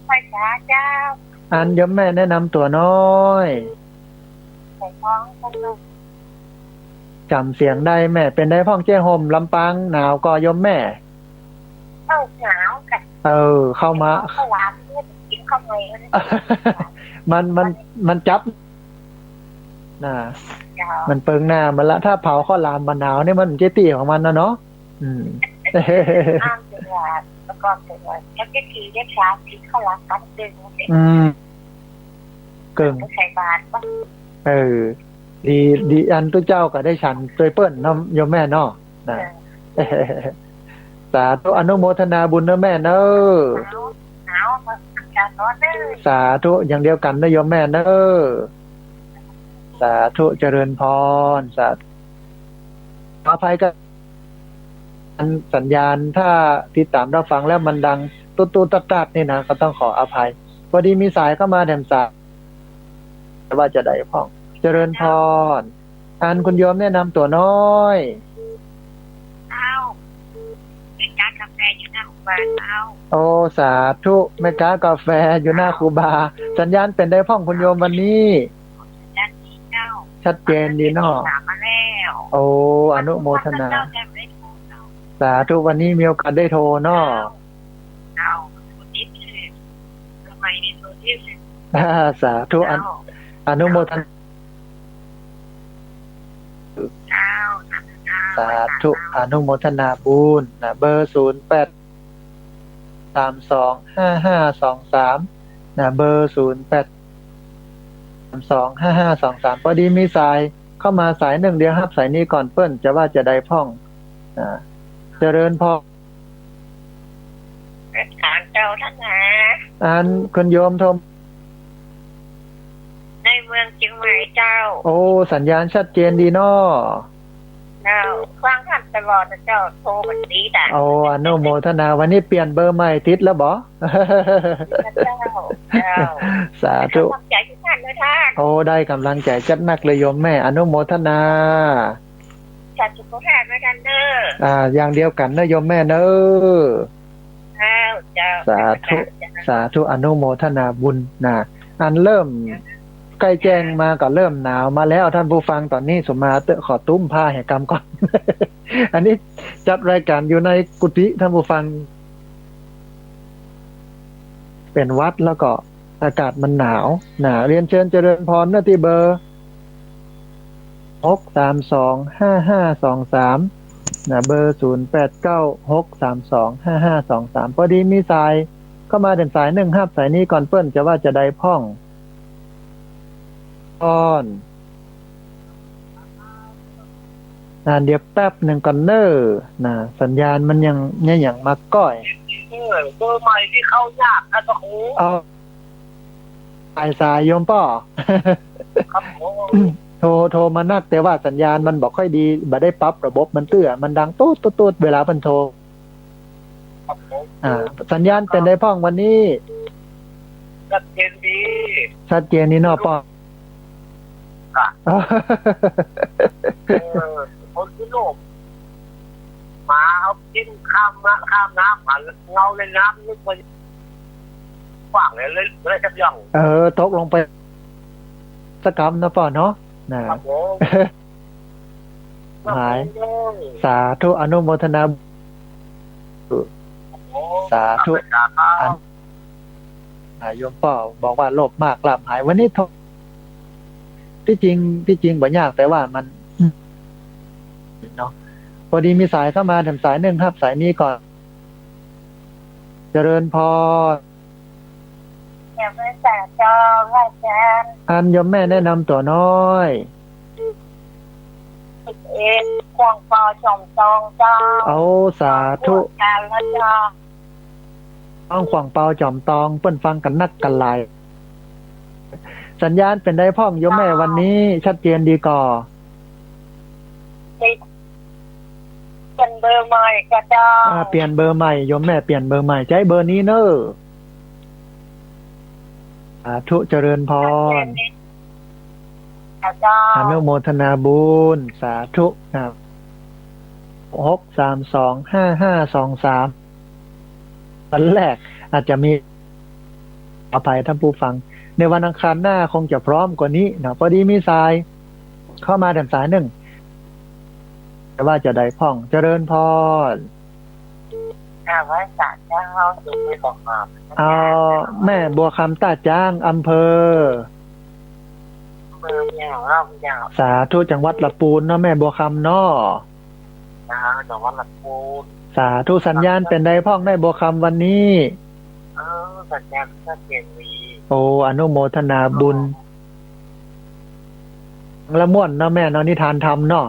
ไปช้าเจ้า อันยมแม่แนะนำตัวน้อย ใส่ท้องคนนึง จำเสียงได้แม่เป็นได้พ่องเจ้ห่มลำปางหนาวก็ยมแม่ หนาวกัน เข้ามา ข้าวหวานเนี่ยกินข้าวเหนียว มันจับมันเปิงหน้ามันละถ้าเผาข้าวหลามมะนาวเนี่ยมันเจตี้ของมันนะเนาะอ้ามจังหวัดแล้วก็จังหวัดแล้วก็ทีเรียกช้าที่เขารักกันดึงเก่งใส่บาตรป่ะดีอันตัวเจ้าก็ได้ฉันตัวเปิ้ลน้ำโยมแม่เนาะนะ สาธุอนุโมทนาบุญนะแม่เนอะ เอามาการนอนเด้อ สาธุอย่างเดียวกันนะโยมแม่เนอะสาธุเจริญพรสาธุขออภัยกันสัญญาณถ้าติดตามรับฟังแล้วมันดังตุ๊ดๆตัดๆนี่นะก็ต้องขออภัยพอดีมีสายเข้ามาแถมสายว่าจะได้พ่องเจริญพรอันคุณโยมแนะนำตัวน้อย เอาเป็นการกาแฟอยู่หน้าของบ้านเอา โอ้สาธุแม่ค้ากาแฟอยู่หน้าครูบา สัญญาณเป็นได้พ่องคุณโยมวันนี้ ด้านนี้เจ้า ชัดเจนดีเนาะ ถามมาแล้ว โอ้อนุโมทนา เจ้าจะไม่โทรเจ้า สาธุวันนี้มีโอกาสได้โทรเนาะ เอาคนนี้คือทำไมในโซเชียล สาธุอนุโมทนา เจ้า สาธุอนุโมทนาบุญนะเบอร์08325523นะเบอร์08325523พอดีมีสายเข้ามาสายหนึ่งเดียวครับสายนี้ก่อนเปิ้นจะว่าจะได้พ่องนะเจริญพร เป็นการเจ้าท่านนะ อันคุณโยมโทร ในเมืองเชียงใหม่เจ้า โอ้สัญญาณชัดเจนดีเนาะ เจ้าฟังท่านตลอดนะเจ้าโทรมันดีด่ะ โอ้อนุโมทนาวันนี้เปลี่ยนเบอร์ใหม่ติดแล้วบ่ เจ้าเจ้า สาธุ ขอบใจทุกท่านนะท่าน โอ้ได้กำลังใจจัดหนักเลยโยมแม่อนุโมทนา จัดสุขภาพด้วยกันเด้อ อย่างเดียวกันเนอะโยมแม่เนอะ เจ้า สาธุสาธุอนุโมทนาบุญนะอันเริ่มใกล้แจ้งมาก็เริ่มหนาวมาแล้วท่านผู้ฟังตอนนี้สมมาเตอะขอตุ้มผ้าแห่งกรรมก่อน อันนี้จัดรายการอยู่ในกุฏิท่านผู้ฟัง เป็นวัดแล้วก็อากาศมันหนาวเรียนเชิญเจริญพรหน้าที่เบอร์6325523เบอร์0896325523พอดีมีสายเข้ามาถึงสายหนึ่งครับสายนี้ก่อนเปิ้นจะว่าจะได้พ่องเดี๋ยวแป๊บหนึ่งก่อนเนอสัญญาณมันยังอย่างมาก้อยเบอร์ใหม่ที่เข้ายากนะตะคู เอาสายโยมป่อ ครับผม โทรมานักแต่ว่าสัญญาณมันบอกค่อยดีบ่ได้ปรับระบบมันเตื้อมันดังตูดเวลามันโทร ครับผม สัญญาณเป็นได้พ่องวันนี้ ชัดเจนดี ชัดเจนนี่เนาะป่อ คนที่โลกมาเอากินข้ามน้ำผ่านเงาในน้ำนึกว่าขวางเลยจับย่อง ตกลงไปสกรรมนะป่อเนาะครับผม หายสาธุอนุโมทนาสาธุโยมป่อบอกว่าโลภมากกลับหายวันนี้ที่จริงบ่ยากแต่ว่ามันเนาะพอดีมีสายเข้ามาถึงสายหนึ่งครับสายนี้ก่อนเจริญพร อย่าไปแสบจอว่าจะ อันโยมแม่แนะนำตัวน้อย ควงปอชมตองเจ้า เอาสาธุ การละเจ้า ต้องขวางเปาจอมตองเปิ้นฟังกันนักกันหลายสัญญาณเป็นได้พ่องโยมแม่วันนี้ชัดเจนดีก่อ เป็นเบอร์ใหม่ก็เจ้า เปลี่ยนเบอร์ใหม่โยมแม่เปลี่ยนเบอร์ใหม่ใช้เบอร์นี้เนอะสาธุเจริญพรอนุโมทนาบุญสาธุครับ6325523วันแรกอาจจะมีอภัยท่านผู้ฟังในวันอังคารหน้าคงจะพร้อมกว่านี้นะพอดีมีสายเข้ามาแต่สายหนึ่งแต่ว่าจะได้พ่องเจริญพร ไว้สารเจ้าดูไม่บอกมา เอาแม่บัวคำตาจ้างอำเภอ เบอร์ยาวเล่ายาว สาธุจังหวัดละปูนเนาะแม่บัวคำเนาะ แต่ว่าละปูน สาธุสัญญาณเป็นไดพ่องแม่บัวคำวันนี้ สัญญาณชัดเจนดี โอ้อนุโมทนาบุญ ละม่วนเนาะแม่เนาะนิทานธรรมเนาะ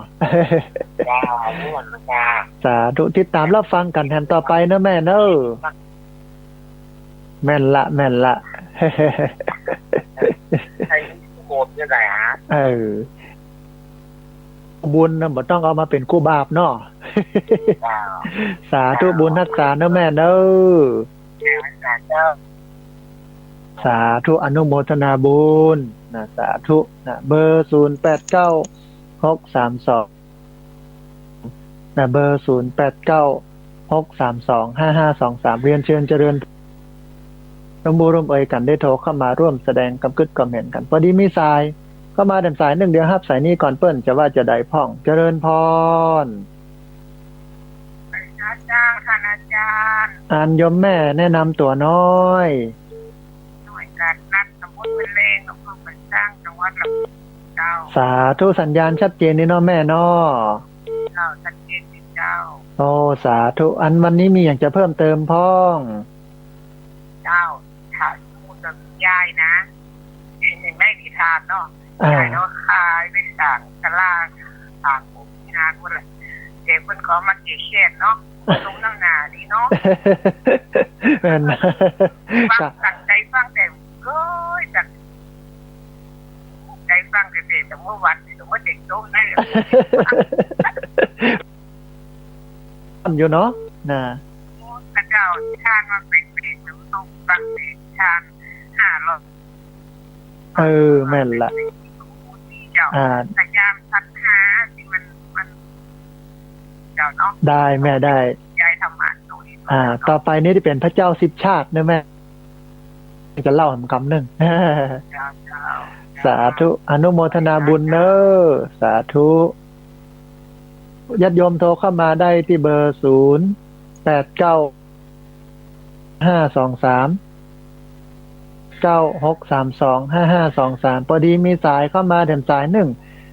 จ้าม่วนจ้า สาธุติดตามรับฟังกันแทนต่อไปเนาะแม่เนอะแม่นละแม่นละ ใช้โกดยังไงฮะ บุญนะบ่ต้องเอามาเป็นกู้บาปเนาะ จ้า สาธุบุญรักษาเนาะแม่เนอะ จ้า สาธุอนุโมทนาบุญนะสาธุนะเบอร์089632นะเบอร์0896325523เรียนเชิญเจริญร่วมบุญร่วมเอ่ยกันได้โทรเข้ามาร่วมแสดงกำกึดคอมเมนต์กันพอดีมีสายก็มาเดินสายหนึ่งเดียวครับสายนี้ก่อนเปิ้นจะว่าจะได้พ่องเจริญพร จ้าท่านอาจารย์ อ่านยมแม่แนะนำตัวน้อย หน่วยการนัดสมุดเป็นเลงอำเภอเป็นสร้างจังหวัดลำพูนเจ้า สาธุสัญญาณชัดเจนนี่เนาะแม่เนาะ เจ้าชัดเจนเจ้า โอ้สาธุอันวันนี้มีอย่างจะเพิ่มเติมพ้อง เจ้าถ้าพูดกับยายนะเห็นไม่นิทานเนาะยายเนาะขายไปสั่งตลาดสั่งผมงานคนละเด็กคนขอมาเกี่ยเชียนเนาะตรงน้ำหนานี่เนาะ แม่น ฟังตั้งใจฟังแต่ก็จากใจฟังแต่เมื่อวันแต่เมื่อเด็กโตได้ อยู่เนาะนะ พระเจ้าทานมาเป็นเด็กตรงฟังเด็กทาน500แม่นละ เจ้าพยายามสักหาที่มันเจ้าเนาะ ได้แม่ได้ ยายทำงานตรงนี้ต่อไปนี้ที่เป็นพระเจ้า10 ชาตินะแม่จะเล่าให้คำหนึ่ง เจ้า สาธุอนุโมทนาบุญเนอะสาธุญาติโยมโทรเข้ามาได้ที่เบอร์08952396325523พอดีมีสายเข้ามาแถมสายหนึ่ง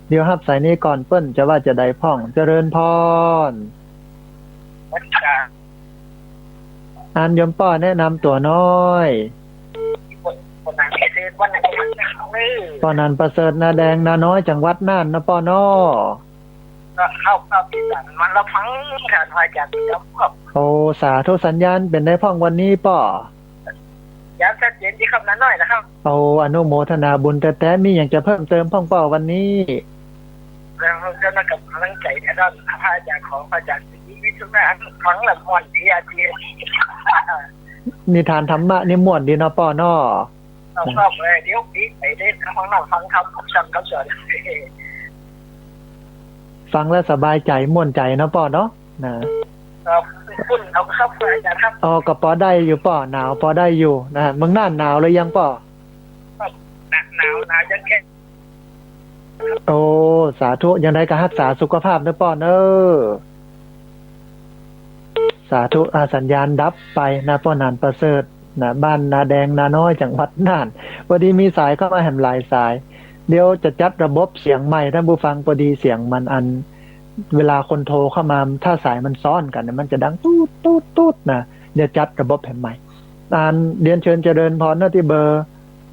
เดี๋ยวรับสายนี้ก่อนเปิ้นจะว่าจะได้พ่องเจริญพรอันยมป้อแนะนำตัวน้อยป้อนันประเสริฐนาแดงนาน้อยจังหวัดน่านนะป้อน้อก็เข้าพิจารณามันละพังฐานพระอาจารย์ครับ โอ้สาธุสัญญาณเป็นได้พ่องวันนี้ป้อย้ำชัดเจนที่คำนั้นหน่อยนะครับโอ้อนุโมทนาบุญแต่มีอย่างจะเพิ่มเติมพ่องป้อวันนี้แล้วจะมากับกำลังใจนะท่านพระอาจารย์ของพระอาจารย์ที่วิทุนาฟังละม่วนดีอาทีนิทานธรรมะนี่ม่วนดีเนาะป้อน้อชอบเลยเดี๋ยวปีไปเล่นฟังนั่งฟังคำสั่งคำสอนฟังแล้วสบายใจม่วนใจเนาะป้อเนาะนะครับคุณเอาครับอาจารย์ครับก็พอได้อยู่ป้อหนาวพอได้อยู่นะเมืองน่านหนาวเลยยังป้อหนาวยังแค่โอ้สาธุยังได้ก็รักษาสุขภาพนะป้อเนอะสาธุสัญญาณดับไปนะป้อนันประเสริฐนะบ้านนาแดงนาน้อยจังหวัดน่านพอดีมีสายเข้ามาแหมหลายสายเดี๋ยวจะจัดระบบเสียงใหม่ท่านผู้ฟังพอดีเสียงมันเวลาคนโทรเข้ามาถ้าสายมันซ้อนกันมันจะดังตูดนะเดี๋ยวจัดระบบแผ่นใหม่เรียนเชิญเจริญพรที่เบอร์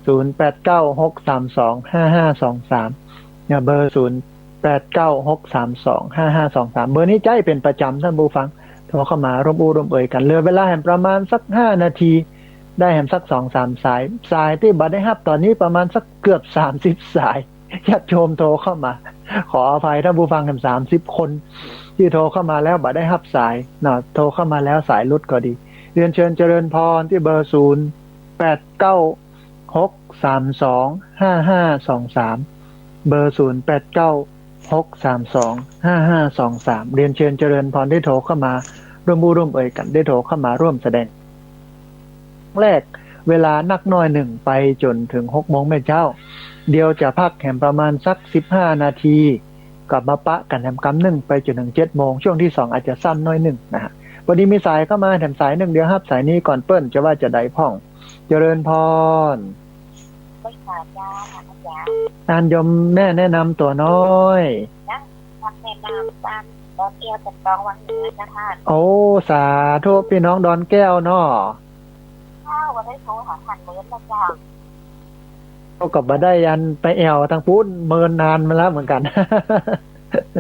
0896325523เนี่ยเบอร์0896325523เบอร์นี้ใจเป็นประจำท่านผู้ฟังโทรเข้ามาร่วมเอ่ยกันเหลือเวลาแห่งประมาณสัก5 นาทีได้แห่งสัก 2-3 สายที่บัดได้รับตอนนี้ประมาณสักเกือบ30 สายญาติโยมโทรเข้ามาขออภัยท่านผู้ฟังทั้ง30 คนที่โทรเข้ามาแล้วบัดได้รับสายโทรเข้ามาแล้วสายหลุดก็ดีเรียนเชิญเจริญพรที่เบอร์0896325523เบอร์0896325523เรียนเชิญเจริญพรได้โทรเข้ามาร่วมเอ่ยกันได้โทรเข้ามาร่วมแสดงแรกเวลานักน้อย1ไปจนถึง6 โมงแม่เจ้าเดี๋ยวจะพักแห่มประมาณสัก15 นาทีกลับมาปะกันแห่มกำ1ไปจนถึง7 โมงช่วงที่2อาจจะสั้นน้อย1นะฮะวันนี้มีสายเข้ามาแถมสาย1เดียวครับสายนี้ก่อนเปิ้นจะว่าจะได้พ่องเจริญพรไม่ขาดจ้าอาจารย์ยมแม่แนะนำตัวน้อยแนะนำตามดอนแก้วจากตองวังเหนือนะท่านโอ้สาธุพี่น้องดอนแก้วเนาะวันได้โทรหาท่านเมื่อนะจ๊ะ เขาก็บ่ได้ยันไปแอวทางพูนเมินนานมาแล้วเหมือนกัน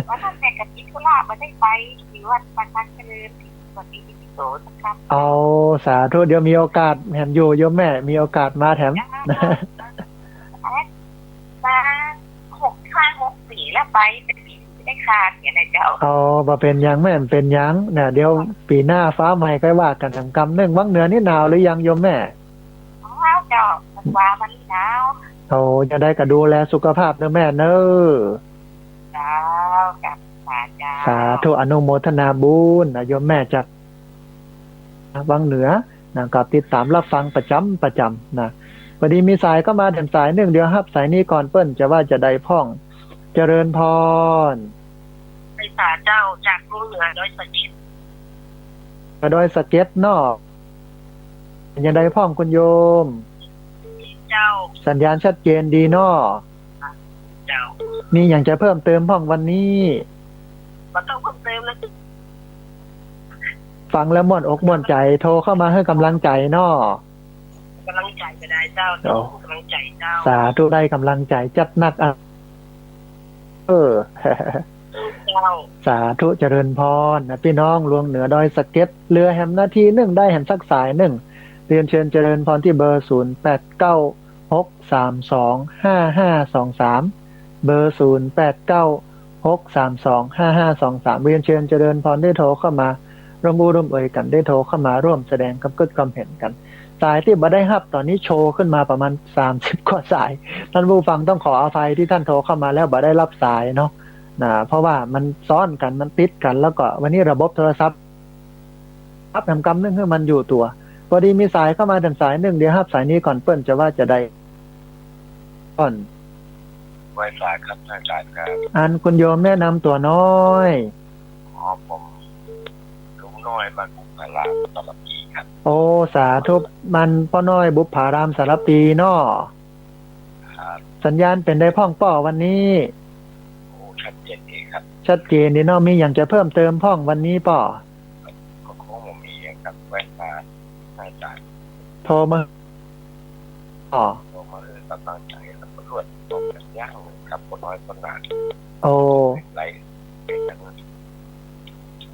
ว่าท่านแต่กับพิคุล่ามาได้ไปที่วัดปานเจริญที่วัดอิติปิโสสักครั้ง เอาสาธุเดี๋ยวมีโอกาสแถมอยู่โยมแม่มีโอกาสมาแถม มา6 ปีแล้วไปเป็นปีที่ได้ขาดเนี่ยนะเจ้า เอาบ่เป็นหยังแม่นเป็นหยังเนี่ยเดี๋ยวปีหน้าฟ้าใหม่ก็ว่ากันทำกรรมเนื่องวังเหนือนี่หนาวหรือยังโยมแม่ ว้าวเจ้ามันว่ามันหนาว เอาจะได้ก็ดูแลสุขภาพนะแม่เนอะ เจ้ากับเจ้า สาธุอนุโมทนาบุญนะโยมแม่จากวังเหนือนะก็ติดตามรับฟังประจำนะพอดีมีสายก็มาแถมสายหนึ่งเดียวครับสายนี้ก่อนเปิ้นจะว่าจะได้พ่องเจริญพร ไปสาเจ้าจากกรุงเหนือโดยสนิท กระดอยสะเก็ตนอกยังได้พ่องคุณโยม เจ้า สัญญาณชัดเจนดีนอ เจ้า มีอย่างจะเพิ่มเติมพ่องวันนี้ มันต้องเพิ่มเติมแล้ว ฟังแล้วม่วนอกม่วนใจโทรเข้ามาให้กำลังใจนอก ำลังใจก็ได้เจ้า โอ้ กำลังใจเจ้า สาธุได้กำลังใจจัดหนักเออ เจ้า สาธุเจริญพรนะพี่น้องลวงเหนือดอยสะเก็ตเรือแหมนาทีหนึ่งได้แหมสักสายหนึ่งเรียนเชิญเจริญพรที่เบอร์ 0896325523 เบอร์ 0896325523 เรียนเชิญเจริญพรได้โทรเข้ามาร่วมบูร่วมเอ่ยกันได้โทรเข้ามาร่วมแสดงความคิดความเห็นกัน สายที่บ่ได้รับตอนนี้โชว์ขึ้นมาประมาณ30กว่าสายท่านผู้ฟังต้องขออภัยที่ท่านโทรเข้ามาแล้วบ่ได้รับสายเนาะนะเพราะว่ามันซ้อนกันมันติดกันแล้วก็วันนี้ระบบโทรศัพท์รับทำกรรมนึงให้มันอยู่ตัวพอดีมีสายเข้ามาถึงสายหนึ่งเดี๋ยวรับสายนี้ก่อนเปิ้นจะว่าจะได้ก่อน ไวไฟครับอาจารย์ครับ อันคุณโยมแนะนำตัวน้อย อ๋อผมลุงน้อยบ้านบุกพลาตลปีครับ โอ้สาธุมันป้อน้อยบุปผารามสารปีเนาะ ครับ สัญญาณเป็นได้พ่องป้อวันนี้ โอ้ชัดเจนดีครับ ชัดเจนนี่เนาะมีอย่างจะเพิ่มเติมพ่องวันนี้ป้อ ก็คงมีอย่างกับไวไฟอาจารย์ โทรมาอ๋อ โทรมาเรื่องกำลังใจแล้วก็รวดตรงกันย่างกับคนน้อยคนหนา โอ้ ไหลเป็นกัน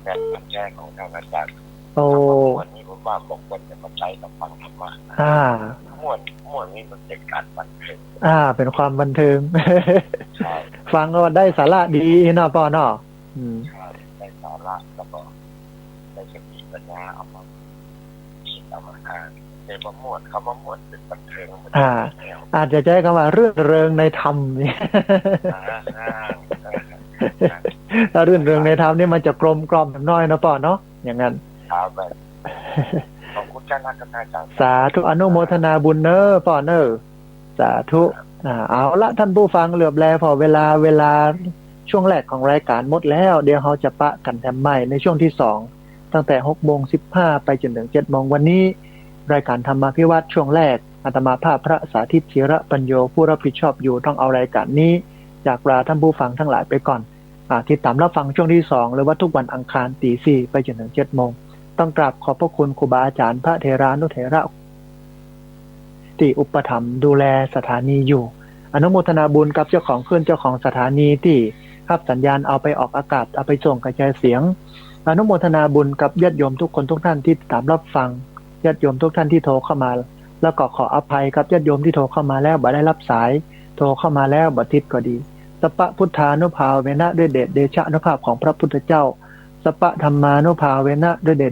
แรงพันแจ้ของทางอาจารย์ โอ้ วันนี้ผมว่าบอกคนจะมาใจกับฟังธรรมะ ม่วนนี่มันเป็นการบันเทิง เป็นความบันเทิง ใช่ ฟังก็ได้สาระดีเนาะป้อเนาะอืม ใช่ได้สาระแล้วก็ได้สติปัญญาเอามาคิดเอามาอ่านในม่วนคำว่าม่วนเป็นบันเทิงมันแนว อาจจะใช้คำว่าเรื่องเริงในธรรมเนี่ย ถ้าเรื่องเริงในธรรมนี่มันจะกลมกล่อมน้อยเนาะป้อเนาะอย่างนั้น ครับขอบคุณเจ้าหน้าที่อาจารย์ สาธุอนุโมทนาบุญเนอป้อเนอสาธุเอาละท่านผู้ฟังเหลือบแลพอเวลาช่วงแรกของรายการหมดแล้วเดี๋ยวเราจะปะกันแถมใหม่ในช่วงที่2ตั้งแต่6:15ไปจนถึง7:00วันนี้รายการธรรมาภิวัตรช่วงแรกอาตมาภาพพระสาธิตธีระปัญโยผู้รับผิดชอบอยู่ต้องเอารายการนี้จากลาท่านผู้ฟังทั้งหลายไปก่อนติดตามรับฟังช่วงที่2หรือว่าทุกวันอังคาร 4:00 ไปจนถึง 7:00ต้องกราบขอบพระคุณครูบาอาจารย์พระเถรานุเถระที่อุปถัมภ์ดูแลสถานีอยู่อนุโมทนาบุญกับเจ้าของคลื่นเจ้าของสถานีที่รับสัญญาณเอาไปออกอากาศเอาไปส่งกระจายเสียงอนุโมทนาบุญกับญาติโยมทุกคนทุกท่านที่ติดตามรับฟังญาติโยมทุกท่านที่โทรเข้ามาแล้วก็ขออภัยกับญาติโยมที่โทรเข้ามาแล้วบ่ได้รับสายโทรเข้ามาแล้วบ่ติดก็ดีสัพพะพุทธานุภาเวนะด้วยเดชเดชะอนุภาพของพระพุทธเจ้าสัพพะธรรมานุภาเวนะด้วยเดชเด